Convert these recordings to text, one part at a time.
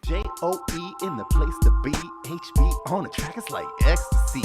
J-O-E in the place to be. HB on the track, it's like ecstasy.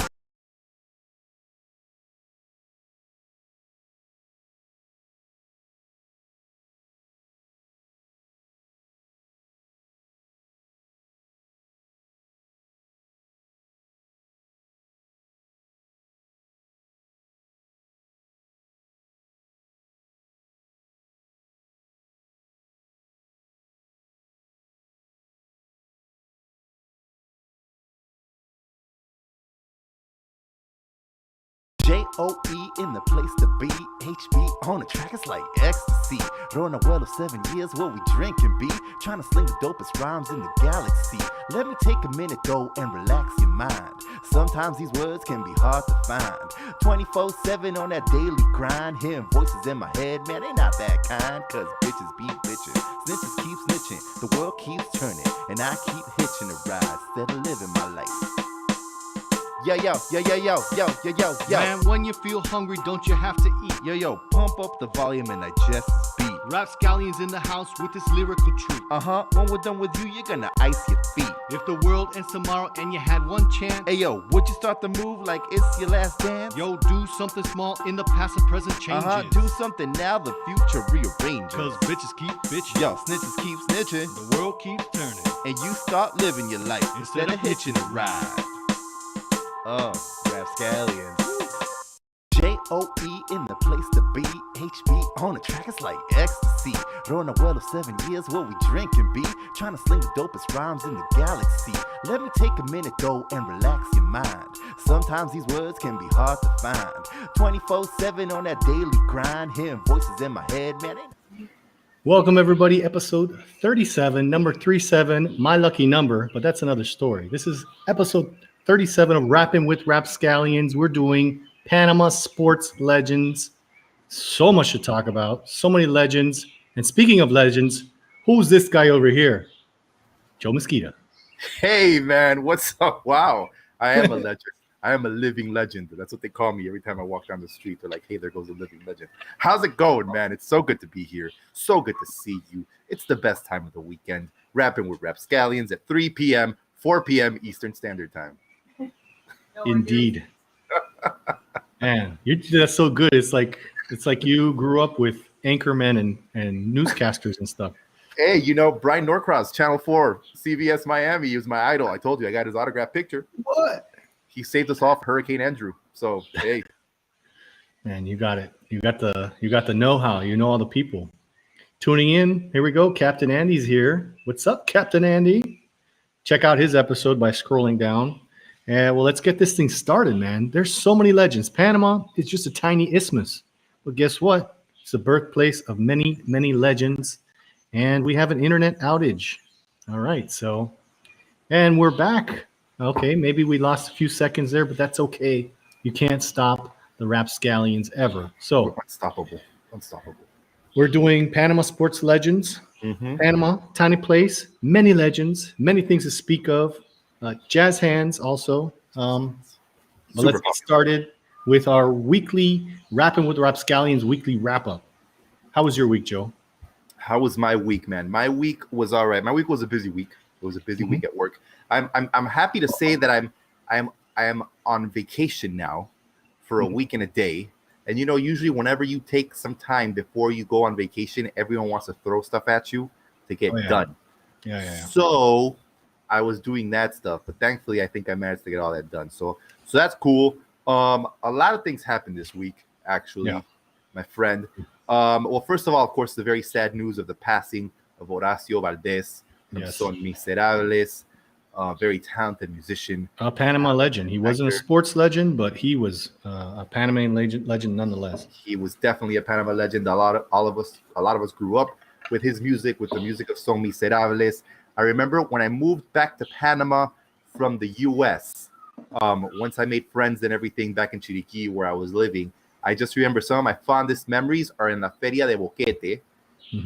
J-O-E in the place to be. HB on the track, it's like ecstasy. Rolling a well of 7 years, what we drinking be. Trying to sling the dopest rhymes in the galaxy. Let me take a minute though and relax your mind. Sometimes these words can be hard to find. 24/7 on that daily grind. Hearing voices in my head, man, they not that kind. Cause bitches be bitching, snitches keep snitching. The world keeps turning, and I keep hitching a ride. Instead of living my life. Yo, yo, yo, yo, yo, yo, yo, yo, yo. Man, when you feel hungry, don't you have to eat? Yo, yo, pump up the volume and digest this beat. Rapscallions in the house with this lyrical treat. When we're done with you, you're gonna ice your feet. If the world ends tomorrow and you had one chance, Hey, yo, would you start the move like it's your last dance? yo, do something small in the past and present changes. Do something now, the future rearranges. Cause bitches keep bitching. Yo, snitches keep snitching. The world keeps turning. And you start living your life instead of hitching a ride. Rapscallions. J-O-E in the place to be. HB on the track, it's like ecstasy. Rolling a well of 7 years, what we drinking be. Trying to sling the dopest rhymes in the galaxy. Let me take a minute though and relax your mind. Sometimes these words can be hard to find. 24/7 on that daily grind. Hearing voices in my head, man. Welcome, everybody. Episode 37, number 37, my lucky number, but that's another story. This is episode 37 of Rapping with Rapscallions. We're doing Panama sports legends. So much to talk about. So many legends. And speaking of legends, who's this guy over here? Joe Mosquito. Hey, man, what's up? Wow, I am a legend. I am a living legend. That's what they call me every time I walk down the street. They're like, hey, there goes a living legend. How's it going, man? It's so good to be here. So good to see you. It's the best time of the weekend. Rapping with Rapscallions at 3 p.m., 4 p.m. Eastern Standard Time. Indeed. Man, that's so good. It's like you grew up with anchormen and newscasters and stuff. Hey, you know, Brian Norcross, Channel 4, CBS Miami, he was my idol. I told you, I got his autograph picture. What? He saved us off Hurricane Andrew. So, hey. Man, you got it. You got the know-how. You know all the people. Tuning in, here we go. Captain Andy's here. What's up, Captain Andy? Check out his episode by scrolling down. And well, let's get this thing started, man. There's so many legends. Panama is just a tiny isthmus. But guess what? It's the birthplace of many, many legends. And we have an internet outage. All right, and we're back. Okay, maybe we lost a few seconds there, but that's okay. You can't stop the Rapscallions ever. So Unstoppable. We're doing Panama sports legends. Panama, tiny place, many legends, many things to speak of. Jazz hands also. But let's get started with our weekly Rapping with Rapscallions weekly wrap-up. How was your week, Joe? How was my week, man? My week was all right. My week was a busy week. It was a busy week at work. I'm happy to say that I am on vacation now for a week and a day. And you know, usually whenever you take some time before you go on vacation, everyone wants to throw stuff at you to get done. Yeah. So I was doing that stuff, but thankfully I think I managed to get all that done. So that's cool. A lot of things happened this week, actually, my friend. Well, first of all, of course, the very sad news of the passing of Horacio Valdez from Son Miserables, very talented musician. A Panama legend. He wasn't a sports legend, but he was a Panamanian legend nonetheless. He was definitely a Panama legend. A lot of us grew up with his music, with the music of Son Miserables. I remember when I moved back to Panama from the U.S., once I made friends and everything back in Chiriquí where I was living, I just remember some of my fondest memories are in La Feria de Boquete.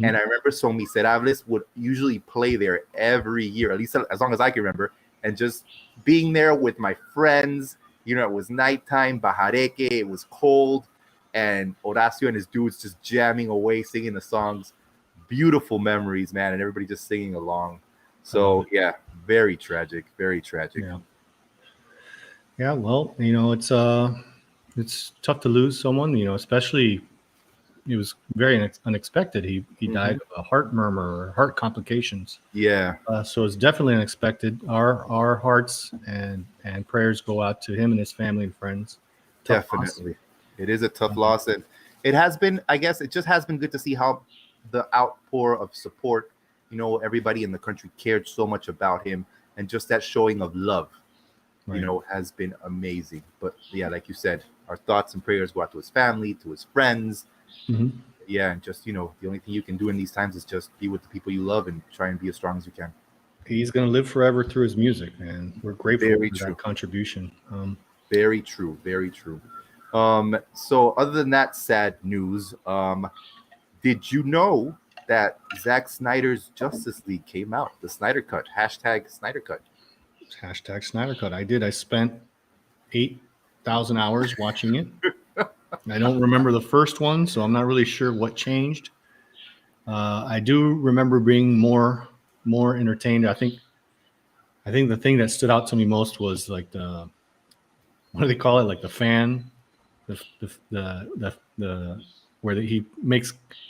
And I remember Son Miserables would usually play there every year, at least as long as I can remember, and just being there with my friends. You know, it was nighttime, bajareque, it was cold, and Horacio and his dudes just jamming away, singing the songs. Beautiful memories, man, and everybody just singing along. So yeah, very tragic, very tragic. Yeah. Yeah. Well, it's tough to lose someone. Especially it was very unexpected. He died of a heart murmur or heart complications. Yeah, So it's definitely unexpected. Our hearts and prayers go out to him and his family and friends. Tough loss. definitely. It is a tough loss, and it has been. I guess it just has been good to see how the outpour of support. Everybody in the country cared so much about him, and just that showing of love, Right. has been amazing. But yeah, like you said, our thoughts and prayers go out to his family, to his friends. Mhm. Yeah, and just the only thing you can do in these times is just be with the people you love and try and be as strong as you can. He's going to live forever through his music, and we're grateful Very for true. that contribution. Very true. Very true. So other than that sad news, did you know that Zack Snyder's Justice League came out? The Snyder Cut, hashtag Snyder Cut. Hashtag Snyder Cut. I did. I spent 8,000 hours watching it. I don't remember the first one, so I'm not really sure what changed. I do remember being more entertained. I think the thing that stood out to me most was like what do they call it? Like the fan, the where he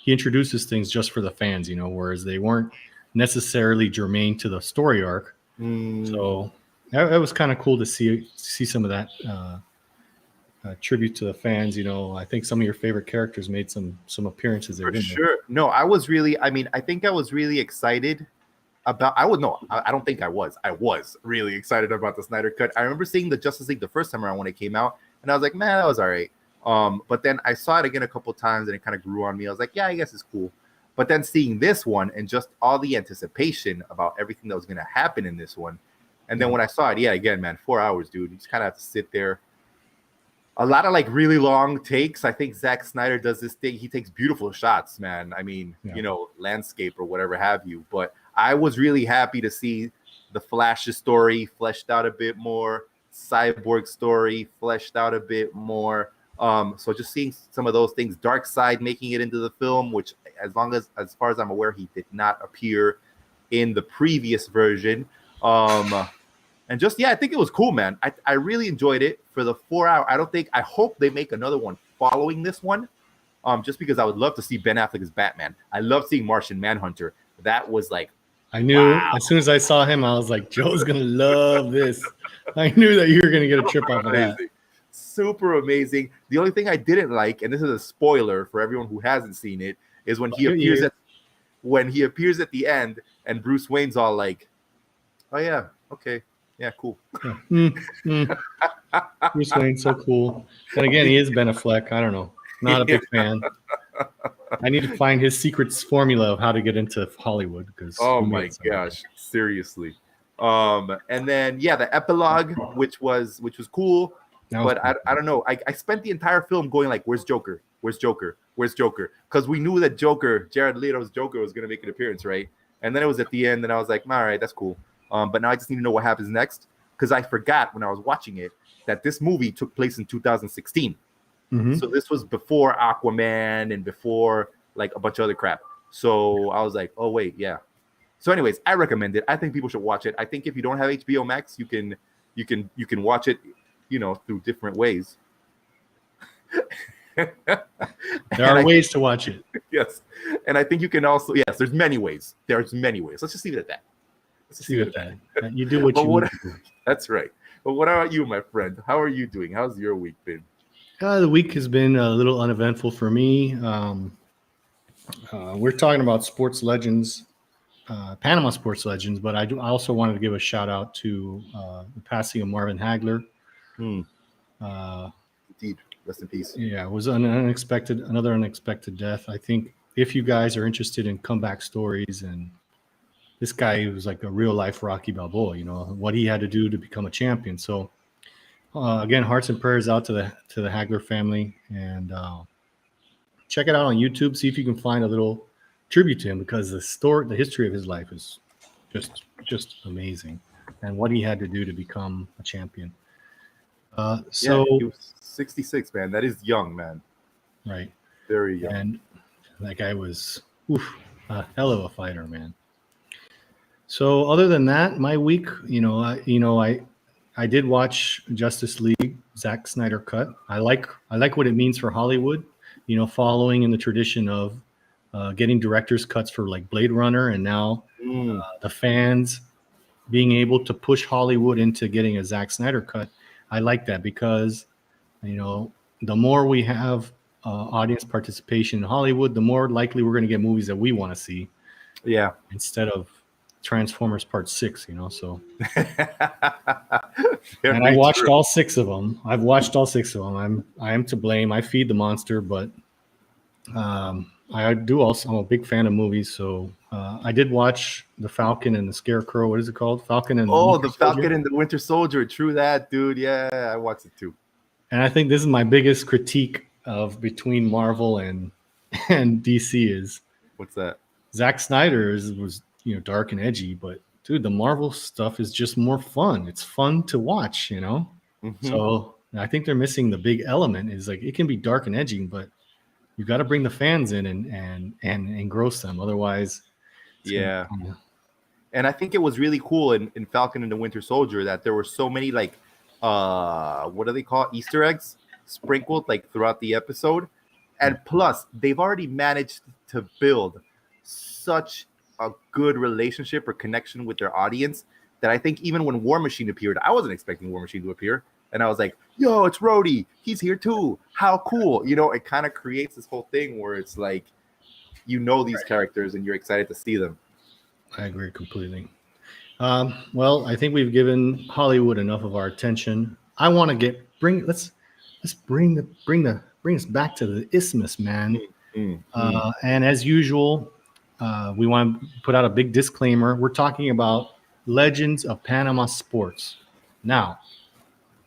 introduces things just for the fans, whereas they weren't necessarily germane to the story arc. So that was kind of cool to see some of that tribute to the fans. I think some of your favorite characters made some appearances there. For sure. No, I was really. I mean, I think I was really excited about. I don't think I was. I was really excited about the Snyder Cut. I remember seeing the Justice League the first time around when it came out, and I was like, man, that was all right. But then I saw it again a couple times, and it kind of grew on me. I was like, yeah, I guess it's cool. But then seeing this one and just all the anticipation about everything that was going to happen in this one, and then when I saw it, yeah, again, man, 4 hours, dude. You just kind of have to sit there. A lot of like really long takes. I think Zack Snyder does this thing. He takes beautiful shots, man. I mean, landscape or whatever have you. But I was really happy to see the Flash's story fleshed out a bit more, Cyborg story fleshed out a bit more. So just seeing some of those things, Darkseid making it into the film, which as far as I'm aware, he did not appear in the previous version. And just, I think it was cool, man. I really enjoyed it for the 4 hour. I hope they make another one following this one. Just because I would love to see Ben Affleck as Batman. I love seeing Martian Manhunter. That was like, I knew as soon as I saw him, I was like, Joe's going to love this. I knew that you were going to get a trip off of that. Super amazing. The only thing I didn't like, and this is a spoiler for everyone who hasn't seen it, is when he appears at the end and Bruce Wayne's all like, oh yeah, okay. Yeah, cool. Bruce Wayne, so cool. And again, he is Ben Affleck. I don't know. Not a big fan. I need to find his secret formula of how to get into Hollywood. Because oh my gosh, seriously. And then the epilogue, which was cool. But cool. I don't know. I spent the entire film going like, where's Joker? Where's Joker? Where's Joker? Because we knew that Jared Leto's Joker was going to make an appearance, right? And then it was at the end, and I was like, all right, that's cool. But now I just need to know what happens next, because I forgot when I was watching it that this movie took place in 2016. Mm-hmm. So this was before Aquaman and before like a bunch of other crap. So I was like, oh wait, yeah. So anyways, I recommend it. I think people should watch it. I think if you don't have HBO Max, you can watch it, through different ways. There are ways to watch it. Yes. And I think you can also, there's many ways. Let's just leave it at that. You do what you want to do. That's right. But what about you, my friend? How are you doing? How's your week been? The week has been a little uneventful for me. We're talking about sports legends, Panama sports legends, but I also wanted to give a shout out to the passing of Marvin Hagler. Indeed. Rest in peace. Yeah, it was another unexpected death. I think if you guys are interested in comeback stories, and this guy was like a real life Rocky Balboa, what he had to do to become a champion. So again, hearts and prayers out to the Hagler family, and check it out on YouTube. See if you can find a little tribute to him, because the history of his life is just amazing, and what he had to do to become a champion. He was 66, man. That is young, man. Right. Very young. And that guy was a hell of a fighter, man. So other than that, my week, I did watch Justice League, Zack Snyder cut. I like what it means for Hollywood. Following in the tradition of getting director's cuts for like Blade Runner, and now the fans being able to push Hollywood into getting a Zack Snyder cut. I like that because the more we have audience participation in Hollywood, the more likely we're going to get movies that we want to see Yeah. instead of Transformers Part 6. So. Very And I watched true. all six of them. I've watched all six of them. I am to blame. I feed the monster, but I do also. I'm a big fan of movies, so I did watch the Falcon and the Scarecrow. What is it called? Falcon and Oh, Winter the Falcon Soldier. and the Winter Soldier. True that, dude. Yeah, I watched it too. And I think this is my biggest critique of between Marvel and DC is What's that? Zack Snyder's was dark and edgy, but dude, the Marvel stuff is just more fun. It's fun to watch. Mhm. So I think they're missing the big element. Is like it can be dark and edgy, but you got to bring the fans in and engross them. Otherwise, Yeah. And I think it was really cool in Falcon and the Winter Soldier that there were so many like what do they call it? Easter eggs sprinkled like throughout the episode. And plus, they've already managed to build such a good relationship or connection with their audience that I think even when War Machine appeared, I wasn't expecting War Machine to appear. And I was like, yo, it's Rhodey. He's here too. How cool. It kind of creates this whole thing where it's like, these characters and you're excited to see them. I agree completely. Well, I think we've given Hollywood enough of our attention. I want to bring us back to the isthmus, man. And as usual, we want to put out a big disclaimer. We're talking about Legends of Panama Sports. Now,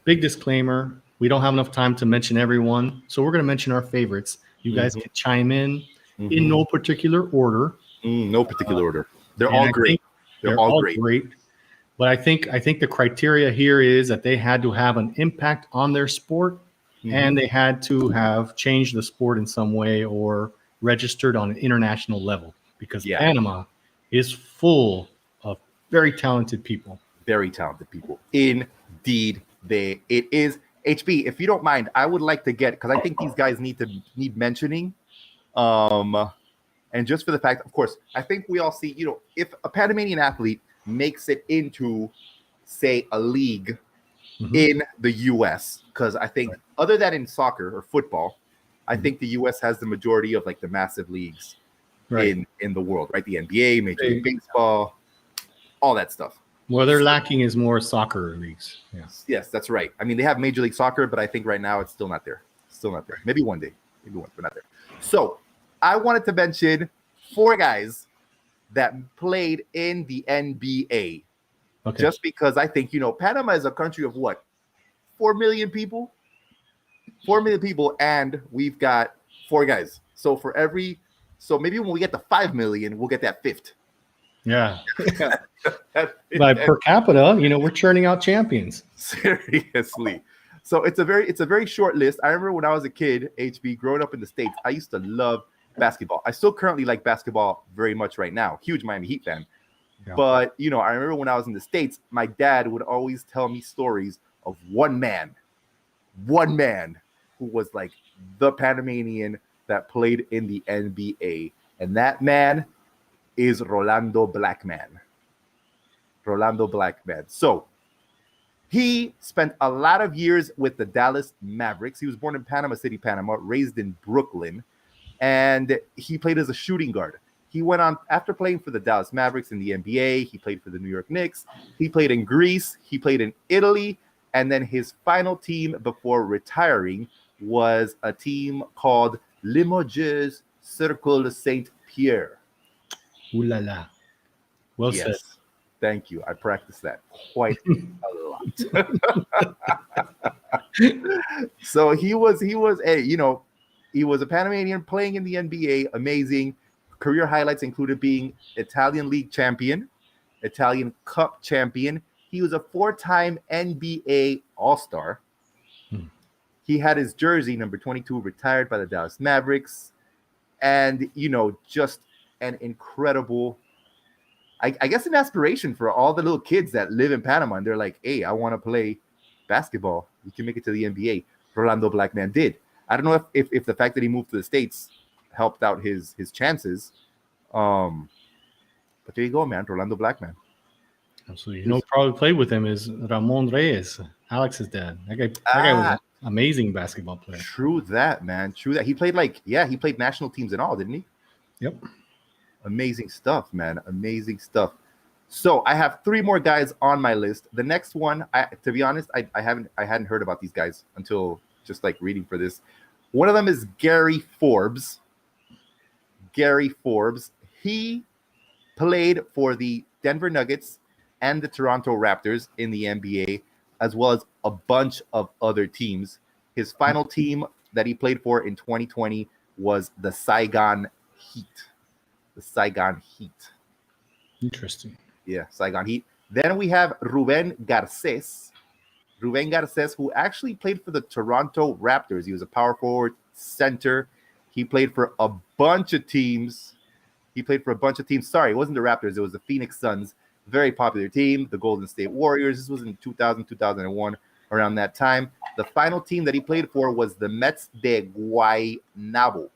big disclaimer, we don't have enough time to mention everyone, so we're going to mention our favorites. You guys can chime in no particular order. No particular order. They're all great. They're all great. But I think the criteria here is that they had to have an impact on their sport, and they had to have changed the sport in some way or registered on an international level, because Panama is full of very talented people. Very talented people. Indeed, it is. HB, if you don't mind, I would like to get, because I think these guys need mentioning. And just for the fact, of course, I think we all see, if a Panamanian athlete makes it into, say, a league in the U.S., because I think other than in soccer or football, I think the U.S. has the majority of like the massive leagues in the world, right? The NBA, Major League Baseball, all that stuff. Where they're lacking is more soccer leagues. Yes, that's right. I mean, they have Major League Soccer, but I think right now it's still not there. Maybe one day. But not there. So I wanted to mention 4 guys that played in the NBA. Okay. Just because I think, Panama is a country of what? 4 million people? 4 million people, and we've got 4 guys. So maybe when we get to 5 million, we'll get that 5th. Yeah. But per capita, we're churning out champions. Seriously. So it's a very short list. I remember when I was a kid, HB, growing up in the States, I used to love basketball. I still currently like basketball very much right now. Huge Miami Heat fan. Yeah. But, I remember when I was in the States, my dad would always tell me stories of one man who was like the Panamanian that played in the NBA. And that man is Rolando Blackman. So he spent a lot of years with the Dallas Mavericks. He was born in Panama City, Panama, raised in Brooklyn, and he played as a shooting guard. He went on, after playing for the Dallas Mavericks in the NBA, he played for the New York Knicks. He played in Greece. He played in Italy. And then his final team before retiring was a team called Limoges Cercle Saint-Pierre. Ooh la la. Well said. Thank you. I practiced that quite a lot. So he was a Panamanian playing in the NBA. Amazing. Career highlights included being Italian League champion, Italian Cup champion. He was a 4-time NBA All-Star. He had his jersey, number 22, retired by the Dallas Mavericks. And, just an incredible I guess an aspiration for all the little kids that live in Panama, and they're like, hey, I want to play basketball. You can make it to the NBA. Rolando Blackman did. I don't know if the fact that he moved to the States helped out his chances. But there you go, man. Rolando Blackman. Absolutely. You know, who probably played with him is Ramon Reyes, Alex's dad. That guy was an amazing basketball player. True that, man. True that. He played he played national teams and all, didn't he? Yep. Amazing stuff, man. Amazing stuff. So I have 3 more guys on my list. The next one, to be honest, I hadn't heard about these guys until just like reading for this. One of them is Gary Forbes. Gary Forbes. He played for the Denver Nuggets and the Toronto Raptors in the NBA, as well as a bunch of other teams. His final team that he played for in 2020 was the Saigon Heat. The Saigon Heat. Interesting. Yeah, Saigon Heat. Then we have Ruben Garces. Ruben Garces, who actually played for the Toronto Raptors. He was a power forward, center. He played for a bunch of teams. Sorry, it wasn't the Raptors. It was the Phoenix Suns. Very popular team. The Golden State Warriors. This was in 2000, 2001, around that time. The final team that he played for was the Mets de Guaynabo,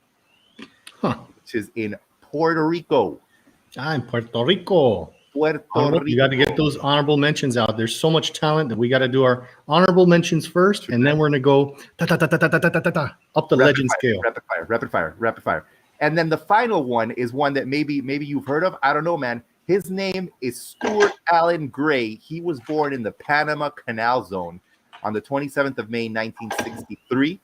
which is in Puerto Rico. In Puerto Rico. You got to get those honorable mentions out. There's so much talent that we got to do our honorable mentions first, and then we're going to go up the legend scale. Rapid fire. And then the final one is one that maybe you've heard of. I don't know, man. His name is Stuart Allen Gray. He was born in the Panama Canal Zone on the 27th of May, 1963.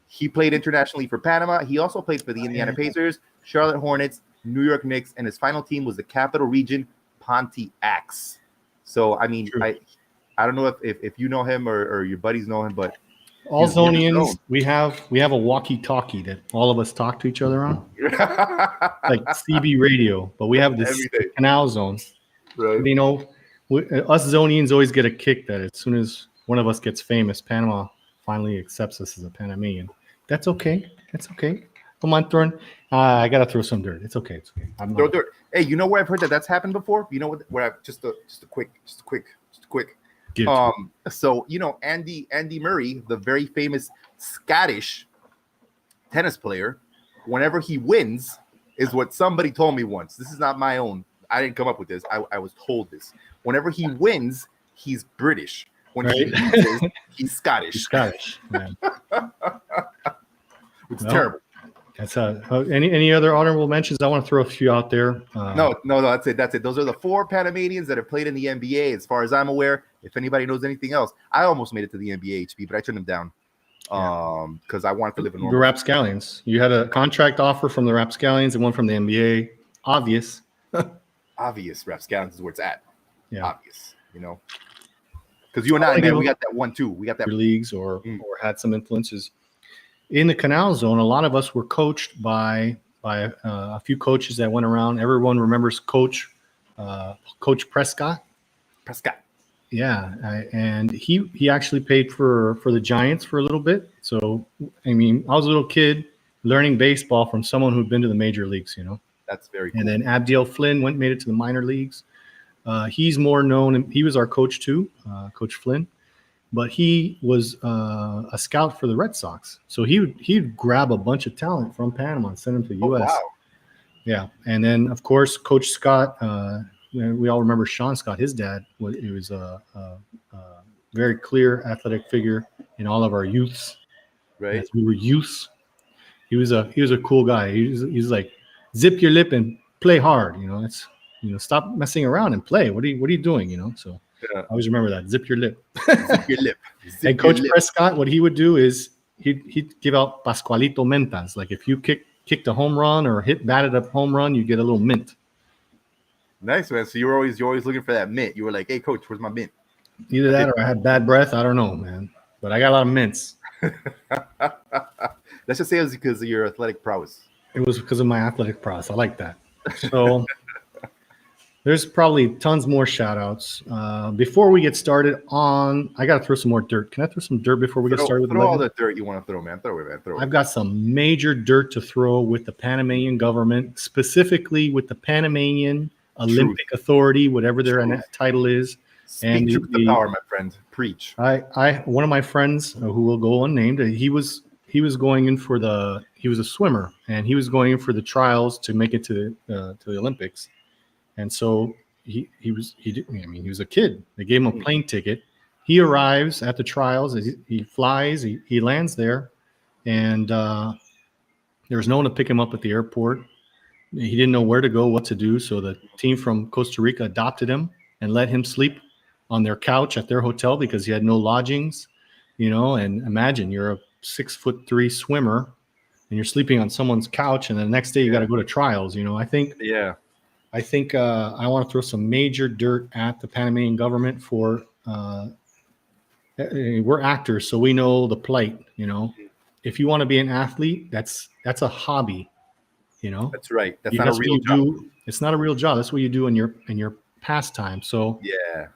He played internationally for Panama. He also played for the Indiana Pacers, Charlotte Hornets, New York Knicks, and his final team was the Capital Region Pontiacs. So, I mean, I don't know if you know him or your buddies know him, but all Zonians, we have a walkie-talkie that all of us talk to each other on, like CB radio. But we have this Canal Zone. Right. You know, us Zonians always get a kick that as soon as one of us gets famous, Panama finally accepts us as a Panamanian. That's okay. Don't mind throwing. I gotta throw some dirt. It's okay. Throw dirt. Hey, you know where I've heard that's happened before? You know what? Where I've just a quick. So you know Andy Murray, the very famous Scottish tennis player. Whenever he wins, is what somebody told me once. This is not my own. I didn't come up with this. I was told this. Whenever he wins, he's British. When he loses, he's Scottish. He's Scottish. Man. It's terrible. That's any other honorable mentions? I want to throw a few out there. No. That's it. Those are the 4 Panamanians that have played in the NBA, as far as I'm aware. If anybody knows anything else, I almost made it to the NBA, HB, but I turned them down because I wanted to live in normal. The Rapscallions. You had a contract offer from the Rapscallions and one from the NBA. Obvious. Obvious. Rapscallions is where it's at. Yeah. Obvious. You know, because you and I, man, we got that one too. We got that leagues or had some influences. In the Canal Zone, a lot of us were coached by a few coaches that went around. Everyone remembers Coach Prescott. Yeah, and he actually played for the Giants for a little bit. So, I mean, I was a little kid learning baseball from someone who'd been to the major leagues, you know. That's very cool. And then Abdiel Flynn made it to the minor leagues. He's more known, and he was our coach too, Coach Flynn. But he was a scout for the Red Sox. So he'd grab a bunch of talent from Panama and send them to the U.S. Wow. Yeah. And then, of course, Coach Scott, we all remember Sean Scott, his dad. He was a very clear athletic figure in all of our youths. Right. As we were youths. He was a cool guy. He's like, zip your lip and play hard. You know, stop messing around and play. What are you doing? You know, so. Yeah. I always remember that. Zip your lip. Zip your lip. And Coach Prescott, what he would do is he'd give out Pascualito mentas. Like if you kicked a home run or batted a home run, you get a little mint. Nice, man. So you're always looking for that mint. You were like, hey, coach, where's my mint? Either that or I had bad breath. I don't know, man. But I got a lot of mints. Let's just say it was because of your athletic prowess. It was because of my athletic prowess. I like that. So there's probably tons more shout outs. Before we get started I got to throw some more dirt. Can I throw some dirt before we get started? Throw all the dirt you want to throw, man. Throw it, man. Throw it. I've got some major dirt to throw with the Panamanian government, specifically with the Panamanian Olympic Authority, whatever their Truth. title is. Speak truth to power, my friend. Preach. One of my friends who will go unnamed, he was going in for he was a swimmer, and he was going in for the trials to make it to the Olympics. And so he was a kid. They gave him a plane ticket. He arrives at the trials. He flies. He lands there, and there was no one to pick him up at the airport. He didn't know where to go, what to do. So the team from Costa Rica adopted him and let him sleep on their couch at their hotel because he had no lodgings. And imagine you're a 6'3" swimmer and you're sleeping on someone's couch, and the next day you got to go to trials. I think I want to throw some major dirt at the Panamanian government for we're actors, so we know the plight. If you want to be an athlete, that's a hobby. That's right. That's not a what real you job. do. It's not a real job. That's what you do in your pastime. So Yeah.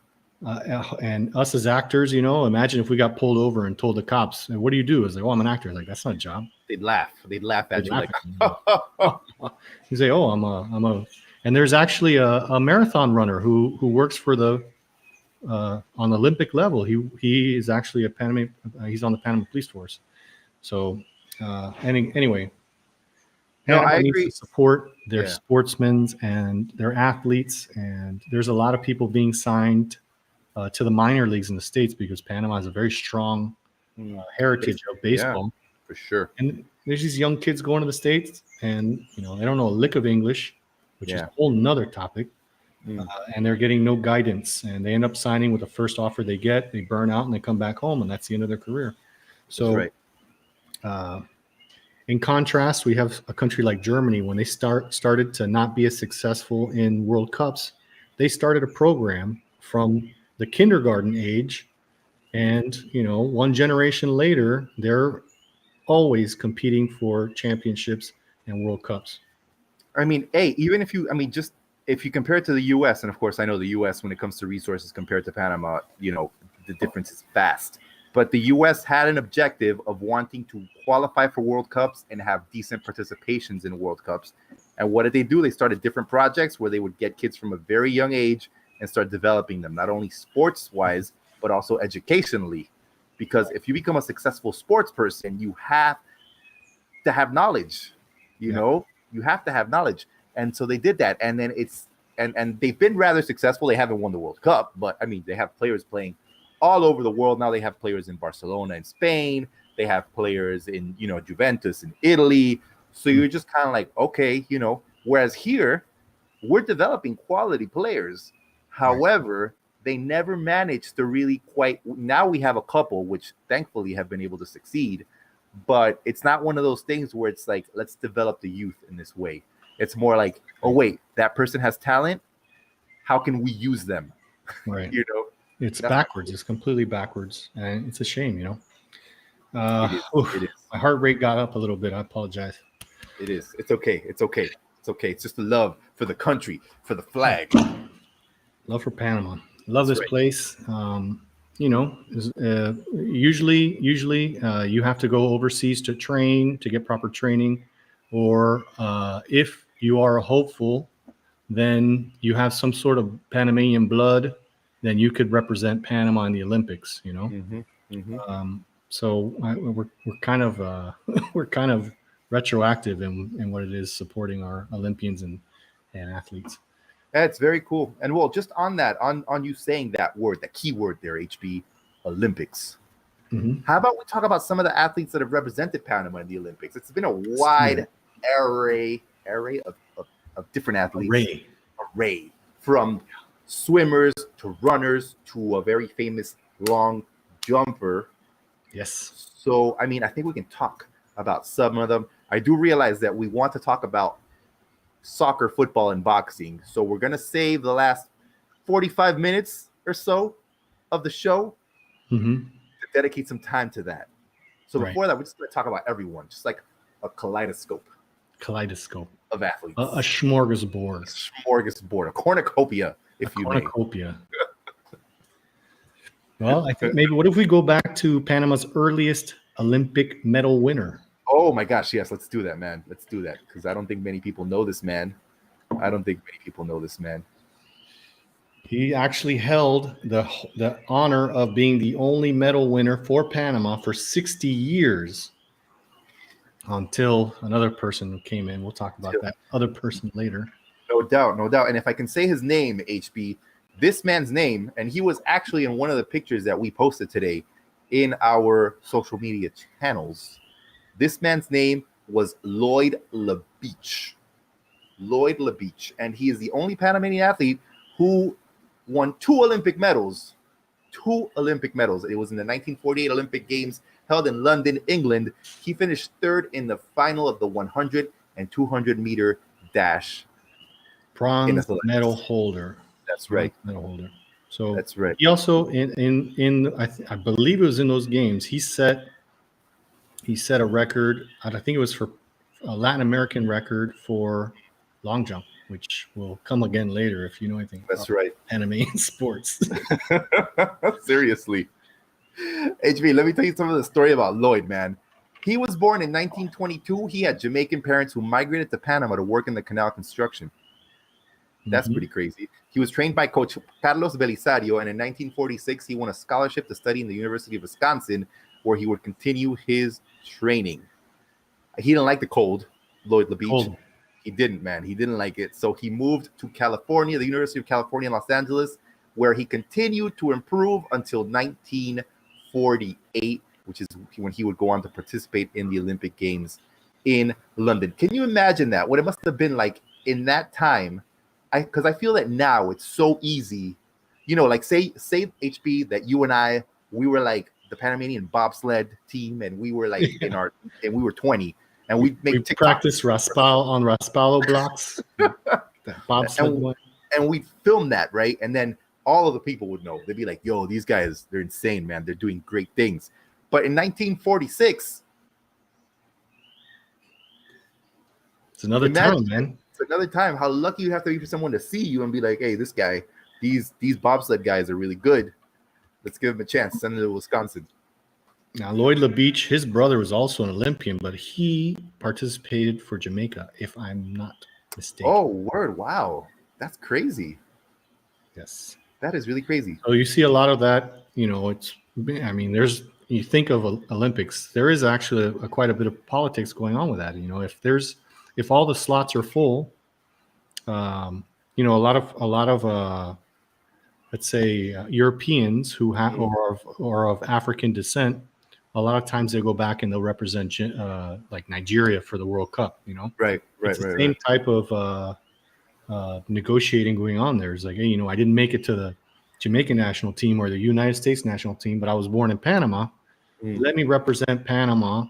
And us as actors, imagine if we got pulled over and told the cops, "What do you do?" It's like, "Oh, I'm an actor." Like, that's not a job. They'd laugh at you like, you say, "Oh, I'm a." And there's actually a marathon runner who works for the on the Olympic level. He is actually a Panama. He's on the Panama Police Force. So anyway, I needs agree. to support their sportsmen and their athletes, and there's a lot of people being signed to the minor leagues in the States because Panama has a very strong heritage of baseball. Yeah, for sure. And there's these young kids going to the States, and they don't know a lick of English, which is a whole nother topic. And they're getting no guidance, and they end up signing with the first offer they get. They burn out and they come back home, and that's the end of their career. So, That's right. In contrast, we have a country like Germany. When they started to not be as successful in World Cups, they started a program from the kindergarten age, and one generation later, they're always competing for championships and World Cups. I mean, even if you compare it to the U.S., and of course I know the U.S. when it comes to resources compared to Panama, the difference is vast. But the U.S. had an objective of wanting to qualify for World Cups and have decent participations in World Cups. And what did they do? They started different projects where they would get kids from a very young age and start developing them, not only sports-wise, but also educationally. Because if you become a successful sports person, you have to have knowledge. You have to have knowledge. And so they did that. And then and they've been rather successful. They haven't won the World Cup, but I mean, they have players playing all over the world. Now they have players in Barcelona and Spain. They have players in, Juventus in Italy. So you're just kind of like, okay, whereas here we're developing quality players. However, they never managed to really quite. Now we have a couple, which thankfully have been able to succeed, but it's not one of those things where it's like, let's develop the youth in this way. It's more like, oh, wait, that person has talent. How can we use them? Right. It's backwards. It's completely backwards. And it's a shame, It is. My heart rate got up a little bit. I apologize. It is. It's okay. It's okay. It's okay. It's just the love for the country, for the flag. Love for Panama. Love this place. Usually you have to go overseas to train, to get proper training. Or if you are a hopeful, then you have some sort of Panamanian blood, then you could represent Panama in the Olympics, So we're kind of we're kind of retroactive in what it is supporting our Olympians and athletes. That's very cool. And well, just on that, on you saying that word, that key word there, HB, Olympics. Mm-hmm. How about we talk about some of the athletes that have represented Panama in the Olympics? It's been a wide array of different athletes. Array from swimmers to runners to a very famous long jumper. Yes. So, I mean, I think we can talk about some of them. I do realize that we want to talk about soccer, football, and boxing. So we're going to save the last 45 minutes or so of the show to dedicate some time to that. So before that, we're just going to talk about everyone, just like a kaleidoscope of athletes. A smorgasbord. A cornucopia, if you may. Cornucopia. Well, I think maybe what if we go back to Panama's earliest Olympic medal winner? Oh my gosh, yes, let's do that, man. Let's do that, because I don't think many people know this man. I don't think many people know this man. He actually held the honor of being the only medal winner for Panama for 60 years until another person came in. We'll talk about that other person later. No doubt, no doubt. And if I can say his name, HB, this man's name, and he was actually in one of the pictures that we posted today in our social media channels. This man's name was Lloyd LaBeach. Lloyd LaBeach. And he is the only Panamanian athlete who won 2 Olympic medals. 2 Olympic medals. It was in the 1948 Olympic Games held in London, England. He finished 3rd in the final of the 100 and 200 meter dash. Bronze medal holder. That's right. Medal holder. So that's right. He also I believe it was in those games. He set a record. I think it was for a Latin American record for long jump, which will come again later if you know anything. That's right. Panamanian sports. Seriously. HB, let me tell you some of the story about Lloyd, man. He was born in 1922. He had Jamaican parents who migrated to Panama to work in the canal construction. That's pretty crazy. He was trained by Coach Carlos Belisario, and in 1946, he won a scholarship to study in the University of Wisconsin, where he would continue his training. He didn't like the cold, Lloyd LaBeach. Cold. He didn't, man. He didn't like it. So he moved to California, the University of California in Los Angeles, where he continued to improve until 1948, which is when he would go on to participate in the Olympic Games in London. Can you imagine that? What it must have been like in that time? Because I feel that now it's so easy, you know, like say HB that you and I, we were like the Panamanian bobsled team, and we were like and we were 20, and we practice Raspalo blocks, bobsled and we'd film that, right? And then all of the people would know. They'd be like, "Yo, these guys, they're insane, man. They're doing great things." But in 1946, it's another time, man. Another time. How lucky you have to be for someone to see you and be like, "Hey, this guy, these bobsled guys are really good. Let's give him a chance." Send him to Wisconsin. Now, Lloyd LaBeach, his brother was also an Olympian, but he participated for Jamaica, if I'm not mistaken. Oh, word! Wow, that's crazy. Yes, that is really crazy. So you see a lot of that. You know, you think of Olympics, there is actually quite a bit of politics going on with that. You know, if all the slots are full, you know, a lot of let's say Europeans who have or of African descent, a lot of times they go back and they'll represent like Nigeria for the World Cup. You know, right. It's the same type of negotiating going on there. It's like, hey, you know, I didn't make it to the Jamaican national team or the United States national team, but I was born in Panama. Let me represent Panama.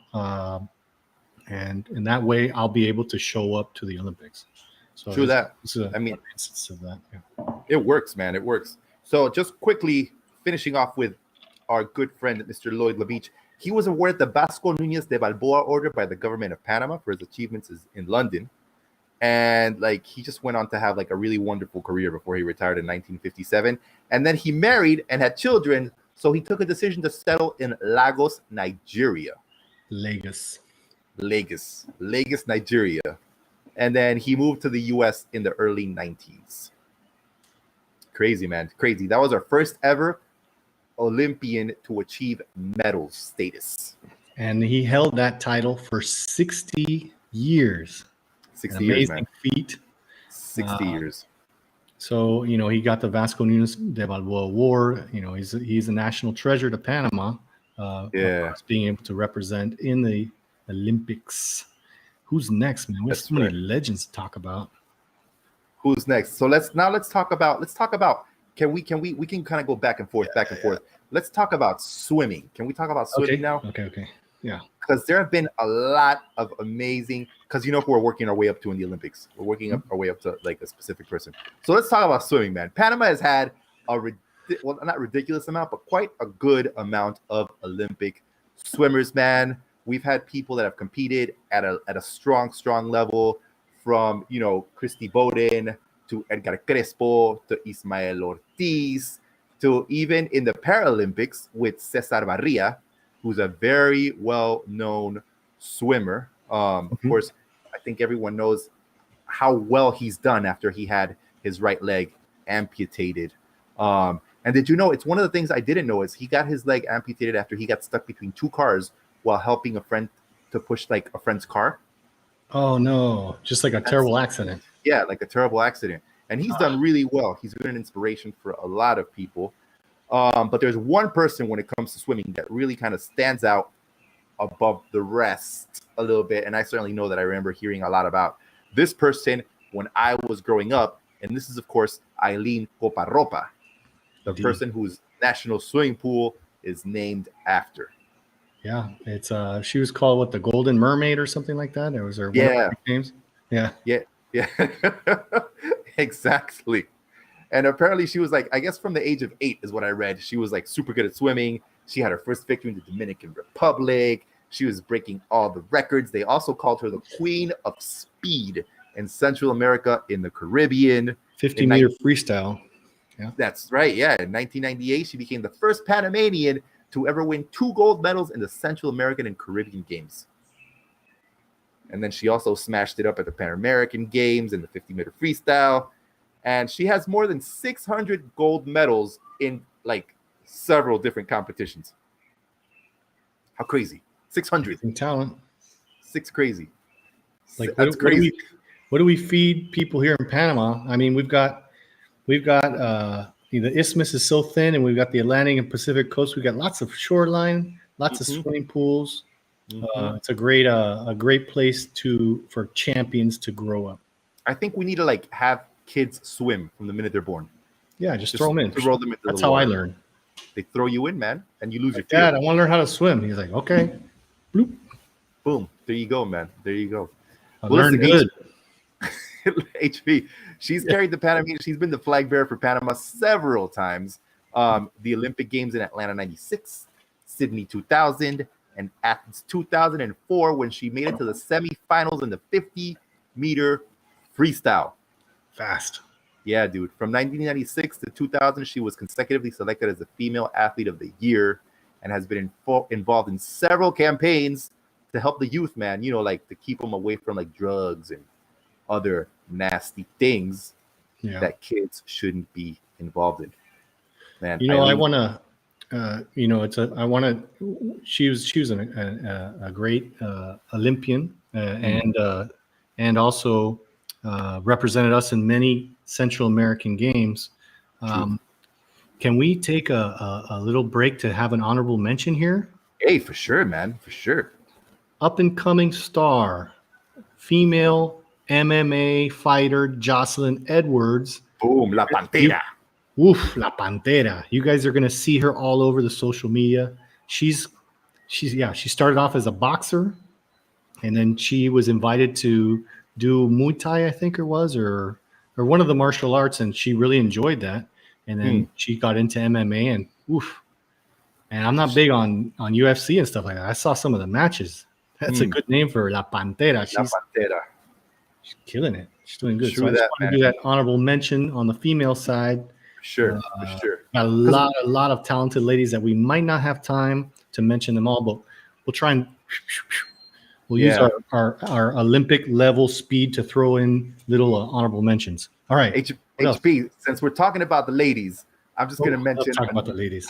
And in that way, I'll be able to show up to the Olympics. So true that. I mean, instance of that. Yeah. It works, man. It works. So just quickly finishing off with our good friend, Mr. Lloyd LaBeach. He was awarded the Vasco Núñez de Balboa Order by the government of Panama for his achievements in London. And like he just went on to have like a really wonderful career before he retired in 1957. And then he married and had children. So he took a decision to settle in Lagos, Nigeria. Lagos, Nigeria. And then he moved to the US in the early 90s. Crazy, man. Crazy. That was our first ever Olympian to achieve medal status. And he held that title for 60 years. 60 years, amazing feat. 60 years. So, you know, he got the Vasco Núñez de Balboa Award. You know, he's a national treasure to Panama. Being able to represent in the Olympics. Who's next, man? We have so many legends to talk about. Who's next? So let's talk about we can kind of go back and forth. Let's talk about swimming. Can we talk about swimming now? Okay. Yeah. Because there have been a lot of amazing, because you know who we're working our way up to in the Olympics. We're working our way up to like a specific person. So let's talk about swimming, man. Panama has had not ridiculous amount, but quite a good amount of Olympic swimmers, man. We've had people that have competed at a strong level, from, you know, Christy Bowden to Edgar Crespo to Ismael Ortiz to even in the Paralympics with Cesar Barria, who's a very well-known swimmer. Of course, I think everyone knows how well he's done after he had his right leg amputated. And did you know, it's one of the things I didn't know is he got his leg amputated after he got stuck between two cars while helping a friend to push like a friend's car. Oh no, just like a terrible accident. Yeah, like a terrible accident. And he's done really well. He's been an inspiration for a lot of people. But there's one person when it comes to swimming that really kind of stands out above the rest a little bit. And I certainly know that I remember hearing a lot about this person when I was growing up. And this is, of course, Eileen Coparropa, the person whose national swimming pool is named after. Yeah, it's she was called what, the Golden Mermaid or something like that. It was her names. Yeah. Exactly. And apparently she was like, I guess from the age of 8 is what I read. She was like super good at swimming. She had her first victory in the Dominican Republic. She was breaking all the records. They also called her the Queen of Speed in Central America, in the Caribbean. 50-meter freestyle. Yeah, that's right. Yeah, in 1998, she became the first Panamanian to ever win 2 gold medals in the Central American and Caribbean Games. And then she also smashed it up at the Pan American Games in the 50-meter freestyle. And she has more than 600 gold medals in like several different competitions. How crazy. 600. In talent. Six crazy. Like that's crazy. What do we feed people here in Panama? I mean, we've got the isthmus is so thin, and we've got the Atlantic and Pacific coast. We've got lots of shoreline, lots of swimming pools. It's a great place for champions to grow up. I think we need to like have kids swim from the minute they're born. Yeah, just throw them in. Throw them into That's the how water. I learned. They throw you in, man, and you lose your Dad, fear. I want to learn how to swim. He's like, okay. Bloop. Boom. There you go, man. There you go. I learned good. HB. She's carried the Panama. She's been the flag bearer for Panama several times. The Olympic Games in Atlanta 96, Sydney 2000, and Athens 2004 when she made it to the semifinals in the 50-meter freestyle. Fast. Yeah, dude. From 1996 to 2000, she was consecutively selected as the Female Athlete of the Year and has been involved in several campaigns to help the youth, man, you know, like to keep them away from like drugs and other nasty things that kids shouldn't be involved in. Man, you know, I want to, she was a great Olympian and also represented us in many Central American games. Can we take a little break to have an honorable mention here? Hey, for sure, man, for sure. Up and coming star, female MMA fighter Jocelyn Edwards. Boom, La Pantera. Woof, La Pantera. You guys are gonna see her all over the social media. She started off as a boxer, and then she was invited to do Muay Thai, I think it was, or one of the martial arts, and she really enjoyed that. And then she got into MMA, and oof. And I'm not big on UFC and stuff like that. I saw some of the matches. That's a good name for her, La Pantera. She's killing it. She's doing good. So I just want to do that honorable mention on the female side. For sure. Got a lot of talented ladies that we might not have time to mention them all, but we'll try and use our Olympic level speed to throw in little honorable mentions. All right. HP, since we're talking about the ladies, I'm just going to mention. Talk about the ladies.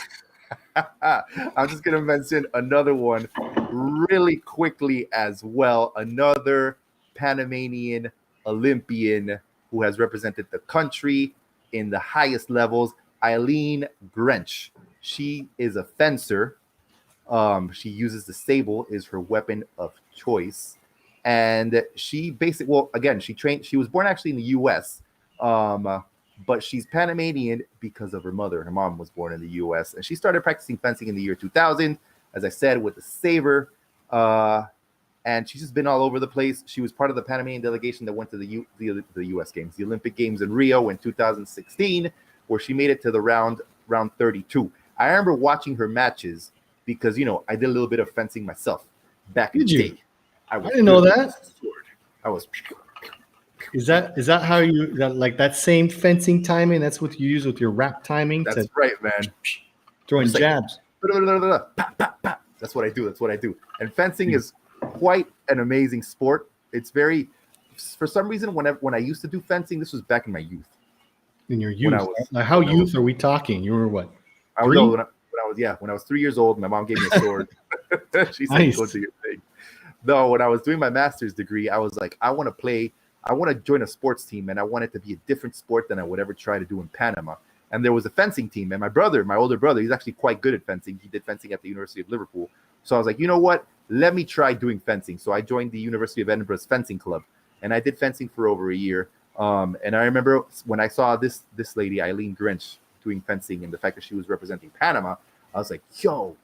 I'm just going to mention another one really quickly as well. Another Panamanian Olympian who has represented the country in the highest levels, Eileen Grench. She is a fencer. She uses the sable is her weapon of choice. And she she was born actually in the U.S., but she's Panamanian because of her mother. Her mom was born in the U.S., and she started practicing fencing in the year 2000, as I said, with the saber. And she's just been all over the place. She was part of the Panamanian delegation that went to the U.S. Games, the Olympic Games in Rio in 2016, where she made it to the round 32. I remember watching her matches because, you know, I did a little bit of fencing myself back in the day. I didn't know that. I was. Is that how you like that same fencing timing? That's what you use with your rap timing. That's right, man. Throwing jabs. That's what I do. And fencing is quite an amazing sport. It's very for some reason, when I used to do fencing, this was back in my youth. In your When youth, I was- like, how when I youth was- are we talking? You were what? I was 3? no, when I was 3 years old, my mom gave me a sword. She said, Nice. "Go do your thing." No, when I was doing my master's degree, I was like, I want to join a sports team, and I want it to be a different sport than I would ever try to do in Panama. And there was a fencing team, and my older brother, he's actually quite good at fencing. He did fencing at the University of Liverpool. So I was like, you know what? Let me try doing fencing. So I joined the University of Edinburgh's fencing club, and I did fencing for over a year. And I remember when I saw this lady, Eileen Grinch, doing fencing, and the fact that she was representing Panama, I was like, yo,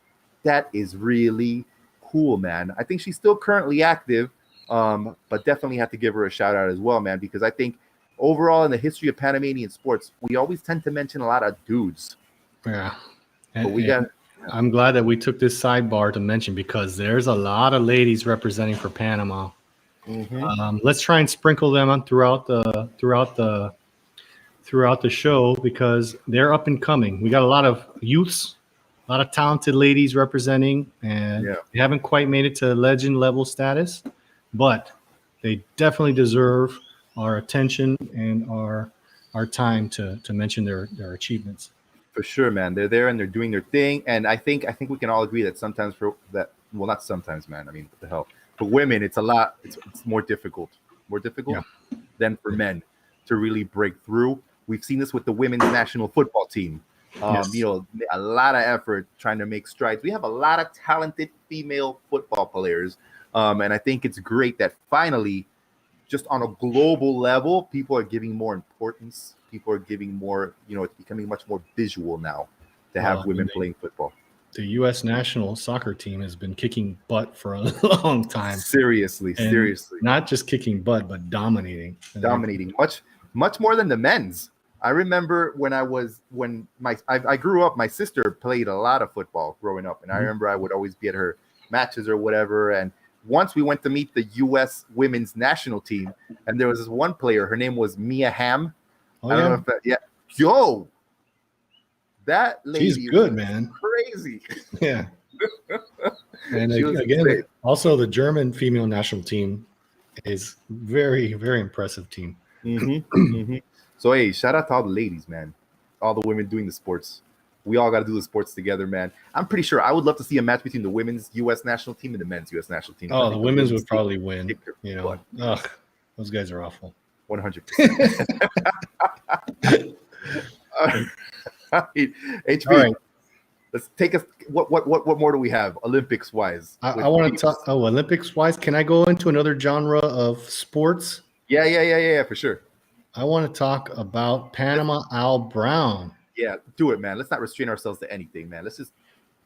that is really cool, man. I think she's still currently active, but definitely have to give her a shout out as well, man, because I think overall in the history of Panamanian sports, we always tend to mention a lot of dudes. Yeah. But we got I'm glad that we took this sidebar to mention because there's a lot of ladies representing for Panama. Let's try and sprinkle them on throughout the show because they're up and coming. We got a lot of youths, a lot of talented ladies representing, and they haven't quite made it to legend level status, but they definitely deserve our attention and our time to mention their achievements. for sure, man. They're there and they're doing their thing. And I think we can all agree that sometimes not sometimes, man. I mean, what the hell? For women, it's more difficult than for men to really break through. We've seen this with the women's national football team. Yes. A lot of effort trying to make strides. We have a lot of talented female football players. And I think it's great that finally, just on a global level, people are giving more importance. People are giving more, it's becoming much more visual now to have women playing football. The U.S. national soccer team has been kicking butt for a long time. Seriously. Not just kicking butt, but dominating. Much more than the men's. I remember when I grew up, my sister played a lot of football growing up. And I remember I would always be at her matches or whatever. And once we went to meet the U.S. women's national team, and there was this one player, her name was Mia Hamm. Oh, I don't know if yo, that lady she's good, was man. Crazy. Yeah. And She was again, insane. also the German female national team is very, very impressive team. So hey, shout out to all the ladies, man. All the women doing the sports. We all got to do the sports together, man. I'm pretty sure I would love to see a match between the women's U.S. national team and the men's U.S. national team. Oh, the women's would probably win. Ugh, those guys are awful. 100%. HB, All right. let's take us. What more do we have Olympics wise? I want to talk. Oh, Olympics wise, can I go into another genre of sports? Yeah, for sure. I want to talk about Panama Al Brown. Yeah, do it, man. Let's not restrain ourselves to anything, man. Let's just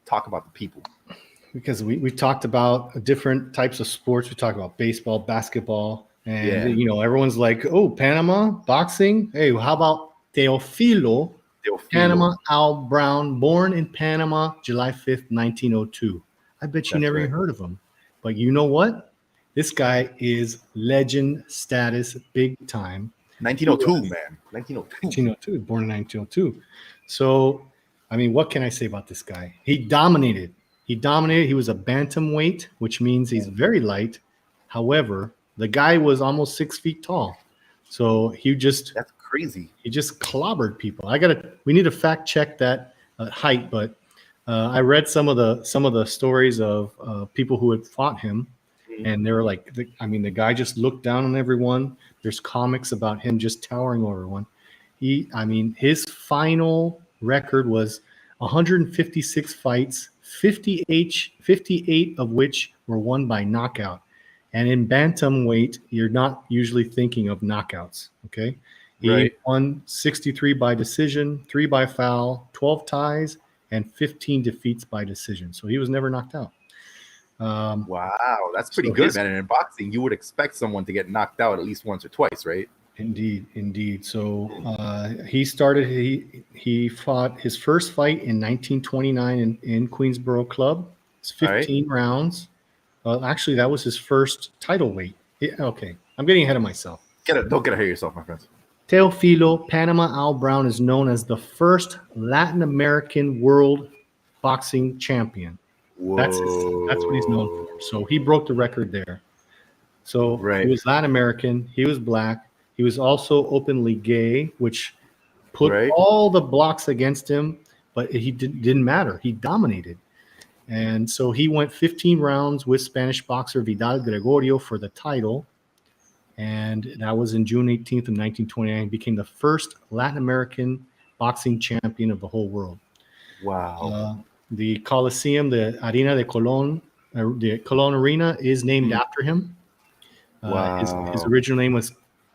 talk about the people. Because we talked about different types of sports. We talked about baseball, basketball, and everyone's like, "Oh, Panama boxing. Hey, how about Teofilo Panama Al Brown, born in Panama, July 5th, 1902. I bet you never even heard of him. But you know what? This guy is legend status, big time. 1902, man. 1902, born in 1902. So, I mean, what can I say about this guy? He dominated. He was a bantamweight, which means he's very light. However, the guy was almost 6 feet tall. So that's crazy. He just clobbered people. We need to fact check that height, but I read some of the stories of people who had fought him, and they were like, the guy just looked down on everyone. There's comics about him just towering over everyone. His final record was 156 fights, 58 of which were won by knockout. And in bantamweight, you're not usually thinking of knockouts, okay? He won 63 by decision, 3 by foul, 12 ties, and 15 defeats by decision. So he was never knocked out. Wow, that's pretty good, man. And in boxing, you would expect someone to get knocked out at least once or twice, right? Indeed. So he fought his first fight in 1929 in Queensboro Club. It's 15 rounds. Actually, that was his first title weight. Okay, I'm getting ahead of myself. Don't get ahead of yourself, my friends. Teofilo Panama Al Brown is known as the first Latin American world boxing champion. Whoa. That's what he's known for. So he broke the record there. So Right. he was Latin American. He was black. He was also openly gay, which put Right. all the blocks against him, but he didn't matter. He dominated. And so he went 15 rounds with Spanish boxer Vidal Gregorio for the title. And that was in June 18th of 1929. He became the first Latin American boxing champion of the whole world. Wow. The Coliseum, the Arena de Colón, the Colón Arena is named after him. His Wow. original name was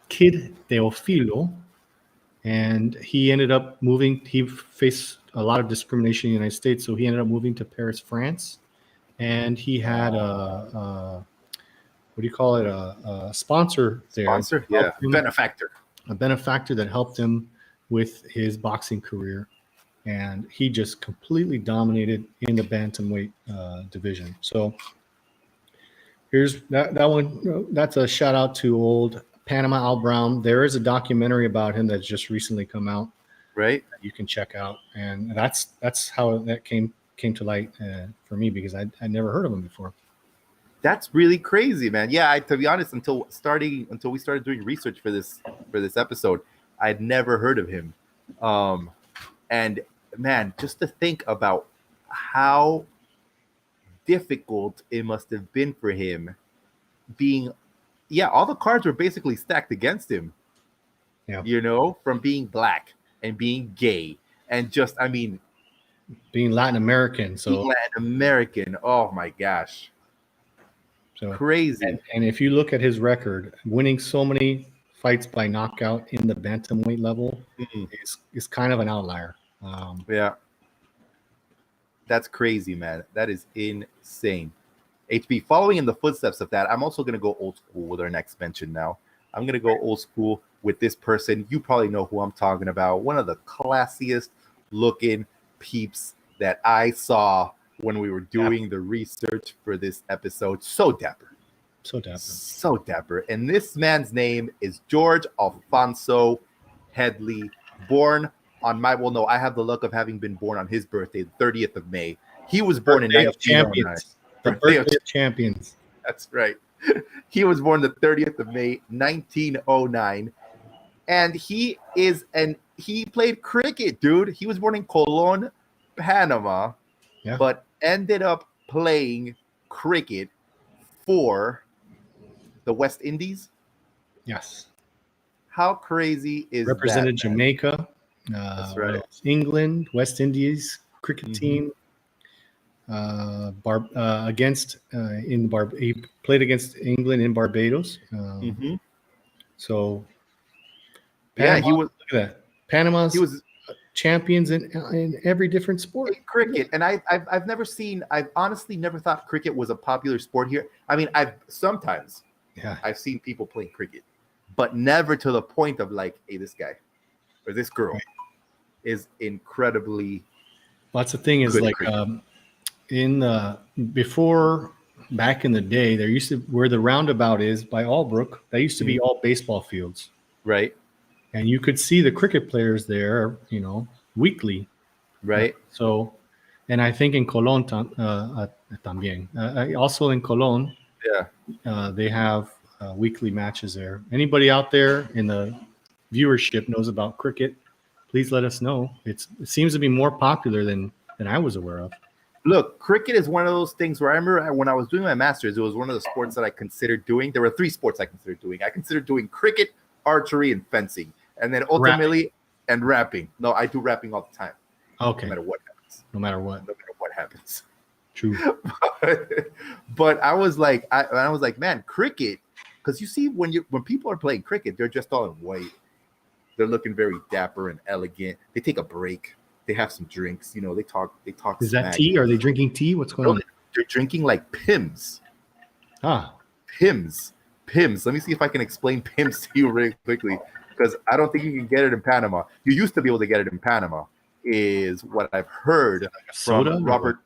Kid Teofilo, and he ended up moving. He faced a lot of discrimination in the United States, so he ended up moving to Paris, France. And he had what do you call it? A sponsor there. Sponsor? Yeah. Helped him- Benefactor. a benefactor that helped him with his boxing career, and he just completely dominated in the bantamweight division. So here's that one. That's a shout out to old Panama Al Brown. There is a documentary about him that's just recently come out. Right. You can check out, and that's how that came to light for me, because I'd never heard of him before. That's really crazy, man. Yeah, to be honest, until we started doing research for this episode, I'd never heard of him. And man, just to think about how difficult it must have been for him being, all the cards were basically stacked against him. Yeah. You know, from being black and being gay and just, I mean, Being Latin American, so being Latin American. Oh my gosh. Crazy. And if you look at his record, winning so many fights by knockout in the bantamweight level is kind of an outlier. Yeah. That's crazy, man. That is insane. HB, following in the footsteps of that, I'm also going to go old school with our next mention now. I'm going to go old school with this person. You probably know who I'm talking about. One of the classiest looking peeps that I saw when we were doing the research for this episode. So dapper. So dapper. And this man's name is George Alfonso Headley, born on I have the luck of having been born on his birthday, the 30th of May. He was born in 1909. The birthday of champions. That's right. He was born the 30th of May, 1909. And he played cricket, dude. He was born in Colón, Panama, but ended up playing cricket for the West Indies. Yes. How crazy is Represented that, Jamaica, That's right. England, West Indies cricket team. He played against England in Barbados. So Panama, he was. Look at that. Panama's He was champions in every different sport. cricket, and I've honestly never thought cricket was a popular sport here. I mean, I've seen people playing cricket, but never to the point of like, hey, this guy or this girl is incredibly. That's the thing is, like, before, back in the day, there used to, where the roundabout is by Albrook, that used to be all baseball fields, right? And you could see the cricket players there, weekly, right? So, and I think in Colón también, also in Colón, they have weekly matches there. Anybody out there in the viewership knows about cricket, please let us know. It seems to be more popular than I was aware of. Look, cricket is one of those things where I remember when I was doing my master's, it was one of the sports that I considered doing. There were 3 sports I considered doing. I considered doing cricket, archery, and fencing. And then ultimately, rapping. No, I do rapping all the time. Okay. No matter what happens. No matter what happens. True. But I was like, man, cricket, because you see when people are playing cricket, they're just all in white. They're looking very dapper and elegant. They take a break. They have some drinks. They talk. Is that tea? Are they drinking tea? What's going on? They're drinking like Pims. Pims. Let me see if I can explain Pims to you really quickly, because I don't think you can get it in Panama. You used to be able to get it in Panama, is what I've heard from Robert.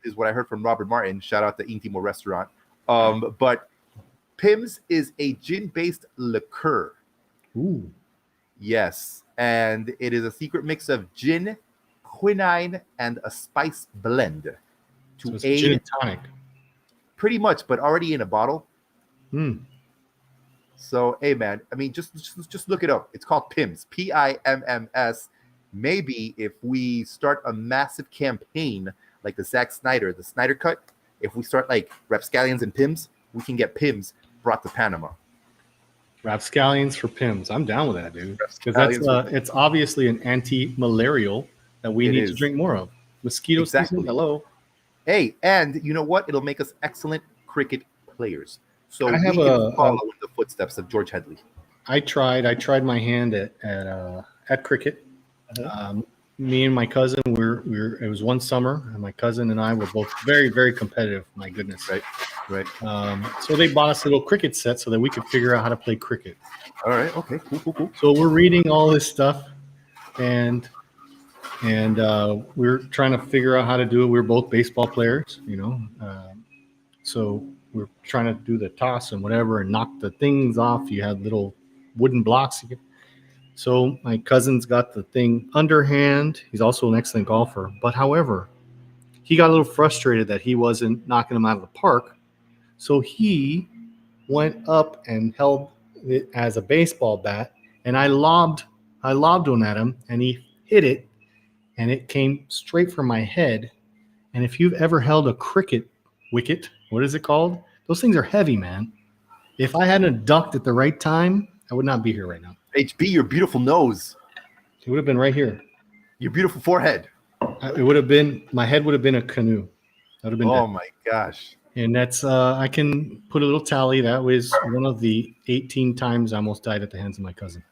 Is what I heard from Robert Martin. Shout out to Intimo Restaurant. But Pims is a gin-based liqueur. Ooh. Yes, and it is a secret mix of gin, quinine, and a spice blend to So it's aid gin and tonic. pretty much, but already in a bottle. So, hey, man, I mean, just look it up. It's called PIMS, PIMMS. Maybe if we start a massive campaign like the Zack Snyder, the Snyder Cut, if we start like rapscallions and PIMS, we can get PIMS brought to Panama. Rapscallions for Pims. I'm down with that, dude. Because Rapscallions it's obviously an anti-malarial that we It need is. to drink more of. Mosquito Exactly. season, hello. Hey, and you know what? It'll make us excellent cricket players. So I we have can follow in the footsteps of George Headley. I tried my hand at cricket. Me and my cousin it was one summer, and my cousin and I were both very, very competitive. My goodness. Right. So they bought us a little cricket set so that we could figure out how to play cricket. All right. Okay. Cool. So we're reading all this stuff, and we're trying to figure out how to do it. We're both baseball players, so we're trying to do the toss and whatever and knock the things off. You had little wooden blocks. So my cousin's got the thing underhand. He's also an excellent golfer. But however, he got a little frustrated that he wasn't knocking them out of the park. So he went up and held it as a baseball bat, and I lobbed one at him, and he hit it, and it came straight for my head. And if you've ever held a cricket wicket, what is it called? Those things are heavy, man. If I hadn't ducked at the right time, I would not be here right now. HB, your beautiful nose, It would have been right here. your beautiful forehead. It would have been, my head would have been a canoe. That would have been Oh dead. my gosh. And that's, I can put a little tally. That was one of the 18 times I almost died at the hands of my cousin.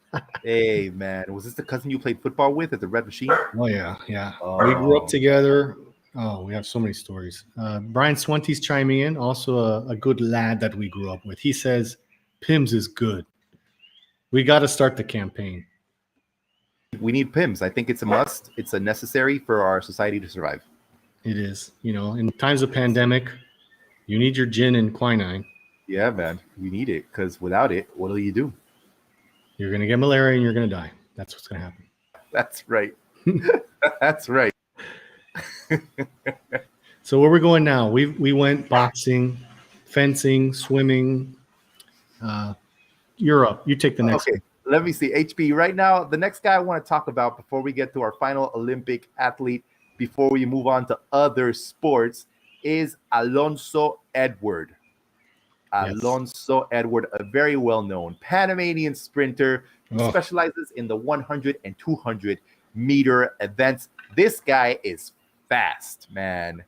Hey man, was this the cousin you played football with at the Red Machine? Oh, yeah. Oh. We grew up together. Oh, we have so many stories. Brian Swenty's chiming in, also a good lad that we grew up with. He says, Pims is good. We got to start the campaign. We need PIMS. I think it's a must. It's a necessary for our society to survive. It is. In times of pandemic, you need your gin and quinine. Yeah, man, you need it because without it, what do you do? You're going to get malaria and you're going to die. That's what's going to happen. That's right. That's right. So where we're going now? We went boxing, fencing, swimming. You're up. You take the next Okay, let me see. HB, right now, the next guy I want to talk about before we get to our final Olympic athlete, before we move on to other sports, is Alonso Edward. Yes. Alonso Edward, a very well-known Panamanian sprinter who Oh. specializes in the 100 and 200 meter events. This guy is fast, man.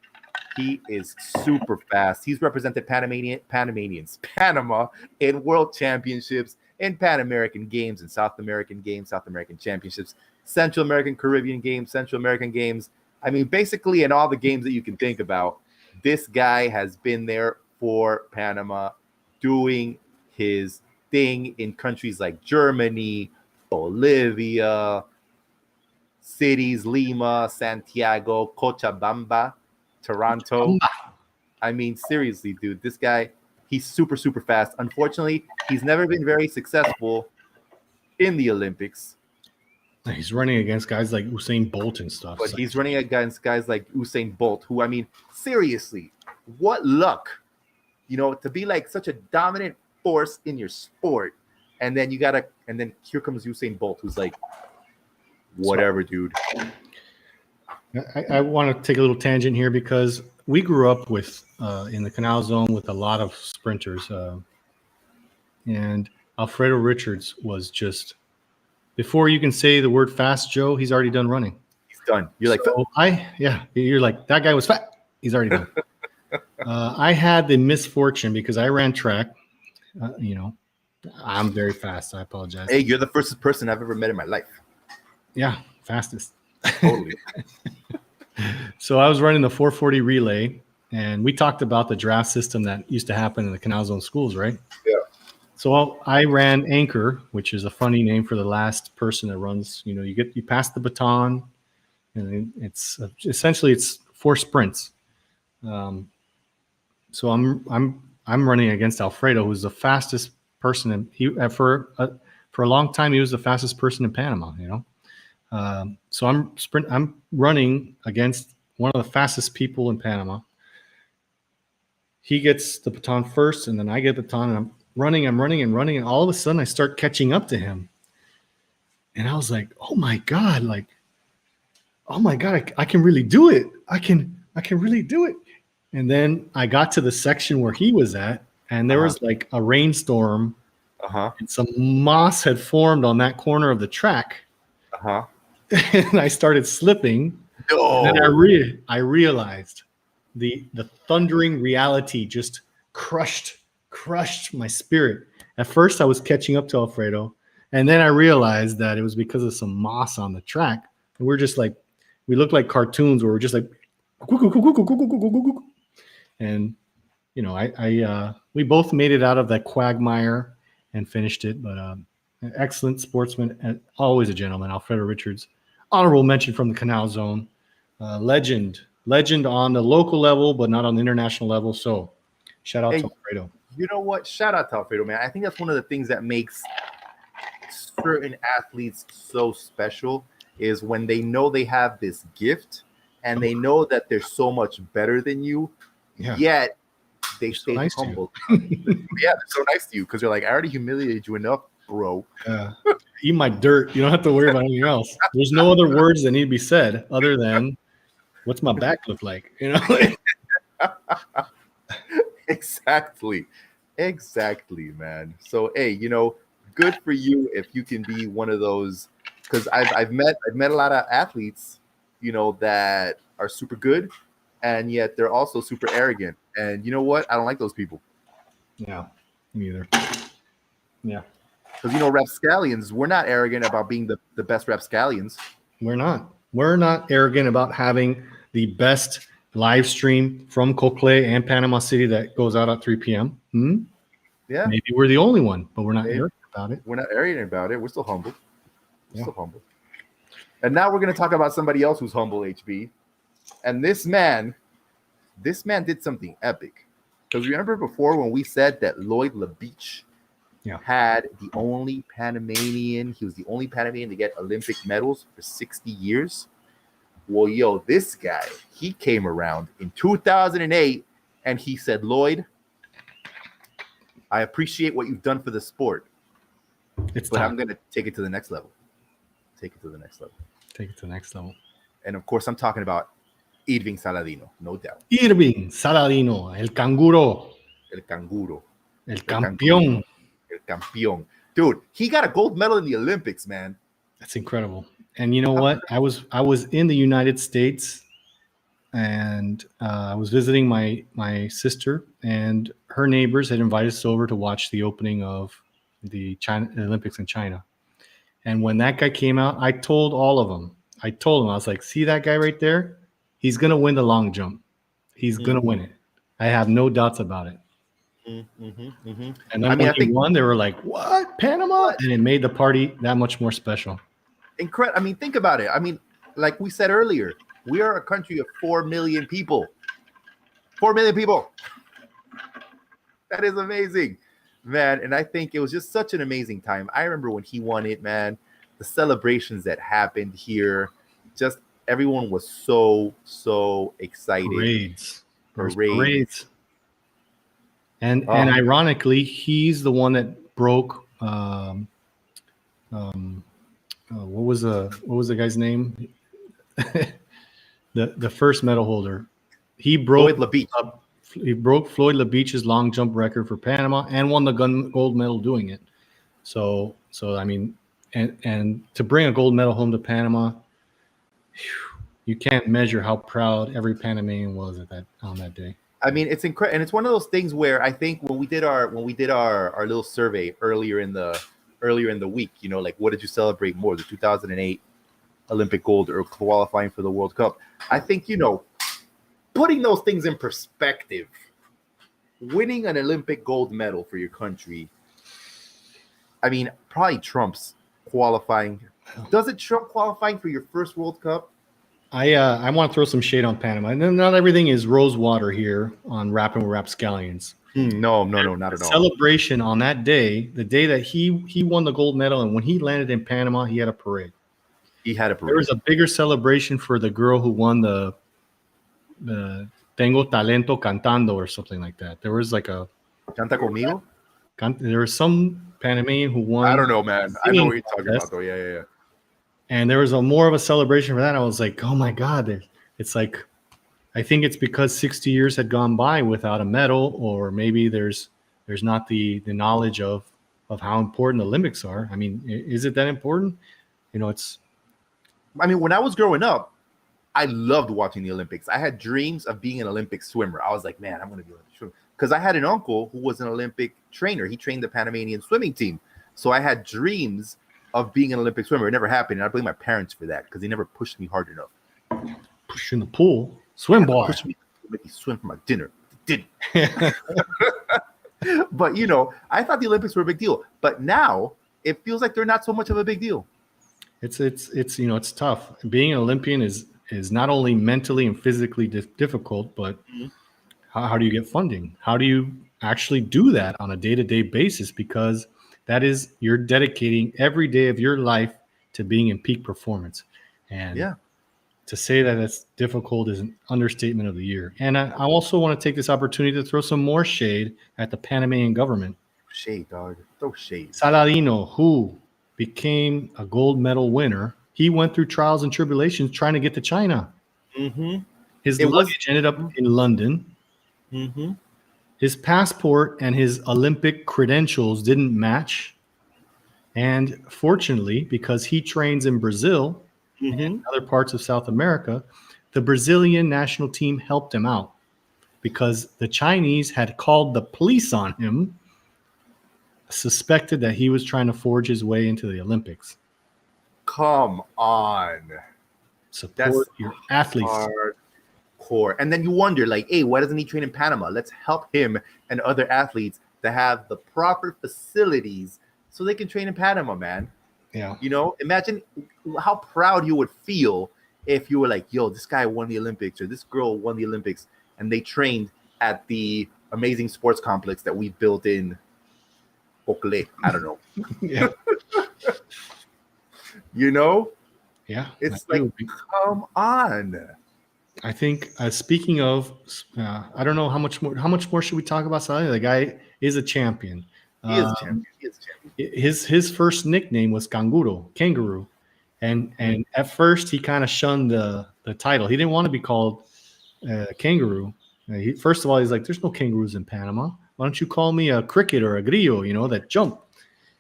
He is super fast. He's represented Panama in world championships, in Pan American games, and South American games, South American championships, Central American, Caribbean games, Central American games. I mean, basically in all the games that you can think about, this guy has been there for Panama doing his thing in countries like Germany, Bolivia, cities, Lima, Santiago, Cochabamba, Toronto. I mean, seriously, dude, this guy, he's super, super fast. Unfortunately, he's never been very successful in the Olympics, He's running against guys like Usain Bolt and stuff. but So he's running against guys like Usain Bolt, who, I mean, seriously, what luck, to be like such a dominant force in your sport. And then and then here comes Usain Bolt, who's like, whatever, dude. I want to take a little tangent here because we grew up with in the Canal Zone with a lot of sprinters, and Alfredo Richards was just before you can say the word fast, Joe. He's already done running. He's done. You're like, So you're like that guy was fat. He's already done. I had the misfortune because I ran track. I'm very fast. I apologize. hey, you're the first person I've ever met in my life. Yeah, fastest. Totally. So I was running the 440 relay, and we talked about the draft system that used to happen in the Canal Zone schools, right? Yeah. So I ran anchor, which is a funny name for the last person that runs. You pass the baton, and it's essentially it's 4 sprints. So I'm running against Alfredo, who's the fastest person, and for a long time he was the fastest person in Panama. So I'm running against one of the fastest people in Panama. He gets the baton first, and then I get the baton, and running, and all of a sudden I start catching up to him. And I was like, oh my God, I can really do it. I can really do it. And then I got to the section where he was at, and there was like a rainstorm, and some moss had formed on that corner of the track. And I started slipping. No. And then I realized the thundering reality just crushed my spirit. At first I was catching up to Alfredo, and then I realized that it was because of some moss on the track. And we're just like, we look like cartoons where we're just like, and you know, we both made it out of that quagmire and finished it. But an excellent sportsman and always a gentleman, Alfredo Richards. Honorable mention from the Canal Zone. Legend on the local level, but not on the international level. So shout out to Alfredo. You know what? Shout out to Alfredo, man. I think that's one of the things that makes certain athletes so special is when they know they have this gift and they know that they're so much better than you, yet they stay nice humble. Yeah, they're so nice to you because they're like, I already humiliated you enough, bro. Eat my dirt. You don't have to worry about anything else. There's no other words that need to be said other than what's my back look like? You know? Exactly, man. So hey, you know, good for you if you can be one of those. Because I've met a lot of athletes, you know, that are super good, and yet they're also super arrogant. And you know what? I don't like those people. Yeah, me either. Yeah. Because, you know, rapscallions, we're not arrogant about being the best rapscallions. We're not. We're not arrogant about having the best live stream from Cocle and Panama City that goes out at 3 p.m. Yeah. Maybe we're the only one, but we're not arrogant about it. We're not arrogant about it. We're still humble. Still humble. And now we're going to talk about somebody else who's humble, HB. And this man did something epic. Because remember before when we said that Lloyd LaBeach had the only Panamanian, he was the only Panamanian to get Olympic medals for 60 years? Well, yo, this guy, he came around in 2008 and he said, Lloyd, I appreciate what you've done for the sport, but I'm going to take it to the next level. Take it to the next level. And of course, I'm talking about Irving Saladino, no doubt. Irving Saladino, el canguro. El canguro. El campeón. El campeón. Dude, he got a gold medal in the Olympics, man. That's incredible. And you know what? I was in the United States, and I was visiting my sister, and her neighbors had invited us over to watch the opening of the Olympics in China. And when that guy came out, I told all of them. I was like, see that guy right there? He's going to win the long jump. He's going to win it. I have no doubts about it. And then when he won, they were like, what? Panama? And it made the party that much more special. Incredible. I mean, think about it. I mean, like we said earlier, we are a country of 4 million people. 4 million people. That is amazing, man. And I think it was just such an amazing time. I remember when he won it, man, the celebrations that happened here, just everyone was so excited. Parades. And ironically, he's the one that broke what was the guy's name? the first medal holder. He broke Floyd LaBeach. He broke Floyd LaBeach's long jump record for Panama and won the gold medal doing it. So I mean, and to bring a gold medal home to Panama, you can't measure how proud every Panamanian was on that day. I mean, it's incredible, and it's one of those things where I think when we did our little survey earlier in the week, you know, like what did you celebrate more, the 2008 Olympic gold or qualifying for the World Cup? I think, you know, putting those things in perspective, winning an Olympic gold medal for your country, I mean, probably trumps qualifying. Does it trump qualifying for your first World Cup? I want to throw some shade on Panama. And not everything is rose water here on Rapping with Rapscallions. No, not at all. Celebration on that day, the day that he won the gold medal, and when he landed in Panama, he had a parade. There was a bigger celebration for the girl who won the Tengo Talento Cantando or something like that. There was like a Canta Conmigo? There was some Panamanian who won. I don't know, man. I know singing what you're talking contest, about, though. Yeah. and there was a more of a celebration for that. I was like, oh my god! It's like, I think it's because 60 years had gone by without a medal, or maybe there's not the knowledge of how important the Olympics are. I mean, is it that important? You know, it's I mean, when I was growing up, I loved watching the Olympics. I had dreams of being an Olympic swimmer. I was like, man, I'm going to be an Olympic swimmer. Because I had an uncle who was an Olympic trainer. He trained the Panamanian swimming team. So I had dreams of being an Olympic swimmer. It never happened. And I blame my parents for that because they never pushed me hard enough. push in the pool, swim ball. Pushed me to make me swim for my dinner. They didn't. But, you know, I thought the Olympics were a big deal. But now it feels like they're not so much of a big deal. It's you know, it's tough. Being an Olympian is not only mentally and physically difficult, but how do you get funding? How do you actually do that on a day-to-day basis? Because that is, you're dedicating every day of your life to being in peak performance. And to say that it's difficult is an understatement of the year. And I also want to take this opportunity to throw some more shade at the Panamanian government. Shade, dog. Throw shade. Saladino, who became a gold medal winner, he went through trials and tribulations trying to get to China. His luggage ended up in London. His passport and his Olympic credentials didn't match. And fortunately, because he trains in Brazil and other parts of South America, the Brazilian national team helped him out because the Chinese had called the police on him, suspected that he was trying to forge his way into the Olympics. Come on. Support your athletes. Hardcore. And then you wonder, like, hey, why doesn't he train in Panama? Let's help him and other athletes to have the proper facilities so they can train in Panama, man. Yeah. You know, imagine how proud you would feel if you were like, yo, this guy won the Olympics or this girl won the Olympics and they trained at the amazing sports complex that we built in Ocle. I don't know. Yeah. You know? Yeah. It's like, come on. I think speaking of, I don't know how much more should we talk about Salah? The guy is a champion. He is a champion. His first nickname was Kangaroo, and at first he kind of shunned the title. He didn't want to be called Kangaroo. First of all, he's like, "There's no kangaroos in Panama. Why don't you call me a cricket or a grillo? You know, that jump."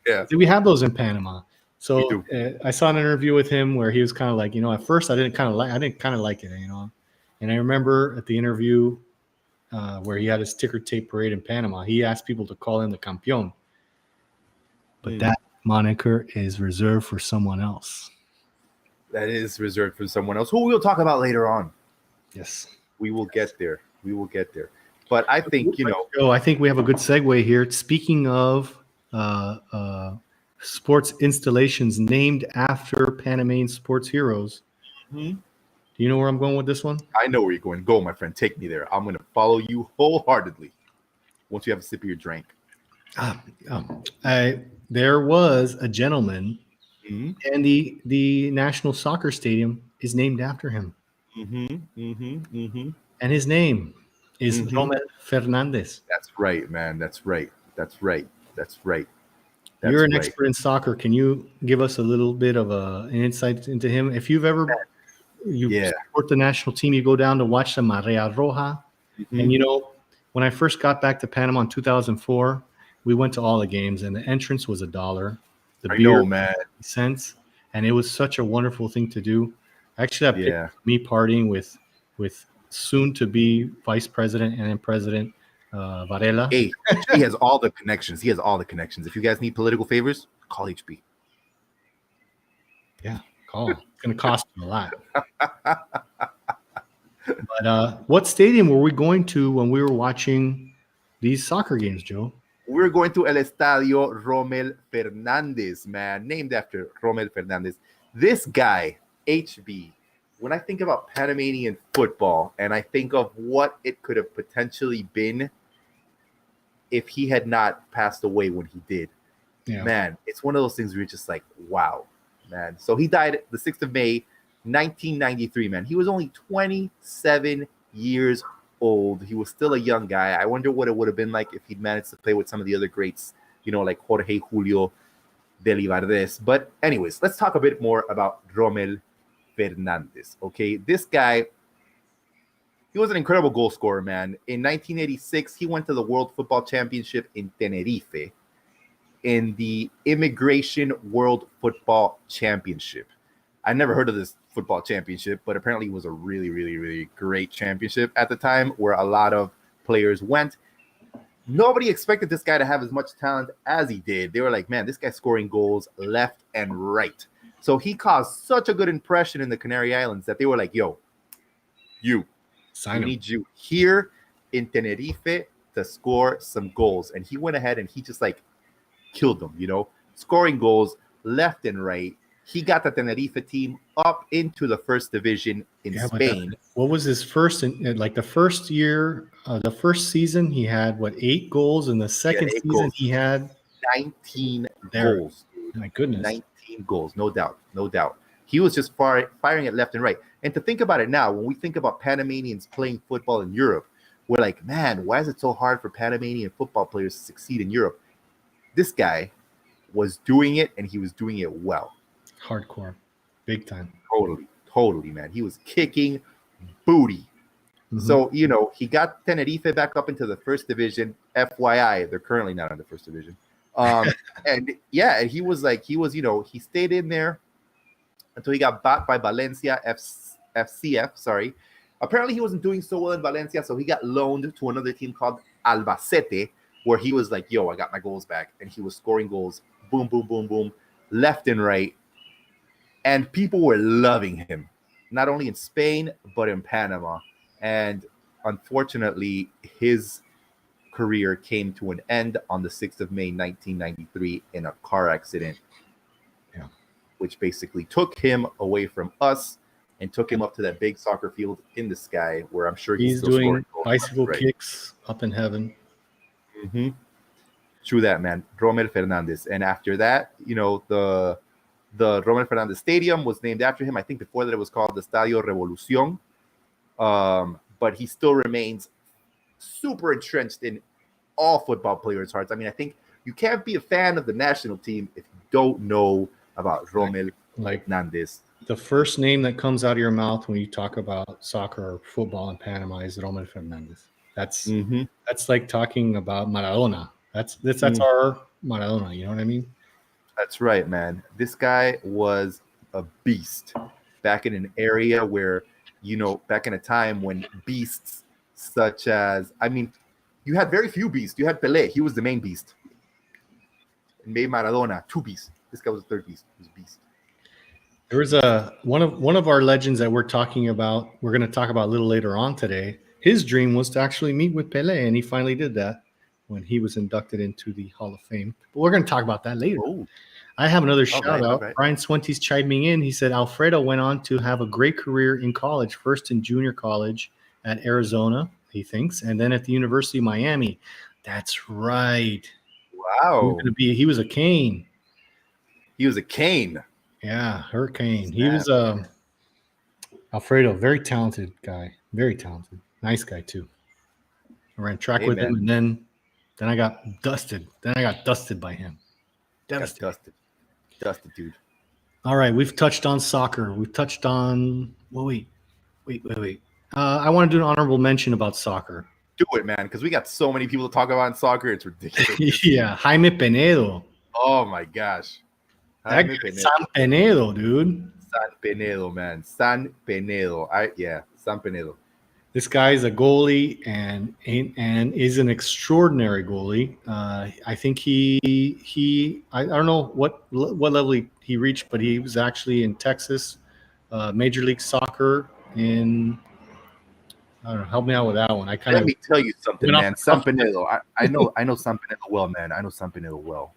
Yeah, we have those in Panama. So I saw an interview with him where he was kind of like, you know, at first I didn't kind of like it, you know. And I remember at the interview where he had his ticker tape parade in Panama, he asked people to call him the campeón. But that moniker is reserved for someone else. That is reserved for someone else, who we'll talk about later on. Yes. We will get there. But I think, you know. Oh, I think we have a good segue here. Speaking of sports installations named after Panamanian sports heroes. Do you know where I'm going with this one? I know where you're going. Go, my friend. Take me there. I'm going to follow you wholeheartedly once you have a sip of your drink. There was a gentleman, and the National Soccer Stadium is named after him. And his name is Rommel Fernandez. That's right, man. That's right. You're an expert in soccer. Can you give us a little bit of an insight into him? If you've ever support the national team, you go down to watch the Marea Roja. And, you know, when I first got back to Panama in 2004, we went to all the games, and the entrance was $1. The beer, man, cents, and it was such a wonderful thing to do. Actually, me partying with soon-to-be vice president and then President Varela. Hey, he has all the connections. If you guys need political favors, call HB. Yeah, call. It's going to cost him a lot. But what stadium were we going to when we were watching these soccer games, Joe? We're going to El Estadio Rommel Fernandez, man, named after Rommel Fernandez. This guy, HB, when I think about Panamanian football and I think of what it could have potentially been if he had not passed away when he did, man, it's one of those things where you're just like, wow, man. So he died the 6th of May, 1993, man. He was only 27 years old. He was still a young guy. I wonder what it would have been like if he'd managed to play with some of the other greats like Jorge Julio Delivardes. But anyways, let's talk a bit more about Rommel Fernandez. Okay, this guy, he was an incredible goal scorer, man. In 1986, he went to the World Football Championship in Tenerife in the Immigration World Football Championship. I never heard of this football championship, but apparently it was a really, really, really great championship at the time where a lot of players went. Nobody expected this guy to have as much talent as he did. They were like, man, this guy's scoring goals left and right. So he caused such a good impression in the Canary Islands that they were like, yo, we need you here in Tenerife to score some goals. And he went ahead and he just like killed them, scoring goals left and right. He got the Tenerife team up into the first division in Spain. What was his first, like the first year, the first season, he had 8 goals. And the second season, goals. He had 19 goals. My goodness. 19 goals, no doubt. He was just firing it left and right. And to think about it now, when we think about Panamanians playing football in Europe, we're like, man, why is it so hard for Panamanian football players to succeed in Europe? This guy was doing it, and he was doing it well. Hardcore, big time. Totally, man. He was kicking booty. Mm-hmm. So, he got Tenerife back up into the first division. FYI, they're currently not in the first division. And he stayed in there until he got bought by Valencia FCF. Sorry. Apparently, he wasn't doing so well in Valencia, so he got loaned to another team called Albacete, where he was like, yo, I got my goals back. And he was scoring goals, boom, boom, boom, boom, left and right. And people were loving him, not only in Spain, but in Panama. And unfortunately, his career came to an end on the 6th of May, 1993, in a car accident, which basically took him away from us and took him up to that big soccer field in the sky, where I'm sure he's still doing bicycle kicks up in heaven. Mm-hmm. True that, man. Rommel Fernandez. And after that, the Rommel Fernandez Stadium was named after him. I think before that it was called the Estadio Revolución. But he still remains super entrenched in all football players' hearts. I mean, I think you can't be a fan of the national team if you don't know about Rommel Fernandez. The first name that comes out of your mouth when you talk about soccer or football in Panama is Rommel Fernandez. That's like talking about Maradona. That's our Maradona. You know what I mean? That's right, man. This guy was a beast back in an area where, back in a time when beasts such as, you had very few beasts. You had Pelé. He was the main beast. And maybe Maradona, 2 beasts. This guy was the 3rd beast. He was a beast. There was one of our legends that we're talking about. We're going to talk about a little later on today. His dream was to actually meet with Pelé, and he finally did that when he was inducted into the Hall of Fame. But we're going to talk about that later. Ooh. I have another shout out. Right. Brian Swentie's chiming in. He said Alfredo went on to have a great career in college, first in junior college at Arizona, he thinks, and then at the University of Miami. That's right. Wow. He was a Cane. He was a Cane. Yeah, Hurricane. He was Alfredo, very talented guy. Very talented. Nice guy too. I ran track with him, and then I got dusted. Then I got dusted by him. Dusted, dude. All right, we've touched on soccer. We've touched on. Well, wait. I want to do an honorable mention about soccer. Do it, man, because we got so many people to talk about in soccer. It's ridiculous. Yeah, Jaime Penedo. Oh my gosh, San Penedo, dude. San Penedo, man. San Penedo. San Penedo. This guy is a goalie and is an extraordinary goalie. I think I don't know what level he reached, but he was actually in Texas, Major League Soccer in. I don't know. Help me out with that one. Let me tell you something, man. San Penedo. I know San Penedo well, man. I know San Penedo well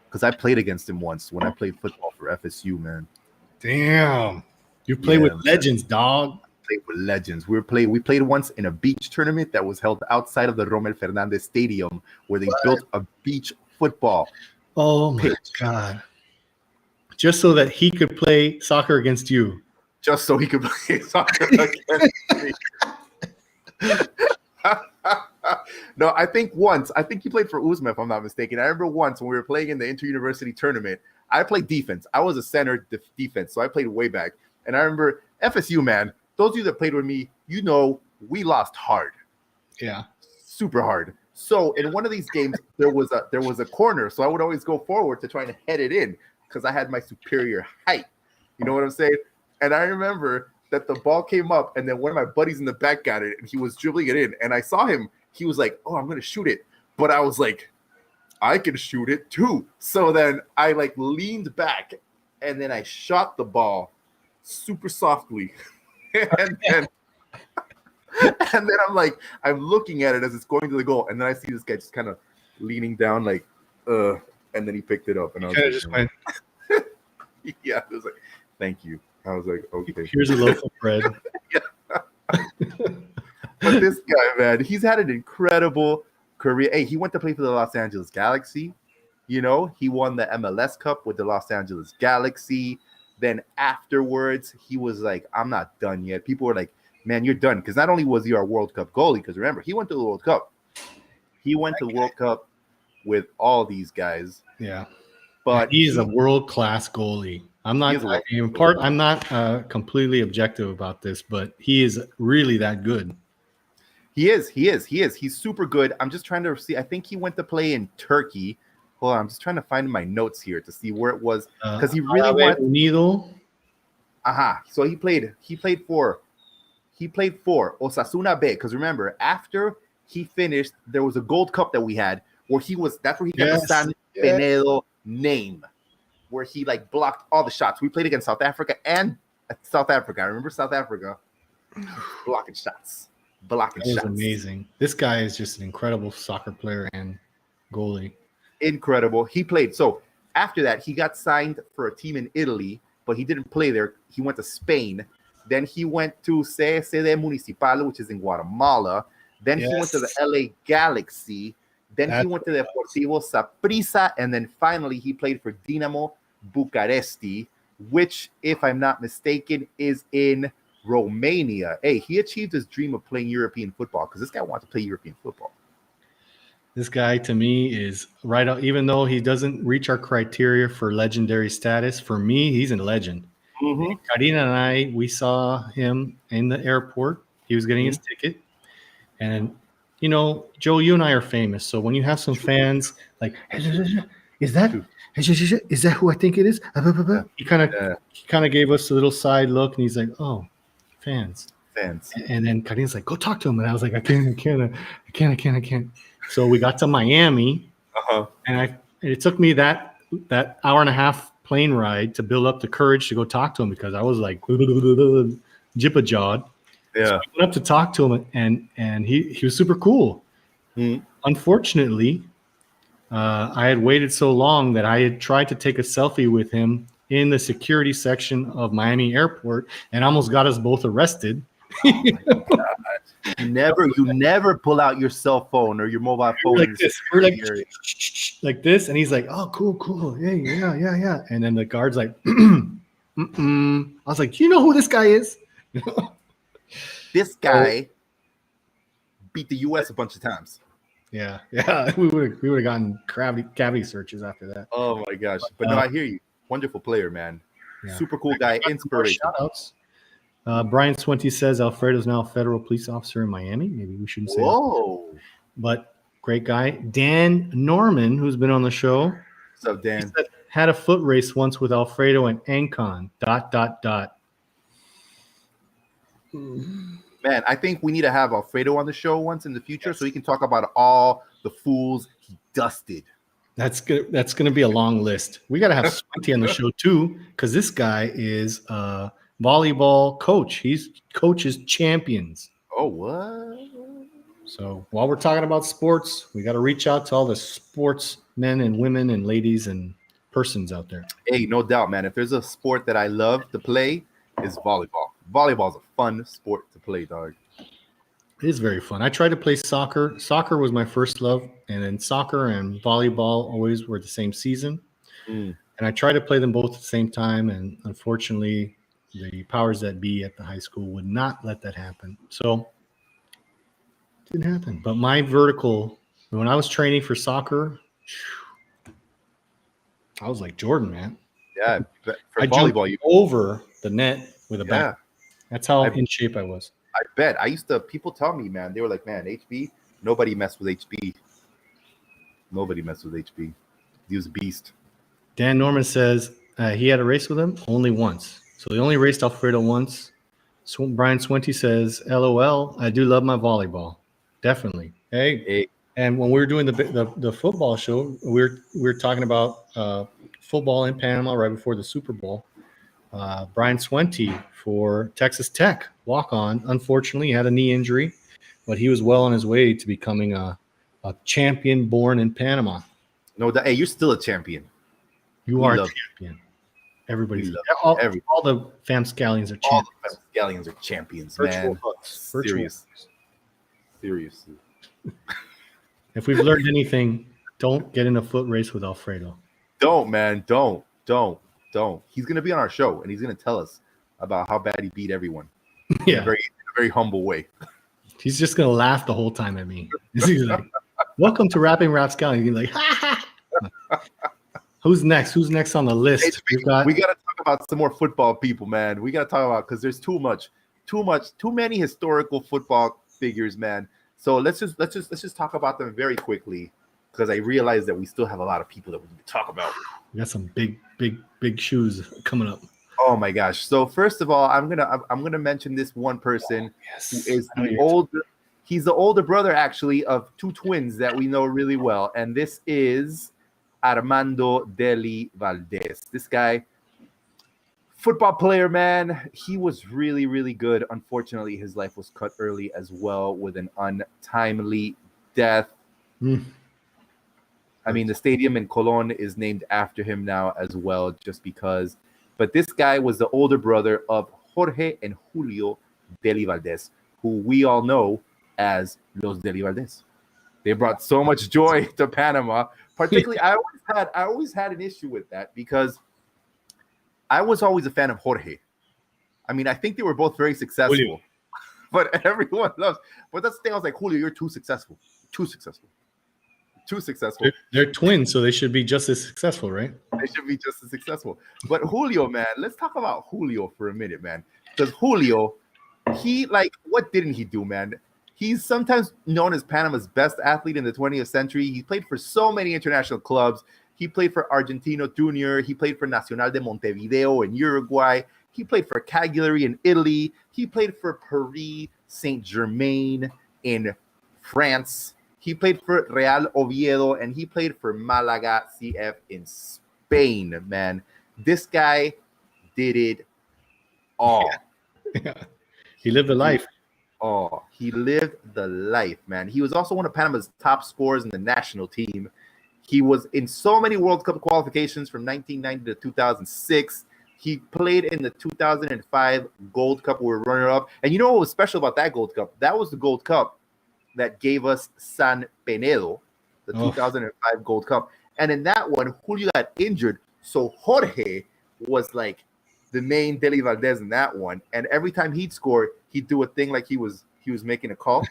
because I played against him once when I played football for FSU, man. Damn, you played with legends, dog. Played with legends. We played once in a beach tournament that was held outside of the Rommel Fernandez Stadium, where they built a beach football. Oh my God! Just so that he could play soccer against you. Just so he could play soccer against me. No, I think he played for Uzma, if I'm not mistaken. I remember once when we were playing in the inter-university tournament, I played defense. I was a center defense, so I played way back. And I remember FSU, man, those of you that played with me, we lost hard. Yeah. Super hard. So in one of these games, there was a corner, so I would always go forward to try and head it in because I had my superior height. You know what I'm saying? And I remember that the ball came up, and then one of my buddies in the back got it, and he was dribbling it in, and I saw him. He was like, "Oh, I'm gonna shoot it," but I was like, "I can shoot it too." So then I leaned back, and then I shot the ball super softly, and then I'm looking at it as it's going to the goal, and then I see this guy just kind of leaning down, and then he picked it up, and I was like, just went, yeah, it was like, "Thank you." I was like, "Okay, here's a loaf of bread." But this guy, man, he's had an incredible career. Hey, he went to play for the Los Angeles Galaxy. He won the MLS Cup with the Los Angeles Galaxy. Then afterwards, he was like, "I'm not done yet." People were like, "Man, you're done." Because not only was he our World Cup goalie, because remember, he went to the World Cup. He went to the World Cup with all these guys. Yeah. But he's a world-class goalie. I'm not completely objective about this, but he is really that good. He is. He's super good. I'm just trying to see. I think he went to play in Turkey. Hold on, I'm just trying to find my notes here to see where it was because he really wanted. Unido. So he played for Osasuna B. Because remember, after he finished, there was a Gold Cup that we had where that's where he got the San Penedo name, where he blocked all the shots. We played against South Africa. I remember South Africa blocking shots. That was amazing. This guy is just an incredible soccer player and goalie. Incredible. He played. So after that, he got signed for a team in Italy, but he didn't play there. He went to Spain. Then he went to CSD Municipal, which is in Guatemala. Then he went to the LA Galaxy. Then he went to the Deportivo Saprissa. And then finally, he played for Dinamo Bucharesti, which, if I'm not mistaken, is in Romania. Hey, he achieved his dream of playing European football because this guy wants to play European football. This guy, to me, is right out. Even though he doesn't reach our criteria for legendary status, for me, he's a legend. Mm-hmm. Carina and we saw him in the airport. He was getting his ticket. And, Joe, you and I are famous. So when you have some fans like, is that who I think it is? He kind of gave us a little side look, and he's like, "Oh, fans." And then Carina's like, "Go talk to him." And I was like, I can't. So we got to Miami, and it took me that hour and a half plane ride to build up the courage to go talk to him because I was like jippa jawed. Yeah. So I went up to talk to him, and he was super cool. Unfortunately, I had waited so long that I had tried to take a selfie with him in the security section of Miami Airport and almost got us both arrested. Oh my God. You never pull out your cell phone or your mobile phone. We're like this, and he's like, "Oh, cool. Yeah. And then the guard's like, I was like, "Do you know who this guy is?" This guy beat the U.S. a bunch of times. Yeah. We would have gotten cavity searches after that. Oh my gosh! But no, I hear you. Wonderful player, man. Yeah. Super cool guy. Inspiration. Shout-outs. Brian Swinty says Alfredo's now a federal police officer in Miami. Maybe we shouldn't say that. But great guy. Dan Norman, who's been on the show. What's up, Dan? Said, had a foot race once with Alfredo and Ancon. ... Man, I think we need to have Alfredo on the show once in the future so he can talk about all the fools he dusted. That's good. That's going to be a long list. We got to have Swinty on the show too, because this guy is a volleyball coach. He's coaches champions. Oh, what? So while we're talking about sports, we got to reach out to all the sportsmen and women and ladies and persons out there. Hey, no doubt, man. If there's a sport that I love to play, it's volleyball. Volleyball is a fun sport to play, dog. It is very fun. I tried to play soccer. Soccer was my first love, and then soccer and volleyball always were the same season. And I tried to play them both at the same time, and unfortunately, the powers that be at the high school would not let that happen. So Didn't happen. But my vertical, when I was training for soccer, I was like Jordan, man. Yeah, for I jumped volleyball, you over the net with a yeah. bat. That's how I- in shape I was. I bet. I used to. People tell me, man, they were like, man, HB. Nobody messed with HB. Nobody messed with HB. He was a beast. Dan Norman says he had a race with him only once. So he only raced Alfredo once. Brian Swinty says, LOL, I do love my volleyball. Definitely. Hey. And when we were doing the football show, we were talking about football in Panama right before the Super Bowl. Brian Swinty for Texas Tech, walk-on. Unfortunately, he had a knee injury, but he was well on his way to becoming a champion born in Panama. No, hey, you're still a champion. You are a champion. Everybody's all the fam scallions are champions. All the fam scallions are champions, Virtual man. hooks. Seriously. If we've learned anything, don't get in a foot race with Alfredo. Don't, man. Don't. He's gonna be on our show and he's gonna tell us about how bad he beat everyone. Yeah. In a very humble way. He's just gonna laugh the whole time at me. He's like, welcome to Rapping Rapscallion. He's like, ha ha. Who's next? Who's next on the list? We got to talk about some more football people, man. We got to talk about because there's too many historical football figures, man. So let's just talk about them very quickly because I realize that we still have a lot of people that we need to talk about. We got some big shoes coming up. Oh my gosh! So first of all, I'm gonna mention this one person who is the older. He's the older brother, actually, of two twins that we know really well, and this is Armando Deli Valdez. This guy, football player, man. He was really, really good. Unfortunately, his life was cut early as well with an untimely death. I mean, the stadium in Colón is named after him now as well, just because. But this guy was the older brother of Jorge and Julio Deli Valdez, who we all know as Los Deli Valdez. They brought so much joy to Panama. Particularly, I always had an issue with that because I was always a fan of Jorge. I mean, I think they were both very successful, Julio. But everyone loves. But that's the thing. I was like, Julio, you're too successful. They're twins, so they should be just as successful, right? They should be just as successful. But Julio, man, let's talk about Julio for a minute, man. Because Julio, what didn't he do, man? He's sometimes known as Panama's best athlete in the 20th century. He played for so many international clubs. He played for Argentino Junior. He played for Nacional de Montevideo in Uruguay. He played for Cagliari in Italy. He played for Paris Saint-Germain in France. He played for Real Oviedo, and he played for Malaga CF in Spain, man. This guy did it all. Yeah. He lived a life. Oh, he lived the life, man. He was also one of Panama's top scorers in the national team. He was in so many World Cup qualifications from 1990 to 2006. He played in the 2005 Gold Cup where we were runner-up. And you know what was special about that Gold Cup? That was the Gold Cup that gave us San Penedo, the 2005 Gold Cup. And in that one, Julio got injured. So Jorge was like the main Deli Valdez in that one. And every time he'd score, he'd do a thing like he was making a call.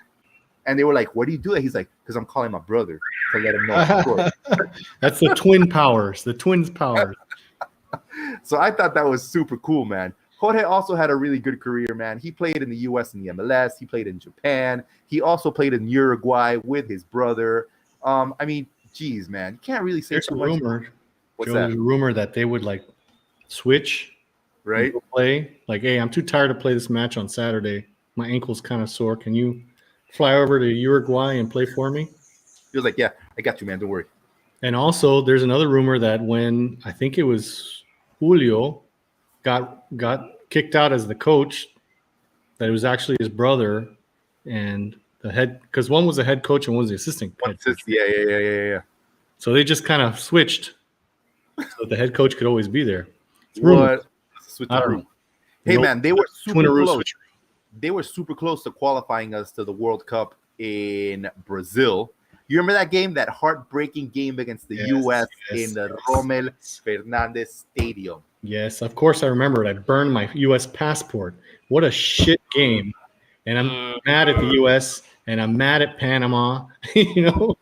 And they were like, what do you do that? He's like, because I'm calling my brother to let him know I scored. That's the twin powers, the twins' powers. So I thought that was super cool, man. Jorge also had a really good career, man. He played in the U.S. and the MLS. He played in Japan. He also played in Uruguay with his brother. I mean, geez, man. You can't really say There's too a much. rumor. What's There's a rumor that they would like switch, right? Play like, hey, I'm too tired to play this match on Saturday. My ankle's kind of sore. Can you fly over to Uruguay and play for me? He was like, yeah, I got you, man. Don't worry. And also, there's another rumor that when I think it was Julio got kicked out as the coach, that it was actually his brother and the head, because one was the head coach and one was the assistant head coach. Yeah. So they just kind of switched so the head coach could always be there. What? I don't know. Hey, man, they were super close. Switcheroo. They were super close to qualifying us to the World Cup in Brazil. You remember that game, that heartbreaking game against the U.S. in the Rommel Fernandez Stadium? Yes, of course I remember it. I burned my U.S. passport. What a shit game. And I'm mad at the U.S. and I'm mad at Panama. You know.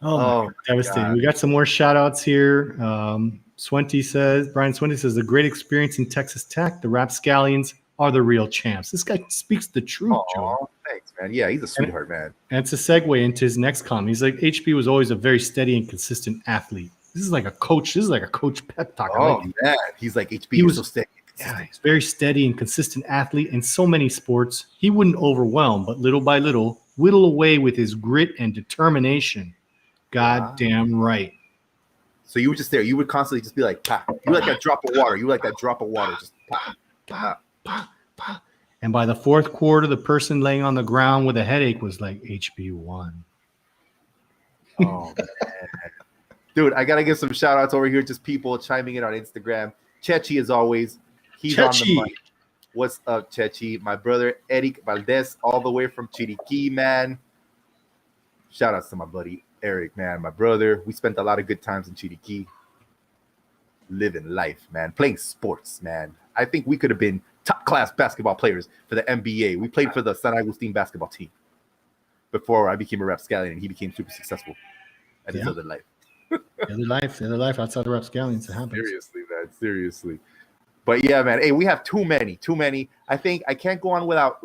Oh, devastating. God. We got some more shout outs here. Brian Swente says, a great experience in Texas Tech. The Rapscallions are the real champs. This guy speaks the truth, Joe. Oh, thanks, man. Yeah, he's a sweetheart, man. And it's a segue into his next comment. He's like, HB was always a very steady and consistent athlete. This is like a coach. This is like a coach pep talk. I Oh, like it. man. He's like, HB He is was- so steady. Yeah, he's very steady and consistent athlete in so many sports. He wouldn't overwhelm, but little by little, whittle away with his grit and determination. God damn right. So you were just there. You would constantly just be like, pah. You like that drop of water. You like that drop of water. Just pah, pah. And by the fourth quarter, the person laying on the ground with a headache was like HB1. Oh, man. Dude, I got to give some shout outs over here. Just people chiming in on Instagram. Chechi, as always. He's on the mic. What's up, Chechi? My brother, Eric Valdez, all the way from Chiriquí, man. Shout outs to my buddy, Eric, man. My brother. We spent a lot of good times in Chiriquí. Living life, man. Playing sports, man. I think we could have been top-class basketball players for the NBA. We played for the San Agustin basketball team before I became a rapscallion and he became super successful at his other life. The other life outside of Rapscallions. It happens. Seriously, man. Seriously. But yeah, man. Hey, we have too many. I think I can't go on without.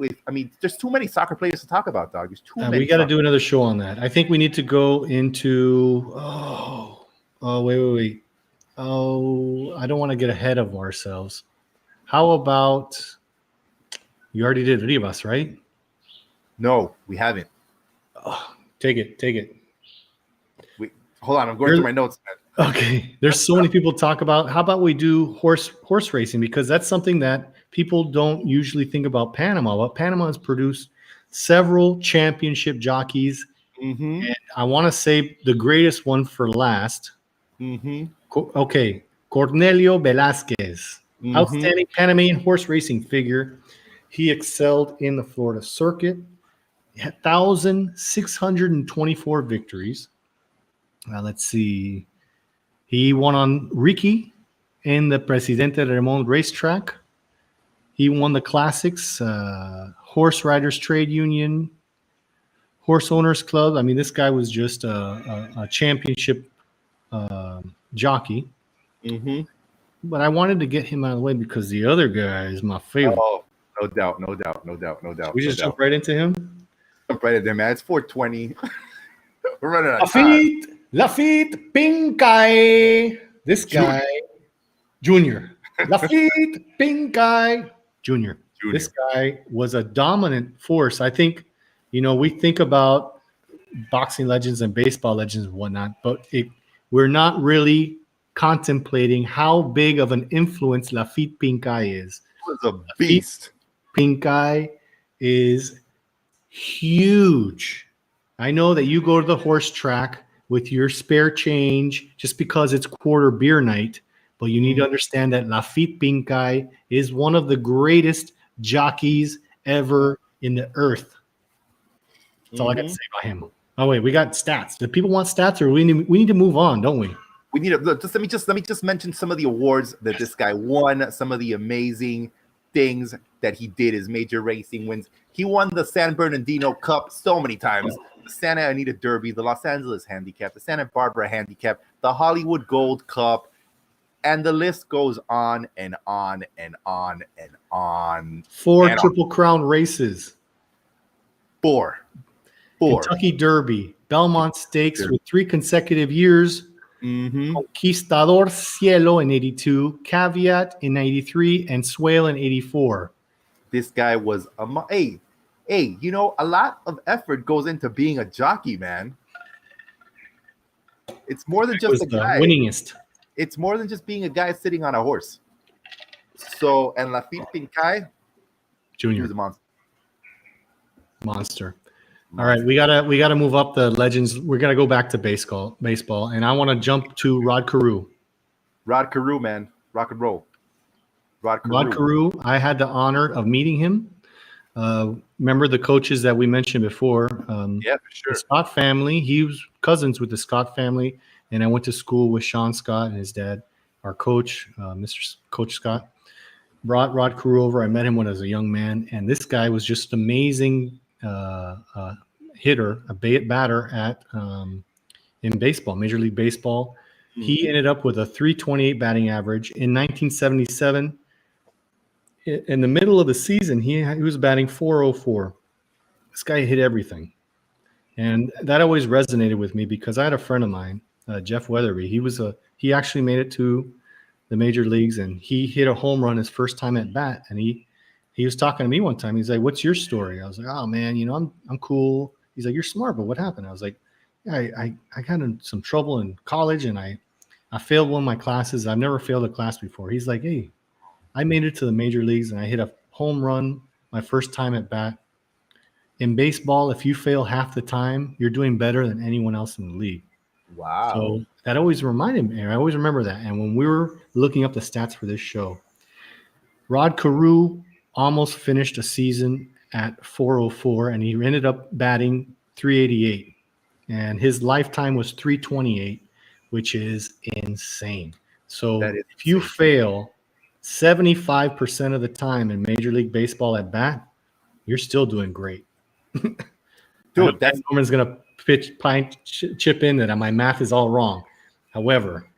There's too many soccer players to talk about, dog. There's too many. We got to do another show on that. I think we need to go into. Wait. Oh, I don't want to get ahead of ourselves. How about you already did Rivas, right? No, we haven't. Take it. Hold on, I'm going through my notes, man. Okay, there's so many people talk about. How about we do horse racing, because that's something that people don't usually think about Panama. But Panama has produced several championship jockeys, and I want to say the greatest one for last. Okay, Cornelio Velázquez, outstanding Panamanian horse racing figure. He excelled in the Florida circuit. 1,624 victories. Let's see. He won on Ricky in the Presidente Ramon racetrack. He won the classics, Horse Riders Trade Union, Horse Owners Club. I mean, this guy was just a championship jockey. But I wanted to get him out of the way because the other guy is my favorite. Oh, no doubt. We just jump right into him? Jump right in there, man. It's 4:20. We're running out of time. Lafitte Pincay. This guy, Junior. Lafitte Pincay Junior. This guy was a dominant force. I think, we think about boxing legends and baseball legends and whatnot, but we're not really contemplating how big of an influence Lafitte Pincay is. He was a beast. Pincay is huge. I know that you go to the horse track with your spare change just because it's quarter beer night, but you need to understand that Lafitte Pincay is one of the greatest jockeys ever in the earth. That's all I got to say about him. Oh wait, we got stats. Do people want stats, or we need to move on, don't we? We need to let me just mention some of the awards that this guy won, some of the amazing things that he did, his major racing wins. He won the San Bernardino Cup so many times, the Santa Anita Derby, the Los Angeles Handicap, the Santa Barbara Handicap, the Hollywood Gold Cup, and the list goes on and on and on and on. 4 Triple Crown races. 4. Kentucky Derby, Belmont Stakes with 3 consecutive years. Conquistador Cielo in 82, Caveat in 93, and Swale in 84. This guy was a lot of effort goes into being a jockey, man. It's more than just a guy. Winningest. It's more than just being a guy sitting on a horse. So, and Lafitte Pincay, Junior, he was a monster. All right, we gotta move up the legends. We're gonna go back to baseball, and I want to jump to Rod Carew. Rod Carew, man, rock and roll. Rod Carew. I had the honor of meeting him. Remember the coaches that we mentioned before? Yeah, for sure. The Scott family. He was cousins with the Scott family, and I went to school with Sean Scott and his dad, our coach, Mr. Coach Scott. Brought Rod Carew over. I met him when I was a young man, and this guy was just amazing. hitter, batter at in baseball, Major League Baseball. He ended up with a 328 batting average in 1977. In the middle of the season, he was batting 404. This guy hit everything. And that always resonated with me because I had a friend of mine, Jeff Weatherby. He actually made it to the major leagues, and he hit a home run his first time at bat. And he was talking to me one time. He's like, "What's your story?" I was like, "Oh man, I'm cool." He's like, "You're smart, but what happened?" I was like, "Yeah, I got in some trouble in college, and I failed one of my classes. I've never failed a class before." He's like, "Hey, I made it to the major leagues, and I hit a home run my first time at bat. In baseball, if you fail half the time, you're doing better than anyone else in the league." Wow. So that always reminded me. I always remember that. And when we were looking up the stats for this show, Rod Carew almost finished a season at 404, and he ended up batting 388. And his lifetime was 328, which is insane. So That is if you insane. fail 75% of the time in Major League Baseball at bat, you're still doing great. Dude, that's Norman's gonna chip in that my math is all wrong. However,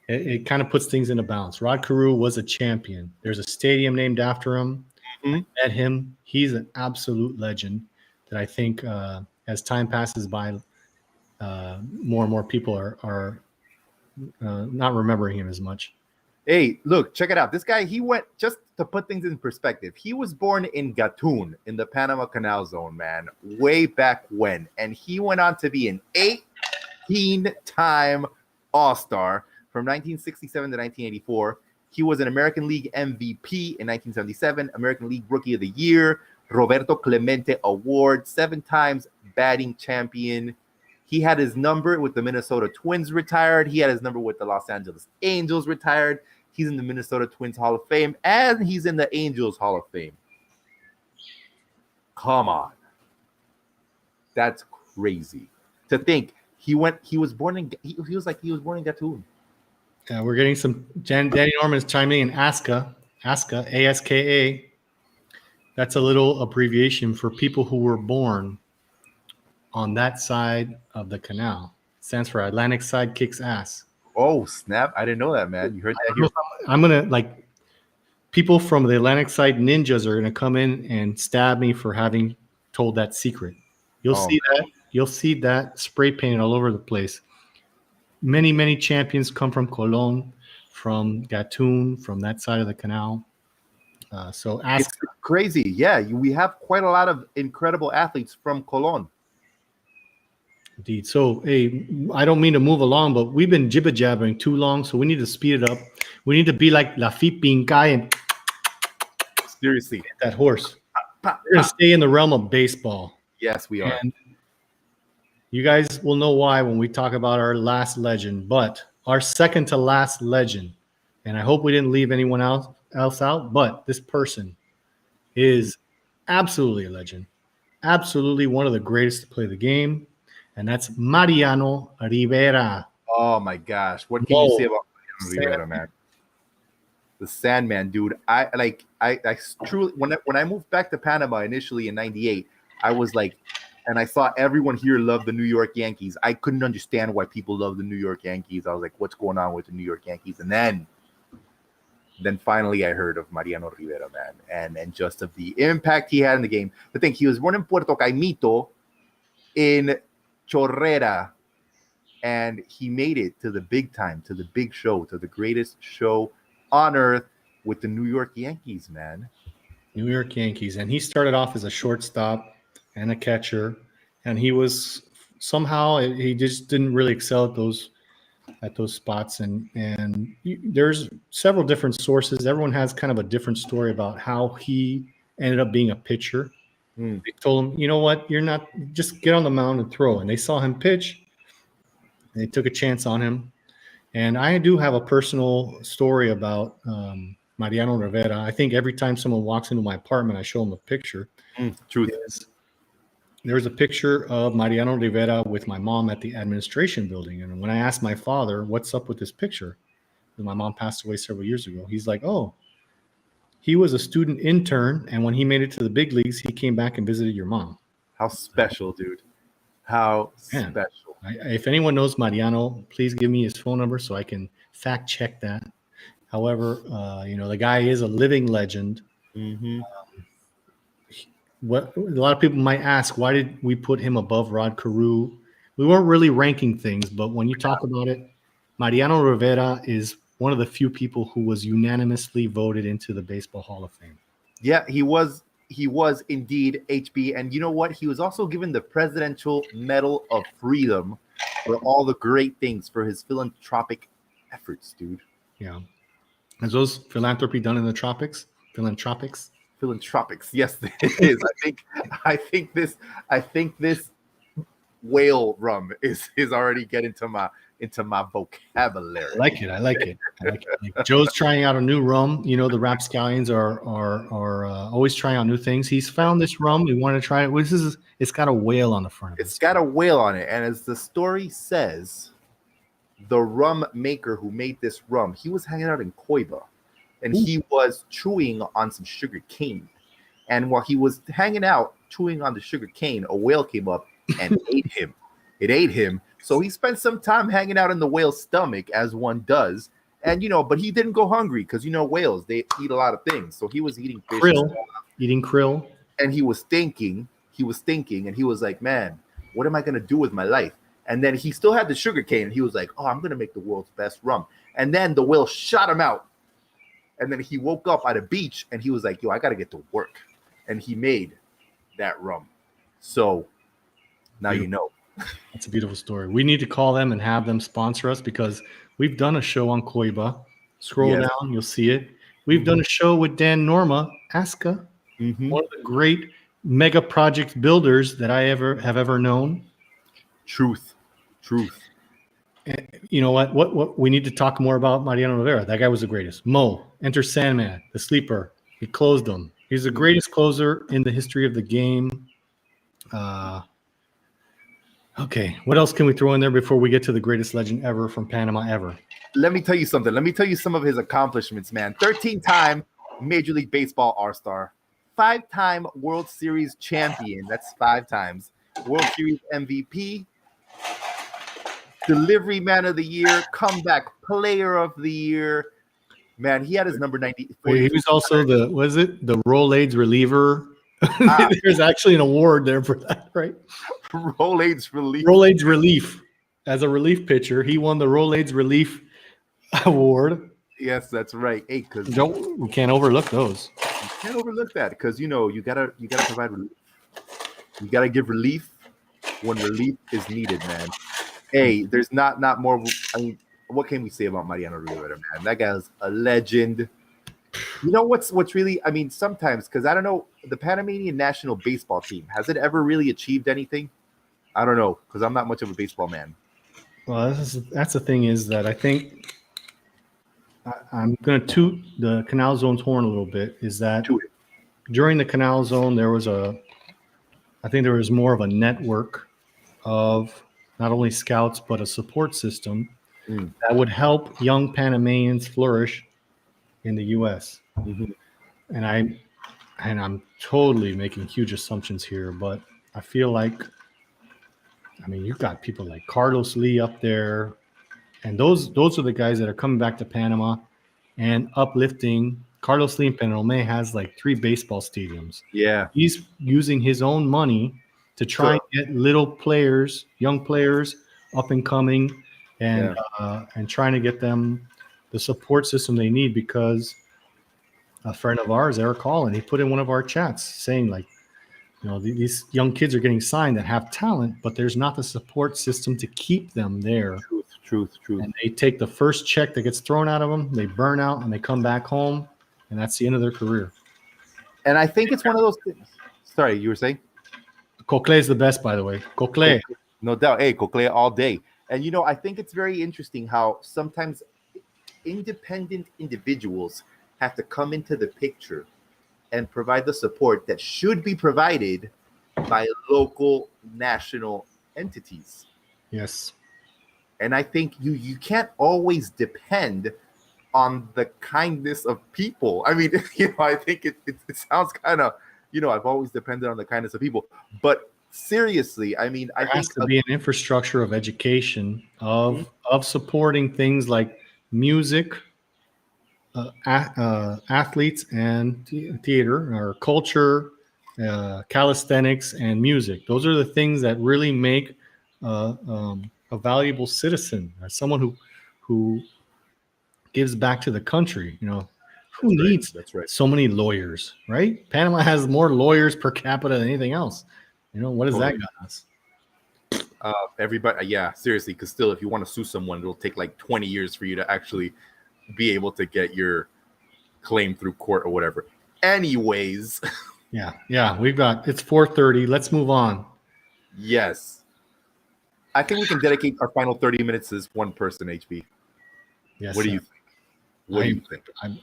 it kind of puts things into balance. Rod Carew was a champion. There's a stadium named after him. I met him. He's an absolute legend that I think as time passes by, more and more people are not remembering him as much. Hey, look, check it out. This guy, he went, just to put things in perspective, he was born in Gatun in the Panama Canal Zone, man, way back when. And he went on to be an 18-time All-Star from 1967 to 1984. He was an American League MVP in 1977, American League Rookie of the Year, Roberto Clemente Award, 7 times batting champion. He had his number with the Minnesota Twins retired. He had his number with the Los Angeles Angels retired. He's in the Minnesota Twins Hall of Fame, and he's in the Angels Hall of Fame. Come on. That's crazy. To think he was born in Gatun. We're getting some Danny Norman is chiming in ASCA, ASKA. That's a little abbreviation for people who were born on that side of the canal. It stands for Atlantic Side Kicks Ass. Oh, snap. I didn't know that, man. You heard that here? I'm going to, people from the Atlantic Side ninjas are going to come in and stab me for having told that secret. You'll see that. You'll see that spray painted all over the place. Many, many champions come from Colón, from Gatun, from that side of the canal. So It's crazy. Yeah, we have quite a lot of incredible athletes from Colón. Indeed. So, hey, I don't mean to move along, but we've been jibber jabbering too long, so we need to speed it up. We need to be like Lafitte Pincay and Seriously. hit that horse. We're going to stay in the realm of baseball. Yes, we are. And you guys will know why when we talk about our last legend, but our second to last legend, and I hope we didn't leave anyone else out, but this person is absolutely a legend, absolutely one of the greatest to play the game, and that's Mariano Rivera. Oh my gosh, what can you say about Mariano Rivera, man? The Sandman, dude. I truly, when I moved back to Panama initially in '98, I was like, and I saw everyone here love the New York Yankees. I couldn't understand why people love the New York Yankees. I was like, what's going on with the New York Yankees? And then finally I heard of Mariano Rivera, man, and just of the impact he had in the game. The thing, he was born in Puerto Caimito in Chorrera, and he made it to the big time, to the big show, to the greatest show on earth with the New York Yankees, man. New York Yankees. And he started off as a shortstop and a catcher, and he was somehow, he just didn't really excel at those spots. And there's several different sources. Everyone has kind of a different story about how he ended up being a pitcher. They told him, you know what, you're not, just get on the mound and throw. And they saw him pitch, and they took a chance on him. And I do have a personal story about Mariano Rivera. I think every time someone walks into my apartment, I show them a picture. Truth. There's a picture of Mariano Rivera with my mom at the administration building. And when I asked my father, what's up with this picture? And my mom passed away several years ago. He's like, oh, he was a student intern. And when he made it to the big leagues, he came back and visited your mom. How special, dude. How Man. special. If anyone knows Mariano, please give me his phone number so I can fact check that. However, the guy is a living legend. Mm-hmm. What a lot of people might ask, why did we put him above Rod Carew? We weren't really ranking things, but when you talk about it, Mariano Rivera is one of the few people who was unanimously voted into the Baseball Hall of Fame. Yeah, he was indeed HB. And you know what? He was also given the Presidential Medal of Freedom for all the great things for his philanthropic efforts, dude. Yeah. Is those philanthropy done in the tropics? Philanthropics? Philanthropics. Yes, it is. I think this whale rum is already getting into my vocabulary. I like it. Like Joe's trying out a new rum. The rapscallions are always trying out new things. He's found this rum. We want to try it. It's got a whale on the front of it. It's got a whale on it, and as the story says, the rum maker who made this rum, he was hanging out in Coiba, and he was chewing on some sugar cane. And while he was hanging out chewing on the sugar cane, a whale came up and ate him. It ate him. So he spent some time hanging out in the whale's stomach, as one does. And, but he didn't go hungry because, whales, they eat a lot of things. So he was eating fish. Eating krill. And he was thinking, and he was like, man, what am I going to do with my life? And then he still had the sugar cane. And he was like, oh, I'm going to make the world's best rum. And then the whale shot him out. And then he woke up at a beach and he was like, yo, I got to get to work. And he made that rum. So now you know. That's a beautiful story. We need to call them and have them sponsor us because we've done a show on Coiba. Scroll down, you'll see it. We've done a show with Dan Norma, Aska, one of the great mega project builders that I have ever known. Truth. And you know what? What we need to talk more about Mariano Rivera. That guy was the greatest. Mo, Enter Sandman, the sleeper. He closed them. He's the greatest closer in the history of the game. Okay, what else can we throw in there before we get to the greatest legend ever from Panama ever? Let me tell you something. Let me tell you some of his accomplishments, man. 13-time Major League Baseball All-Star, 5-time World Series champion. That's 5 times. World Series MVP, Delivery Man of the Year, Comeback Player of the Year. Man, he had his number 90. He was also the Rolaids reliever. There's actually an award there for that, right? Rolaids relief. Rolaids relief. As a relief pitcher, he won the Rolaids relief award. Yes, that's right. Hey, because we can't overlook those. You can't overlook that because you gotta provide relief. You gotta give relief when relief is needed, man. Hey, there's not more. I mean, what can we say about Mariano Rivera, man? That guy's a legend. You know what's really? I mean, sometimes because I don't know, the Panamanian national baseball team, has it ever really achieved anything? I don't know because I'm not much of a baseball man. Well, that's the thing is that I think I'm going to toot the Canal Zone's horn a little bit. Is that during the Canal Zone I think there was more of a network of not only scouts but a support system that would help young Panamanians flourish in the U.S. And I'm totally making huge assumptions here, but I feel like, I mean, you've got people like Carlos Lee up there, and those are the guys that are coming back to Panama and uplifting. Carlos Lee in Panama has like 3 baseball stadiums. Yeah, he's using his own money to try and get little players, young players, up and coming, and trying to get them the support system they need. Because a friend of ours, Eric Holland, he put in one of our chats saying, like, these young kids are getting signed that have talent, but there's not the support system to keep them there. Truth. And they take the first check that gets thrown out of them, they burn out, and they come back home, and that's the end of their career. And I think it's one of those things. Sorry, you were saying? Cocle is the best, by the way. Cocle. No doubt. Hey, Cocle all day. And, I think it's very interesting how sometimes independent individuals have to come into the picture and provide the support that should be provided by local national entities. Yes. And I think you can't always depend on the kindness of people. I mean, I think it sounds kind of, I've always depended on the kindness of people. But seriously, I mean, I There has think to be an infrastructure of education of supporting things like music, athletes, and theater or culture, calisthenics, and music. Those are the things that really make a valuable citizen, someone who gives back to the country. Who that's right. needs That's right. so many lawyers, right? Panama has more lawyers per capita than anything else. What has that Totally. got us? Everybody, yeah, seriously, because still, if you want to sue someone, it'll take like 20 years for you to actually be able to get your claim through court or whatever. Anyways, Yeah, it's 4:30. Let's move on. yes, I think we can dedicate our final 30 minutes to this one person. HB, Yes, what do sir. you think? What do you think?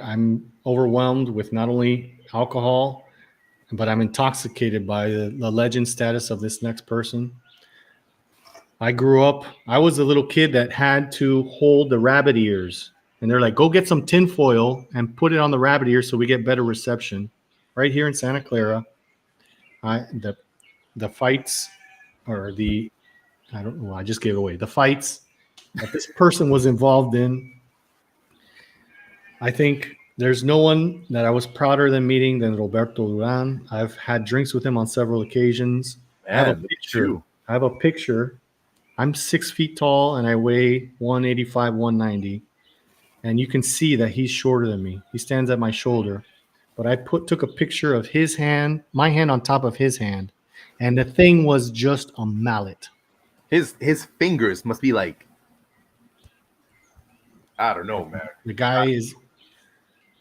I'm overwhelmed with not only alcohol, but I'm intoxicated by the legend status of this next person. I was a little kid that had to hold the rabbit ears. And they're like, go get some tinfoil and put it on the rabbit ears so we get better reception. Right here in Santa Clara, the fights or I don't know, I just gave away. The fights that this person was involved in, I think there's no one that I was prouder than meeting than Roberto Duran. I've had drinks with him on several occasions. Man, look at you. I have a picture. I'm 6 feet tall and I weigh 185, 190. And you can see that he's shorter than me. He stands at my shoulder. But I took a picture of his hand, my hand on top of his hand. And the thing was just a mallet. His fingers must be like, I don't know, man. The guy is,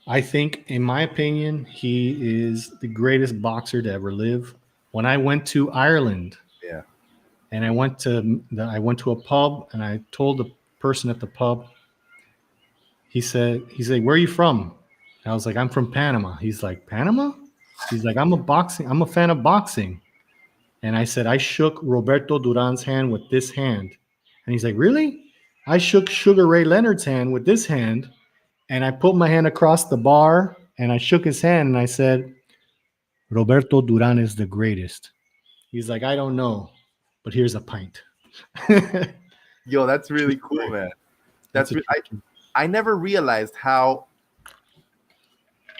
I think, in my opinion, he is the greatest boxer to ever live. When I went to Ireland, Yeah. and I went to a pub, and I told the person at the pub, he's like, where are you from? And I was like, I'm from Panama. He's like, Panama? He's like, I'm a fan of boxing. And I said, I shook Roberto Duran's hand with this hand. And he's like, really? I shook Sugar Ray Leonard's hand with this hand. And I put my hand across the bar and I shook his hand and I said, Roberto Duran is the greatest. He's like, I don't know, but here's a pint. Yo, that's really cool, man. I never realized how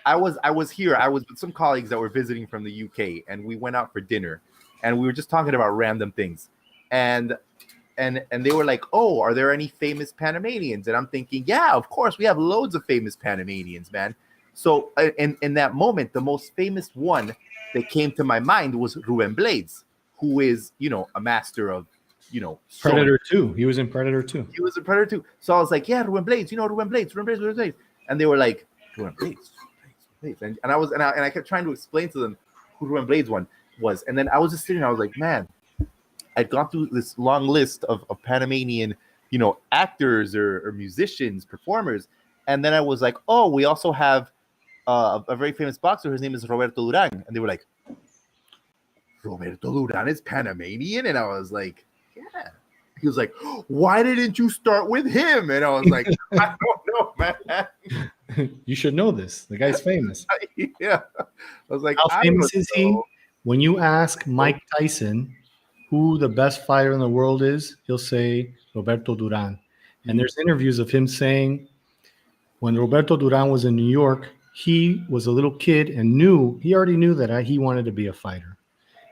I was here. I was with some colleagues that were visiting from the UK, and we went out for dinner, and we were just talking about random things, and they were like, "Oh, are there any famous Panamanians?" And I'm thinking, "Yeah, of course, we have loads of famous Panamanians, man." So, in that moment, the most famous one that came to my mind was Ruben Blades, who is, a master of, Predator 2. He was in Predator 2. He was in Predator 2. So I was like, yeah, Ruben Blades, Ruben Blades. And they were like, Ruben Blades. And I kept trying to explain to them who Ruben Blades was. And then I was just sitting there, I was like, man, I'd gone through this long list of Panamanian, actors or musicians, performers. And then I was like, oh, we also have a very famous boxer. His name is Roberto Duran. And they were like, Roberto Duran is Panamanian? And I was like, yeah. He was like, why didn't you start with him? And I was like, I don't know, man. You should know this. The guy's famous. Yeah. I was like, how famous is he? When you ask Mike Tyson who the best fighter in the world is, he'll say Roberto Duran. And there's interviews of him saying when Roberto Duran was in New York, he was a little kid and he already knew that he wanted to be a fighter.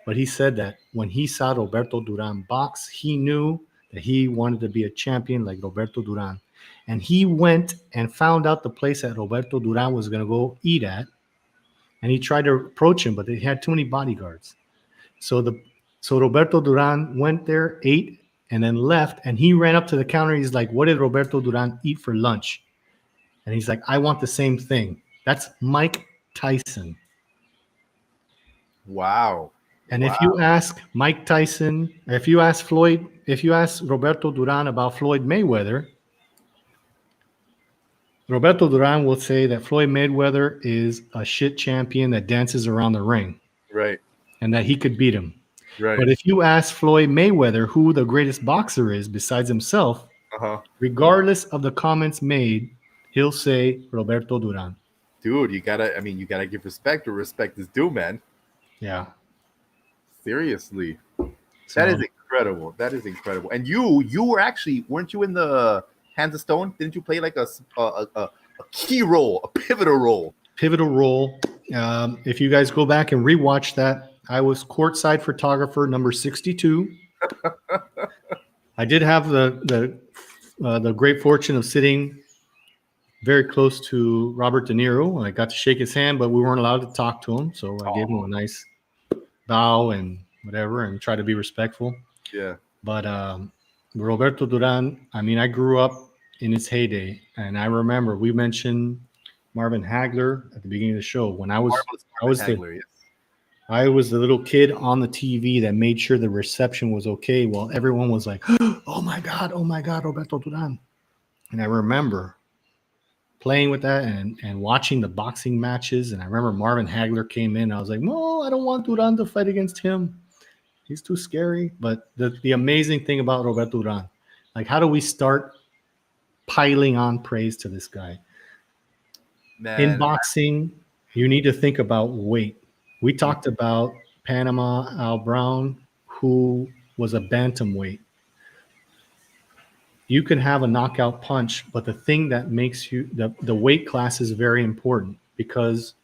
But he said that when he saw Roberto Duran box, he knew that he wanted to be a champion like Roberto Duran. And he went and found out the place that Roberto Duran was going to go eat at. And he tried to approach him, but they had too many bodyguards. So Roberto Duran went there, ate, and then left. And he ran up to the counter. He's like, what did Roberto Duran eat for lunch? And he's like, I want the same thing. That's Mike Tyson. Wow. And if you ask Mike Tyson, if you ask Roberto Duran about Floyd Mayweather, Roberto Duran will say that Floyd Mayweather is a shit champion that dances around the ring. Right. And that he could beat him. Right. But if you ask Floyd Mayweather who the greatest boxer is besides himself, regardless of the comments made, he'll say Roberto Duran. Dude, you gotta give respect where respect is due, man. Yeah. Seriously. So, That is incredible. That is incredible. And you were actually, weren't you in the Hands of Stone? Didn't you play like a key role, a pivotal role? pivotal role. If you guys go back and rewatch that, I was courtside photographer number 62. I did have the great fortune of sitting very close to Robert De Niro. I got to shake his hand, but we weren't allowed to talk to him, so I gave him a nice bow and whatever, and try to be respectful. Yeah. But Roberto Duran, I mean, I grew up in his heyday, and I remember we mentioned Marvin Hagler at the beginning of the show. When I was Hagler, yes. I was the little kid on the TV that made sure the reception was okay while everyone was like, oh my God, Roberto Duran. And I remember playing with that and watching the boxing matches. And I remember Marvin Hagler came in. I was like, no, I don't want Duran to fight against him. He's too scary. But the amazing thing about Roberto Duran, like, how do we start piling on praise to this guy? Man, in boxing, you need to think about weight. We talked about Panama Al Brown, who was a bantamweight. You can have a knockout punch, but the thing that makes you the weight class is very important because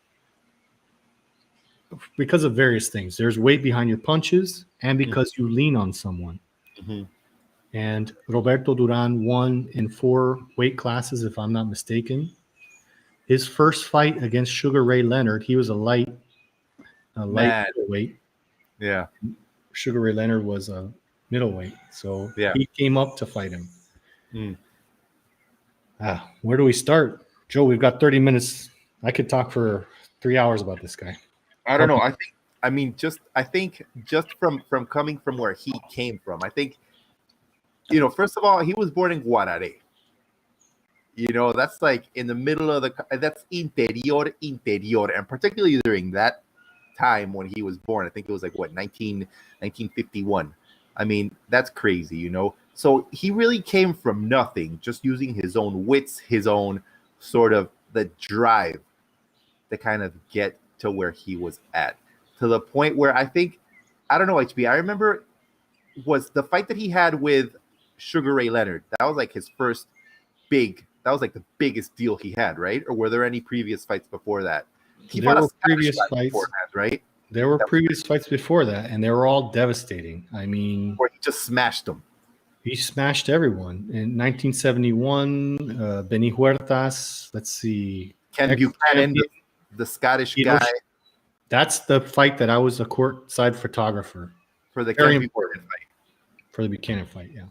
of various things. There's weight behind your punches, and because you lean on someone. Mhm. And Roberto Duran won in 4 weight classes, if I'm not mistaken. His first fight against Sugar Ray Leonard, he was a light middleweight. Yeah. Sugar Ray Leonard was a middleweight, so Yeah. he came up to fight him. Mm. Where do we start, Joe? We've got 30 minutes. I could talk for 3 hours about this guy. I don't know. I think just from coming from where he came from, I think, first of all, he was born in Guarare. That's like in the middle of that's interior, and particularly during that time when he was born, I think it was like 1951. I mean, that's crazy, So he really came from nothing, just using his own wits, his own sort of the drive to kind of get to where he was at, to the point where I don't know, HB, I remember was the fight that he had with Sugar Ray Leonard. That was like his first that was like the biggest deal he had, right? Or were there any previous fights before that? There were previous fights, right? There were previous fights before that, and they were all devastating. I mean, where he just smashed them. He smashed everyone. In 1971, Benny Huertas, let's see. Ken Buchanan, the Scottish guy. That's the fight that I was a courtside photographer. For the Ken Buchanan fight. For the Buchanan fight, yeah.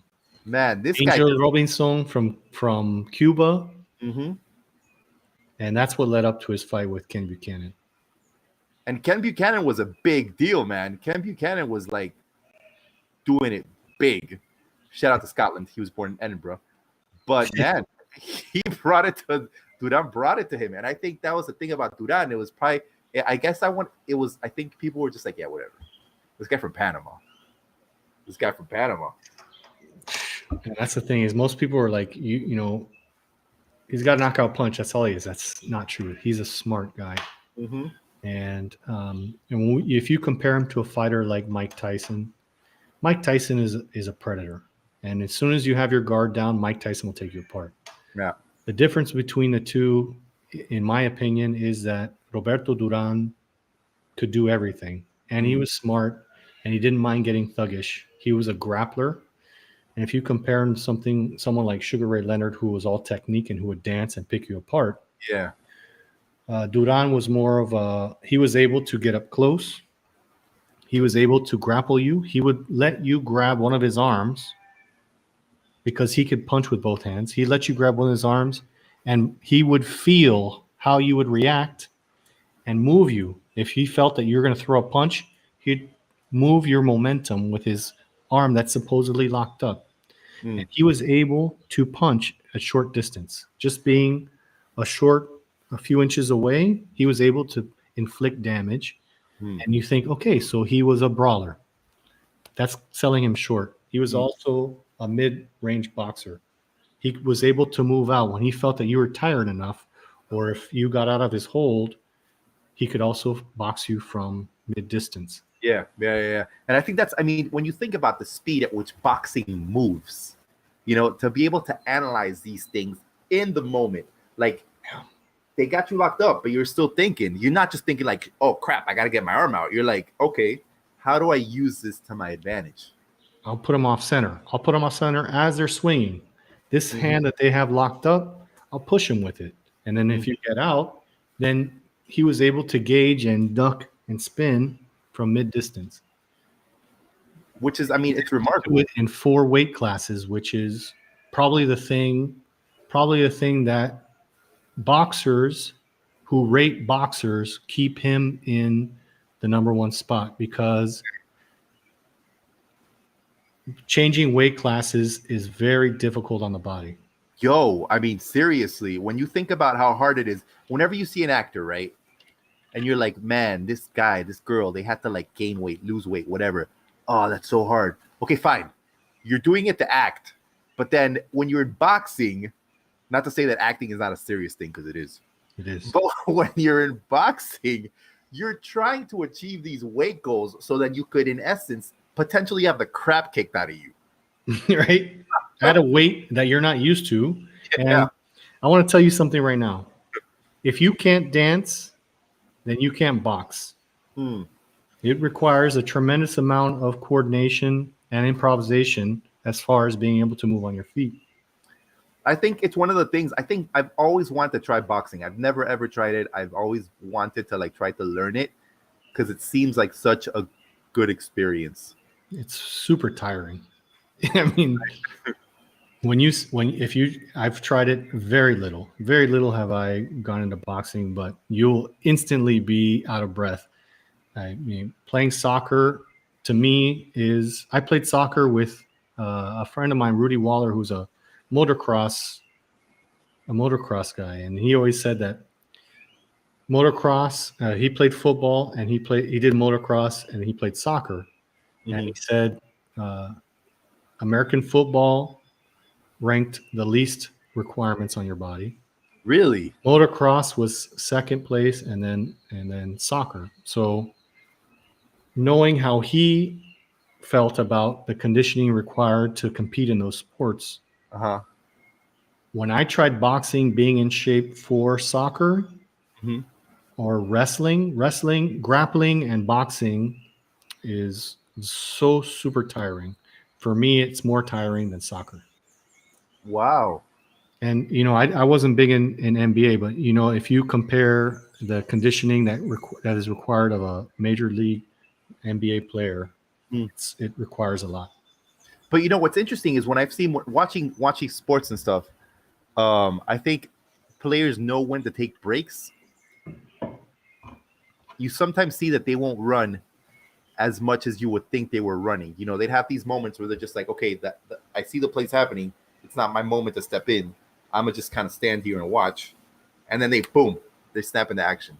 Man, this Angel guy. Robinson from Cuba. Mm-hmm. And that's what led up to his fight with Ken Buchanan. And Ken Buchanan was a big deal, man. Ken Buchanan was like doing it big. Shout out to Scotland. He was born in Edinburgh. But man, Duran brought it to him. And I think that was the thing about Duran. It was probably, I think people were just like, yeah, whatever. This guy from Panama. And that's the thing is most people are like, he's got a knockout punch. That's all he is. That's not true. He's a smart guy. Mm-hmm. And if you compare him to a fighter like Mike Tyson is a predator. And as soon as you have your guard down, Mike Tyson will take you apart. Yeah. The difference between the two, in my opinion, is that Roberto Duran could do everything. And he was smart, and he didn't mind getting thuggish. He was a grappler. And if you compare him to someone like Sugar Ray Leonard, who was all technique and who would dance and pick you apart, yeah, Duran was more of he was able to get up close. He was able to grapple you. He would let you grab one of his arms because he could punch with both hands. He'd let you grab one of his arms, and he would feel how you would react and move you. If he felt that you're going to throw a punch, he'd move your momentum with his arm that's supposedly locked up. And he was able to punch at short distance. Just being a few inches away, he was able to inflict damage. And you think, okay, so he was a brawler. That's selling him short. He was also a mid-range boxer. He was able to move out when he felt that you were tired enough, or if you got out of his hold, he could also box you from mid-distance. Yeah. And I think that's, I mean, when you think about the speed at which boxing moves, to be able to analyze these things in the moment, like they got you locked up, but you're still thinking. You're not just thinking like, oh crap, I got to get my arm out. You're like, okay, how do I use this to my advantage? I'll put them off center. I'll put them off center as they're swinging. This hand that they have locked up, I'll push him with it. And then if you get out, then he was able to gauge and duck and spin from mid distance. Which is, I mean, it's Do remarkable. it in 4 weight classes, which is probably the thing that boxers who rate boxers keep him in the number 1 spot, because changing weight classes is very difficult on the body. Yo, I mean, seriously, when you think about how hard it is, whenever you see an actor, right? And you're like, man, this guy, this girl, they had to like gain weight, lose weight, whatever. Oh, that's so hard. Okay, fine. You're doing it to act. But then when you're in boxing, not to say that acting is not a serious thing, because it is. It is. But when you're in boxing, you're trying to achieve these weight goals so that you could, in essence, potentially have the crap kicked out of you. Right? At a weight that you're not used to. Yeah. And I want to tell you something right now. If you can't dance, then you can't box. It requires a tremendous amount of coordination and improvisation as far as being able to move on your feet. I think it's one of the things. I think I've always wanted to try boxing. I've never ever tried it. I've always wanted to like try to learn it because it seems like such a good experience. It's super tiring. I mean, I've tried it very little. Very little have I gone into boxing, but you'll instantly be out of breath. I mean, playing soccer to me is, I played soccer with a friend of mine, Rudy Waller, who's a motocross guy, and he always said that motocross, he played football and he did motocross and he played soccer. And he said American football ranked the least requirements on your body. Really? Motocross was second place, and then soccer. So knowing how he felt about the conditioning required to compete in those sports, when I tried boxing, being in shape for soccer or wrestling, grappling and boxing is so super tiring. For me, it's more tiring than soccer. Wow. And, I wasn't big in NBA, but, if you compare the conditioning that is required of a major league NBA player, it requires a lot. But what's interesting is when I've seen watching sports and stuff, I think players know when to take breaks. You sometimes see that they won't run as much as you would think they were running. They'd have these moments where they're just like, okay, I see the plays happening. It's not my moment to step in. I'm going to just kind of stand here and watch. And then they snap into action.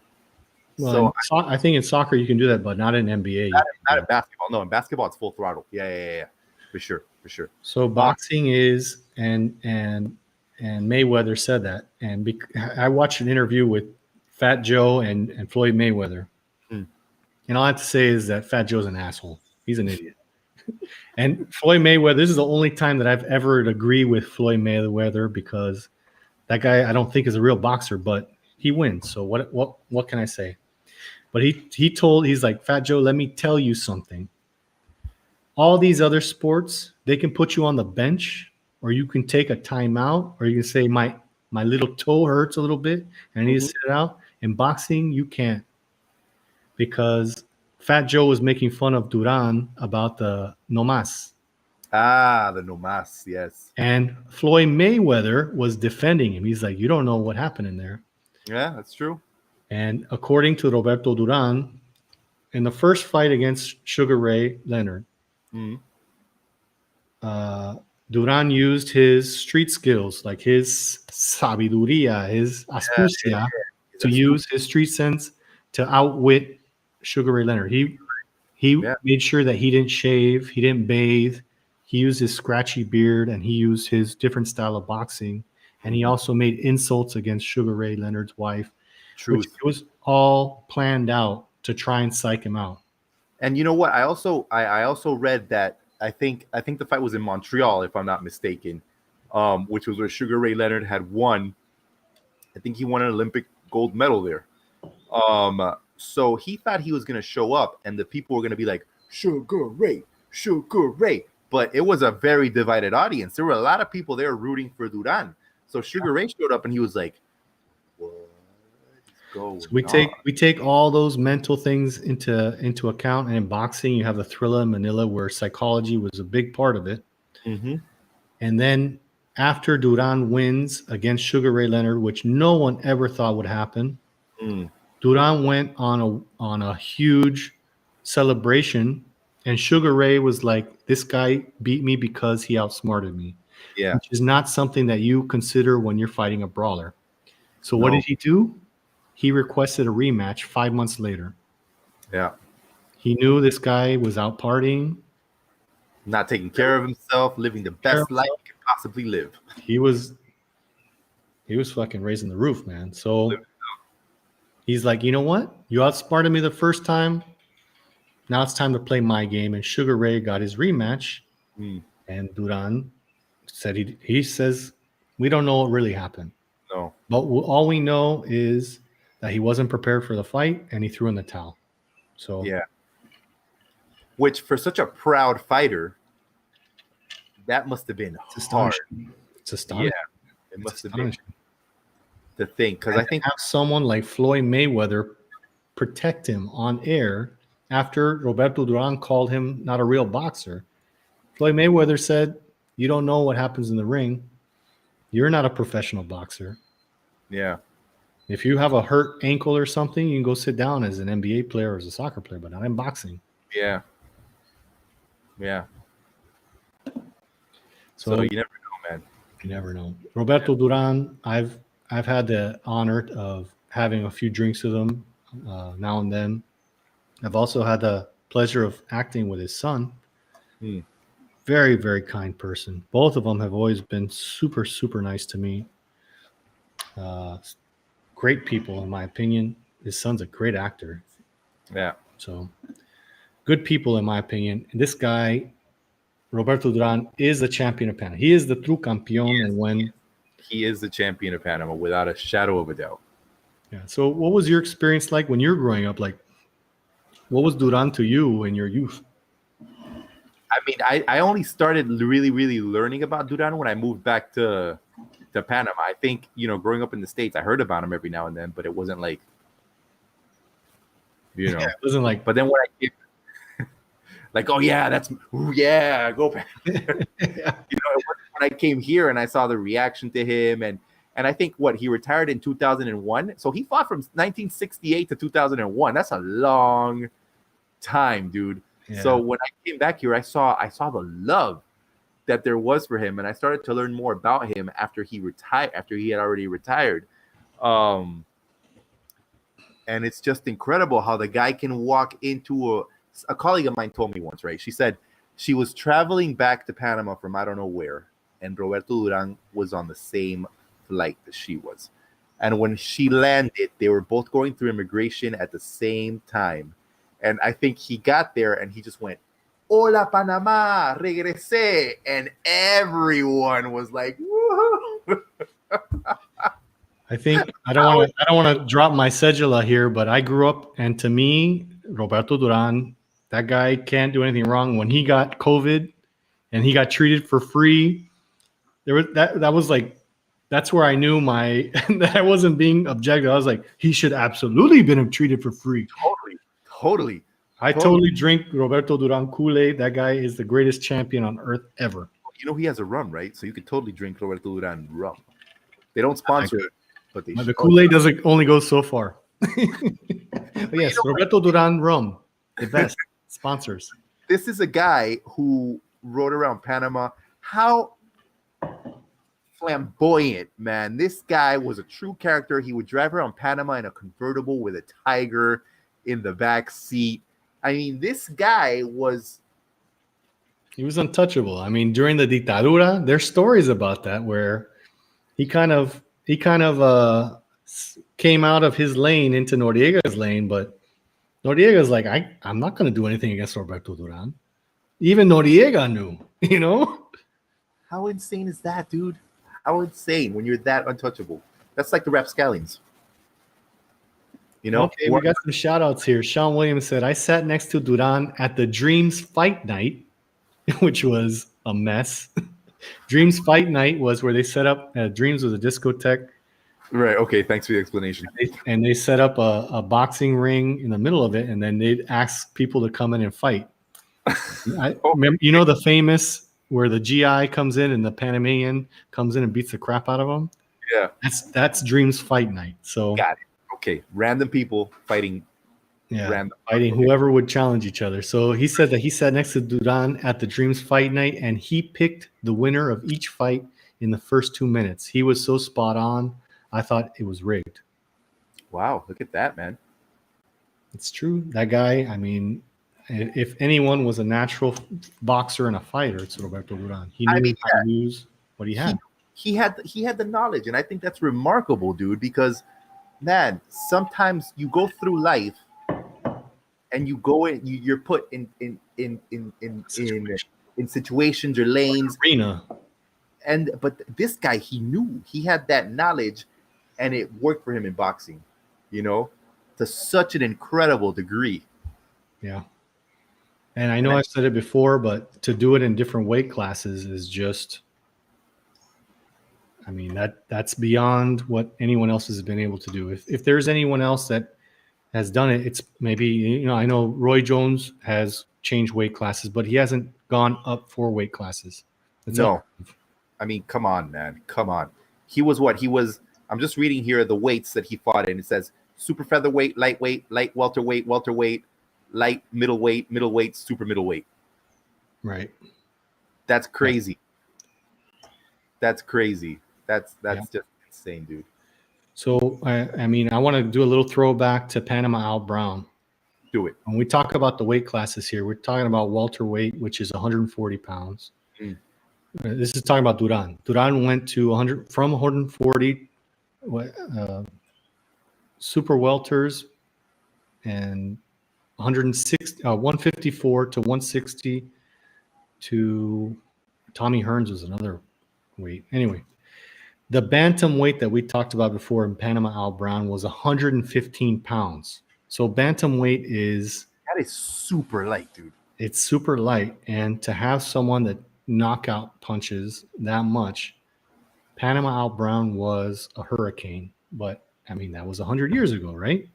Well, so I think in soccer you can do that, but not in NBA. Not in basketball. No, in basketball it's full throttle. Yeah. For sure. So boxing is, and Mayweather said that. And I watched an interview with Fat Joe and Floyd Mayweather. And all I have to say is that Fat Joe's an asshole. He's an idiot. And Floyd Mayweather, this is the only time that I've ever agreed with Floyd Mayweather, because that guy I don't think is a real boxer, but he wins. So what can I say? But he's like, Fat Joe, let me tell you something. All these other sports, they can put you on the bench, or you can take a timeout, or you can say my little toe hurts a little bit and I need to sit it out. In boxing, you can't, because Fat Joe was making fun of Duran about the no mas. The no mas, yes. And Floyd Mayweather was defending him. He's like, you don't know what happened in there. Yeah, that's true. And according to Roberto Duran, in the first fight against Sugar Ray Leonard, Duran used his street skills, like his sabiduría, his astucia, to use his street sense to outwit Sugar Ray Leonard. He made sure that he didn't shave, he didn't bathe, he used his scratchy beard, and he used his different style of boxing. And he also made insults against Sugar Ray Leonard's wife. Which it was all planned out to try and psych him out. And you know what? I also read that I think the fight was in Montreal, if I'm not mistaken, which was where Sugar Ray Leonard had won. I think he won an Olympic gold medal there. So he thought he was going to show up, and the people were going to be like, Sugar Ray, Sugar Ray. But it was a very divided audience. There were a lot of people there rooting for Duran. So Sugar Ray showed up, and he was like, "What is going So we take all those mental things into account. And in boxing, you have the Thrilla in Manila, where psychology was a big part of it. Mm-hmm. And then after Duran wins against Sugar Ray Leonard, which no one ever thought would happen, Duran went on a huge celebration, and Sugar Ray was like, "This guy beat me because he outsmarted me," Yeah, which is not something that you consider when you're fighting a brawler. So what No. did he do? He requested a rematch 5 months later. yeah. He knew this guy was out partying. Not taking care of himself, living the best life he could possibly live. He was fucking raising the roof, man. So he's like, you know what? You outsmarted me the first time. Now it's time to play my game. And Sugar Ray got his rematch. And Duran said he says, we don't know what really happened. No. But all we know is that he wasn't prepared for the fight and he threw in the towel. So Yeah. Which, for such a proud fighter, that must have been it's hard. astonishing. It's astonishing. Yeah, it must have Astonishing. been the thing. Because I think have someone like Floyd Mayweather protect him on air after Roberto Duran called him not a real boxer. Floyd Mayweather said, "You don't know what happens in the ring. You're not a professional boxer. yeah, If you have a hurt ankle or something, you can go sit down as an NBA player or as a soccer player, but not in boxing." yeah. So So you never know, man. you never know. Roberto Duran, I've had the honor of having a few drinks with him now and then. I've also had the pleasure of acting with his son. Very, very kind person. Both of them have always been super, super nice to me. Great people, in my opinion. His son's a great actor. Yeah. So good people, in my opinion. And this guy, Roberto Duran, is the champion of Panama. He is the true campeón. And when He is the champion of Panama without a shadow of a doubt. yeah. So what was your experience like when you were growing up? Like, what was Duran to you in your youth? I mean, I only started really, really learning about Duran when I moved back to Panama. I think, growing up in the States, I heard about him every now and then, but it wasn't like, It wasn't like, But then when I came, like, oh yeah, go back. It wasn't when I came here and I saw the reaction to him, and I think he retired in 2001. So he fought from 1968 to 2001. That's a long time, dude. Yeah. So when I came back here, I saw the love that there was for him, and I started to learn more about him after he had already retired. And it's just incredible how the guy can walk into a colleague of mine told me once, right? She said she was traveling back to Panama from I don't know where, and Roberto Duran was on the same flight that she was. And when she landed, they were both going through immigration at the same time. And I think he got there and he just went, "Hola, Panama, regresé." And everyone was like, woo. I think I don't want to drop my cedula here, but I grew up, and to me, Roberto Duran, that guy can't do anything wrong. When he got COVID and he got treated for free, there was that was like, that's where I knew that I wasn't being objective. I was like, he should absolutely been treated for free. Totally. I totally drink Roberto Duran Kool-Aid. That guy is the greatest champion on earth ever. He has a rum, right? So you could totally drink Roberto Duran rum. They don't sponsor it, but they The Kool-Aid doesn't only go so far. But yes, Roberto Duran rum, the best sponsors. This is a guy who rode around Panama. How flamboyant, man. This guy was a true character. He would drive around Panama in a convertible with a tiger in the back seat. I mean, this guy was... He was untouchable. I mean, during the dictadura, there's stories about that where he kind of came out of his lane into Noriega's lane, but Noriega's like, I'm not going to do anything against Roberto Duran. Even Noriega knew, you know? How insane is that, dude? How insane when you're that untouchable. That's like the Rapscallions. You know? Okay, we got some shout outs here. Sean Williams said, I sat next to Duran at the Dreams Fight Night, which was a mess. Dreams Fight Night was where they set up, Dreams was a discotheque. Right. Okay. Thanks for the explanation. And they set up a boxing ring in the middle of it, and then they'd ask people to come in and fight. Remember, you know, the famous where the GI comes in and the Panamanian comes in and beats the crap out of them? Yeah. That's Dreams Fight Night. So Got it. Okay. Random people fighting. yeah, fighting whoever would challenge each other. So he said that he sat next to Duran at the Dreams Fight Night, and he picked the winner of each fight in the first 2 minutes. He was so spot on. I thought it was rigged. Wow. Look at that, man. It's true. That guy, I mean, if anyone was a natural boxer and a fighter, it's Roberto Duran. He knew how to use what he had. He had the knowledge, and I think that's remarkable, dude, because man, sometimes you go through life and you go in, you're put in situations or lanes. Carina. But this guy, he knew, he had that knowledge, and it worked for him in boxing, you know, to such an incredible degree. Yeah. And I know I've said it before, but to do it in different weight classes is just, I mean, that's beyond what anyone else has been able to do. If there's anyone else that has done it, it's maybe, you know, I know Roy Jones has changed weight classes, but he hasn't gone up 4 weight classes. No. I mean, come on, man. Come on. He was what? He was, I'm just reading here the weights that he fought in. It says super featherweight, lightweight, light welterweight, light middleweight, super middleweight. Right. That's crazy. That's crazy. That's just insane, dude. So, I mean, I want to do a little throwback to Panama Al Brown. Do it. When we talk about the weight classes here, we're talking about welterweight, which is 140 pounds. This is talking about Duran. Duran went to 100 from 140 super welters and 154 to 160 to Tommy Hearns was another weight. Anyway, the bantam weight that we talked about before in Panama Al Brown was 115 pounds. So bantam weight that is super light, dude. It's super light, and to have someone that knockout punches that much, Panama Al Brown was a hurricane. But I mean, that was 100 years ago, right?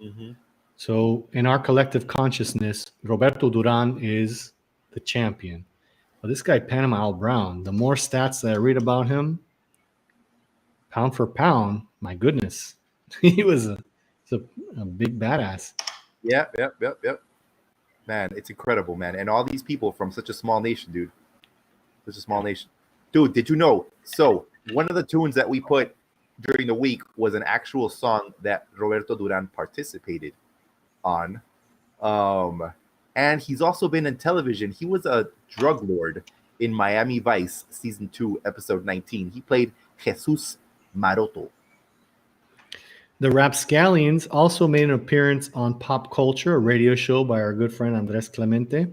Mm-hmm. So in our collective consciousness, Roberto Duran is the champion. But this guy, Panama Al Brown, the more stats that I read about him, pound for pound, my goodness, he was a big badass. Yep. Man, it's incredible, man. And all these people from such a small nation, dude. Such a small nation. Dude, did you know? So one of the tunes that we put during the week was an actual song that Roberto Duran participated on. And he's also been in television. He was a drug lord in Miami Vice season 2, episode 19. He played Jesus Maroto. The Rapscallions also made an appearance on Pop Culture, a radio show by our good friend Andres Clemente.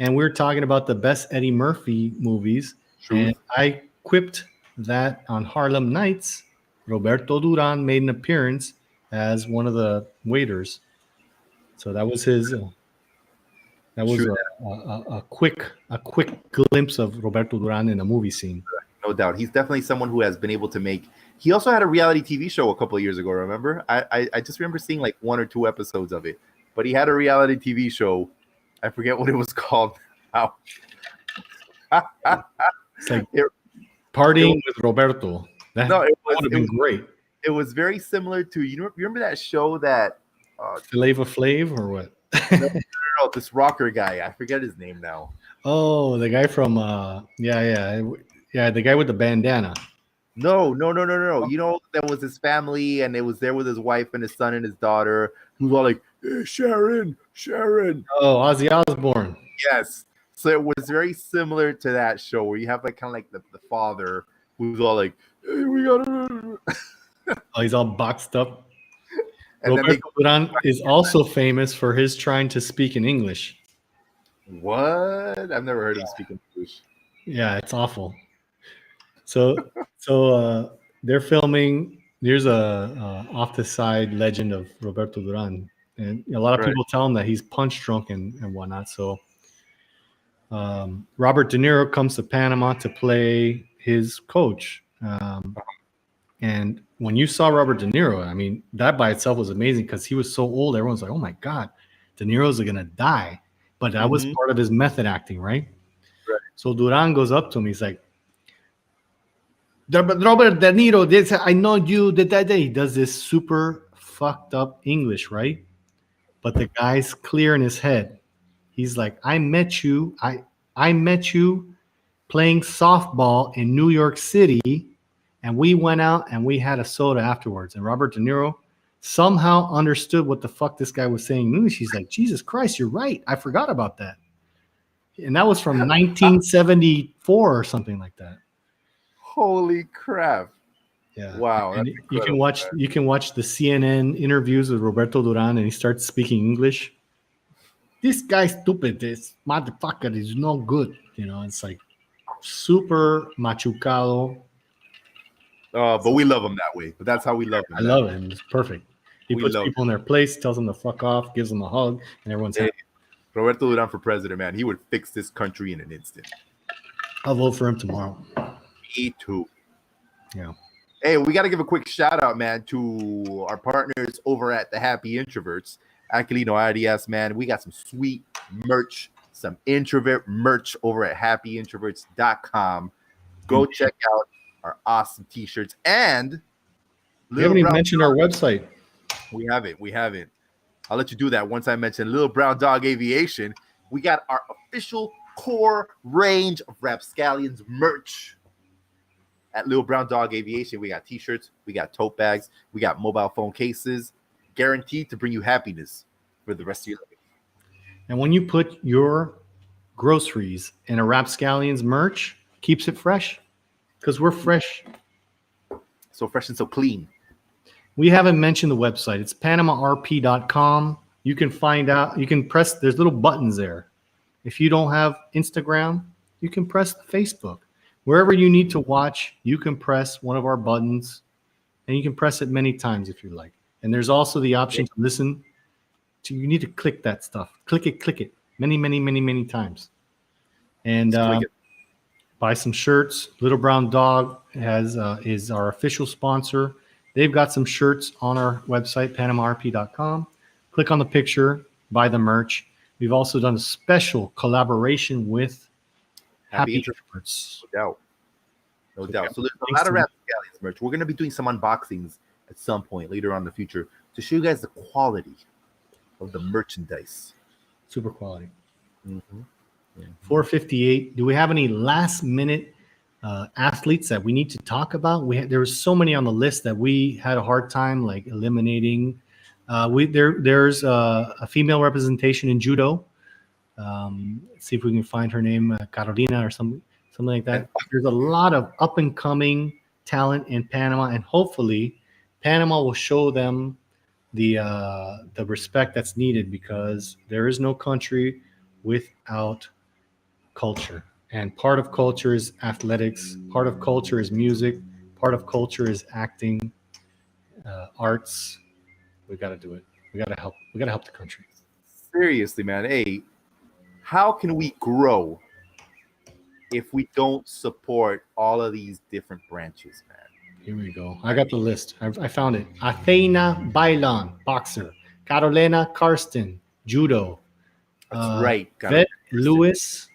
And we were talking about the best Eddie Murphy movies. True. And I quipped that on Harlem Nights, Roberto Duran made an appearance as one of the waiters. So that was his. That was a quick glimpse of Roberto Duran in a movie scene. No doubt. He's definitely someone who has been able to make. He also had a reality TV show a couple of years ago, remember? I just remember seeing like 1 or 2 episodes of it. But he had a reality TV show. I forget what it was called now. It's like partying with Roberto. That would have been great. It was very similar to, you remember that show that Flavor Flav or what? no, this rocker guy. I forget his name now. Oh, the guy from the guy with the bandana. No. You know, that was his family, and it was there with his wife and his son and his daughter, who was all like, hey, Sharon. Oh, Ozzy Osbourne. Yes. So it was very similar to that show where you have like kind of like the father who's all like, hey, we gotta. Oh, he's all boxed up. And then they Roberto Duran is also famous for his trying to speak in English. what? I've never heard him speak English. Yeah, it's awful. So they're filming. There's a off the side legend of Roberto Duran, and a lot of Right. people tell him that he's punch drunk and whatnot. So Robert De Niro comes to Panama to play his coach. And when you saw Robert De Niro, I mean, that by itself was amazing because he was so old. Everyone's like, "Oh my God, De Niro's gonna die," but that was part of his method acting, right? Right. So Duran goes up to him. He's like, Robert De Niro, this I know you. That he does this super fucked up English, right? But the guy's clear in his head. He's like, I met you playing softball in New York City, and we went out and we had a soda afterwards. And Robert De Niro somehow understood what the fuck this guy was saying in English. He's like, Jesus Christ, you're right. I forgot about that. And that was from 1974 or something like that. Holy crap! Yeah. Wow, And that's you can incredible, watch the CNN interviews with Roberto Duran, and he starts speaking English. This guy's stupid. This motherfucker is no good. You know, it's like super machucado. But we love him that way. But that's how we love him. I love him. It's perfect. He We puts love people in their place, tells them to fuck off, gives them a hug, and everyone's Hey, happy. Roberto Duran for president, man. He would fix this country in an instant. I'll vote for him tomorrow. Me too. Yeah. Hey, we got to give a quick shout out, man, to our partners over at the Happy Introverts. Aquilino Arias, man. We got some sweet merch, some introvert merch over at happyintroverts.com. Go check out our awesome t-shirts. And We haven't even Brown mentioned our website. We haven't. I'll let you do that once I mention Little Brown Dog Aviation. We got our official core range of Rapscallions merch at Little Brown Dog Aviation. We got t-shirts, we got tote bags, we got mobile phone cases, guaranteed to bring you happiness for the rest of your life. And when you put your groceries in a Rapscallions merch, keeps it fresh because we're fresh. So fresh and so clean. We haven't mentioned the website. It's PanamaRP.com. You can find out, you can press, there's little buttons there. If you don't have Instagram, you can press Facebook. Wherever you need to watch, you can press one of our buttons, and you can press it many times if you like. And there's also the option to listen to, you need to click that stuff. Click it many times. And Just click it. buy some shirts. Little Brown Dog is our official sponsor. They've got some shirts on our website, PanamaRP.com. Click on the picture, buy the merch. We've also done a special collaboration with Happy Introverts. No doubt. So there's a lot of Rapscallions merch. We're going to be doing some unboxings at some point later on in the future to show you guys the quality of the merchandise. Super quality. Mm-hmm. 458. Do we have any last minute athletes that we need to talk about? There were so many on the list that we had a hard time like eliminating. There's a female representation in judo. Let's see if we can find her name, Carina or something like that. There's a lot of up and coming talent in Panama, and hopefully Panama will show them the respect that's needed, because there is no country without culture. And part of culture is athletics. Part of culture is music. Part of culture is acting, arts. We got to do it. We got to help. We got to help the country. Seriously, man. Hey, how can we grow if we don't support all of these different branches, man? Here we go. I got the list. I found it. Athena Bailan, boxer. Carolina Karsten, judo. That's right. Yvette Lewis.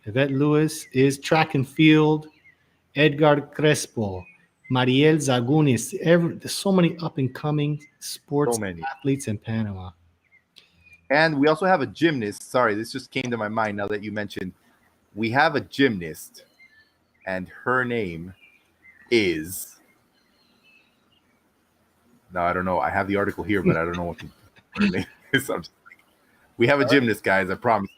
Yvette Lewis is track and field. Edgar Crespo, Mariel Zagunis. There's so many up and coming sports athletes in Panama. And we also have a gymnast. Sorry, this just came to my mind now that you mentioned. We have a gymnast, and her name is. No, I don't know. I have the article here, but I don't know what her name is. We have a gymnast, guys. I promise.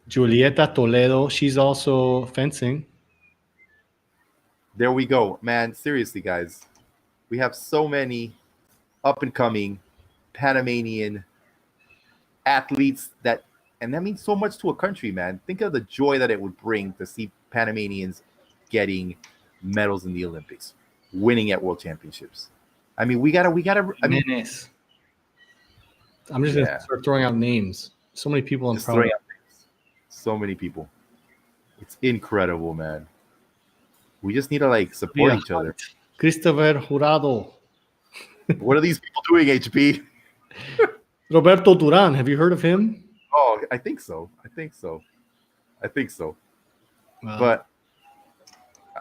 Julieta Toledo. She's also fencing. There we go, man. Seriously, guys. We have so many up and coming Panamanian athletes and that means so much to a country, man. Think of the joy that it would bring to see Panamanians getting medals in the Olympics, winning at World Championships. I mean, we gotta. I mean, Jimenez. I'm just gonna start throwing out names. So many people I'm proud of. So many people. It's incredible, man. We just need to support each other. Christopher Jurado. What are these people doing, HP? Roberto Duran. Have you heard of him? Oh, I think so. Wow. But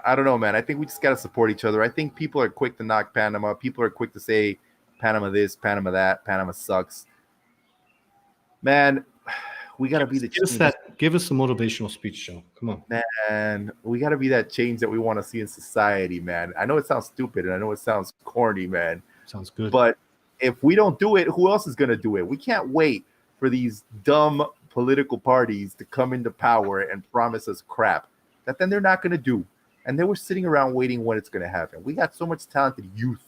I don't know, man. I think we just got to support each other. I think people are quick to knock Panama. People are quick to say Panama this, Panama that, Panama sucks. Man, we got to be the change. Give us a motivational speech, Joe. Come on. Man, we got to be that change that we want to see in society, man. I know it sounds stupid and I know it sounds corny, man. Sounds good. But if we don't do it, who else is going to do it? We can't wait for these dumb political parties to come into power and promise us crap that then they're not going to do. And then we're sitting around waiting when it's going to happen. We got so much talented youth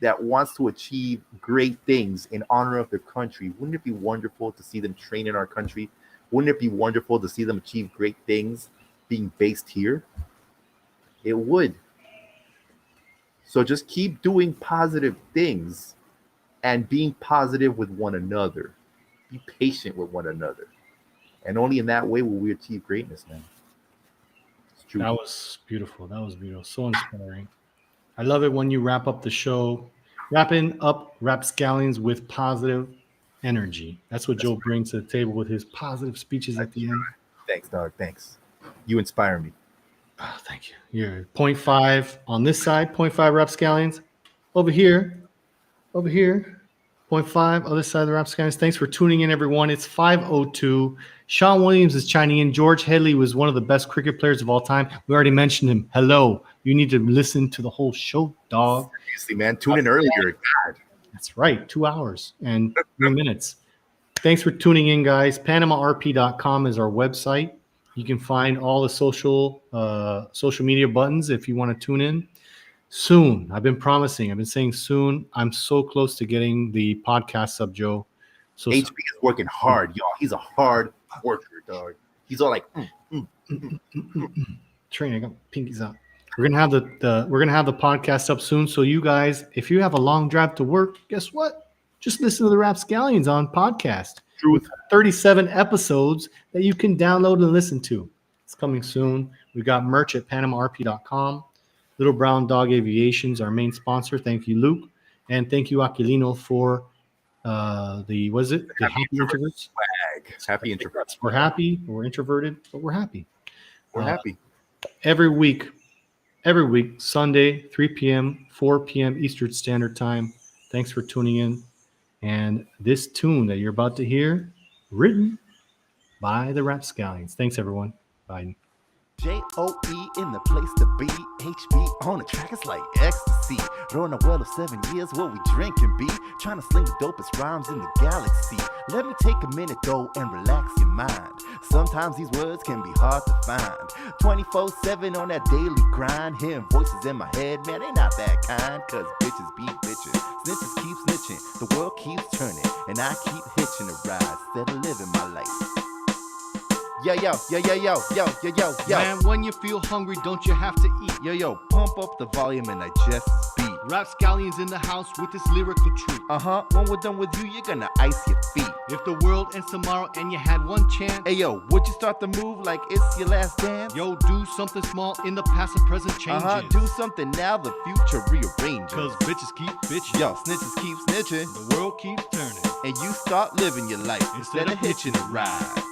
that wants to achieve great things in honor of their country. Wouldn't it be wonderful to see them train in our country? Wouldn't it be wonderful to see them achieve great things being based here? It would. So just keep doing positive things and being positive with one another. Be patient with one another. And only in that way will we achieve greatness, man. It's true. That was beautiful. So inspiring. I love it when you wrap up the show, wrapping up Rapscallions with positive energy. That's what Joe brings to the table with his positive speeches at the end. Thanks, dog. Thanks. You inspire me. Oh, thank you. You're 0.5 on this side, 0.5 Rapscallions. Over here, 0.5, other side of the Rapscallions. Thanks for tuning in, everyone. It's 5:02. Sean Williams is chiming in. George Headley was one of the best cricket players of all time. We already mentioned him. Hello. You need to listen to the whole show, dog. Seriously, man. Tune in earlier. God. That's right. 2 hours and 3 minutes. Thanks for tuning in, guys. PanamaRP.com is our website. You can find all the social media buttons if you want to tune in. Soon. I've been saying soon. I'm so close to getting the podcast up, Joe. So HB is working hard, y'all. He's a hard worker, dog. He's all like, Training, I got pinkies out. We're gonna have the podcast up soon. So you guys, if you have a long drive to work, guess what? Just listen to the Rapscallions on podcast. Truth. 37 episodes that you can download and listen to. It's coming soon. We got merch at PanamaRP.com. Little Brown Dog Aviation's our main sponsor. Thank you, Luke. And thank you, Aquilino, for the Happy Introverts? Swag. Happy Introverts. We're happy. We're introverted, but we're happy. We're happy. Every week, Sunday, 3 p.m., 4 p.m. Eastern Standard Time. Thanks for tuning in. And this tune that you're about to hear, written by the Rapscallions. Thanks, everyone. Bye. J-O-E in the place to be. HB on the track, it's like ecstasy. Rolling a well of 7 years, what we drink and be. Trying to sling the dopest rhymes in the galaxy. Let me take a minute though and relax your mind. Sometimes these words can be hard to find. 24/7 on that daily grind. Hearing voices in my head, man, they not that kind. Cause bitches be bitching, snitches keep snitching. The world keeps turning, and I keep hitching a ride instead of living my life. Yo, yo, yo, yo, yo, yo, yo, yo, yo. Man, when you feel hungry, don't you have to eat? Yo, yo, pump up the volume and digest this beat. Rapscallions in the house with this lyrical treat. When we're done with you, you're gonna ice your feet. If the world ends tomorrow and you had one chance, Hey, yo, would you start the move like it's your last dance? yo, do something small in the past and present changes. Do something now, the future rearranges. Cause bitches keep bitching. Yo, snitches keep snitching. The world keeps turning. And you start living your life instead of hitching a ride.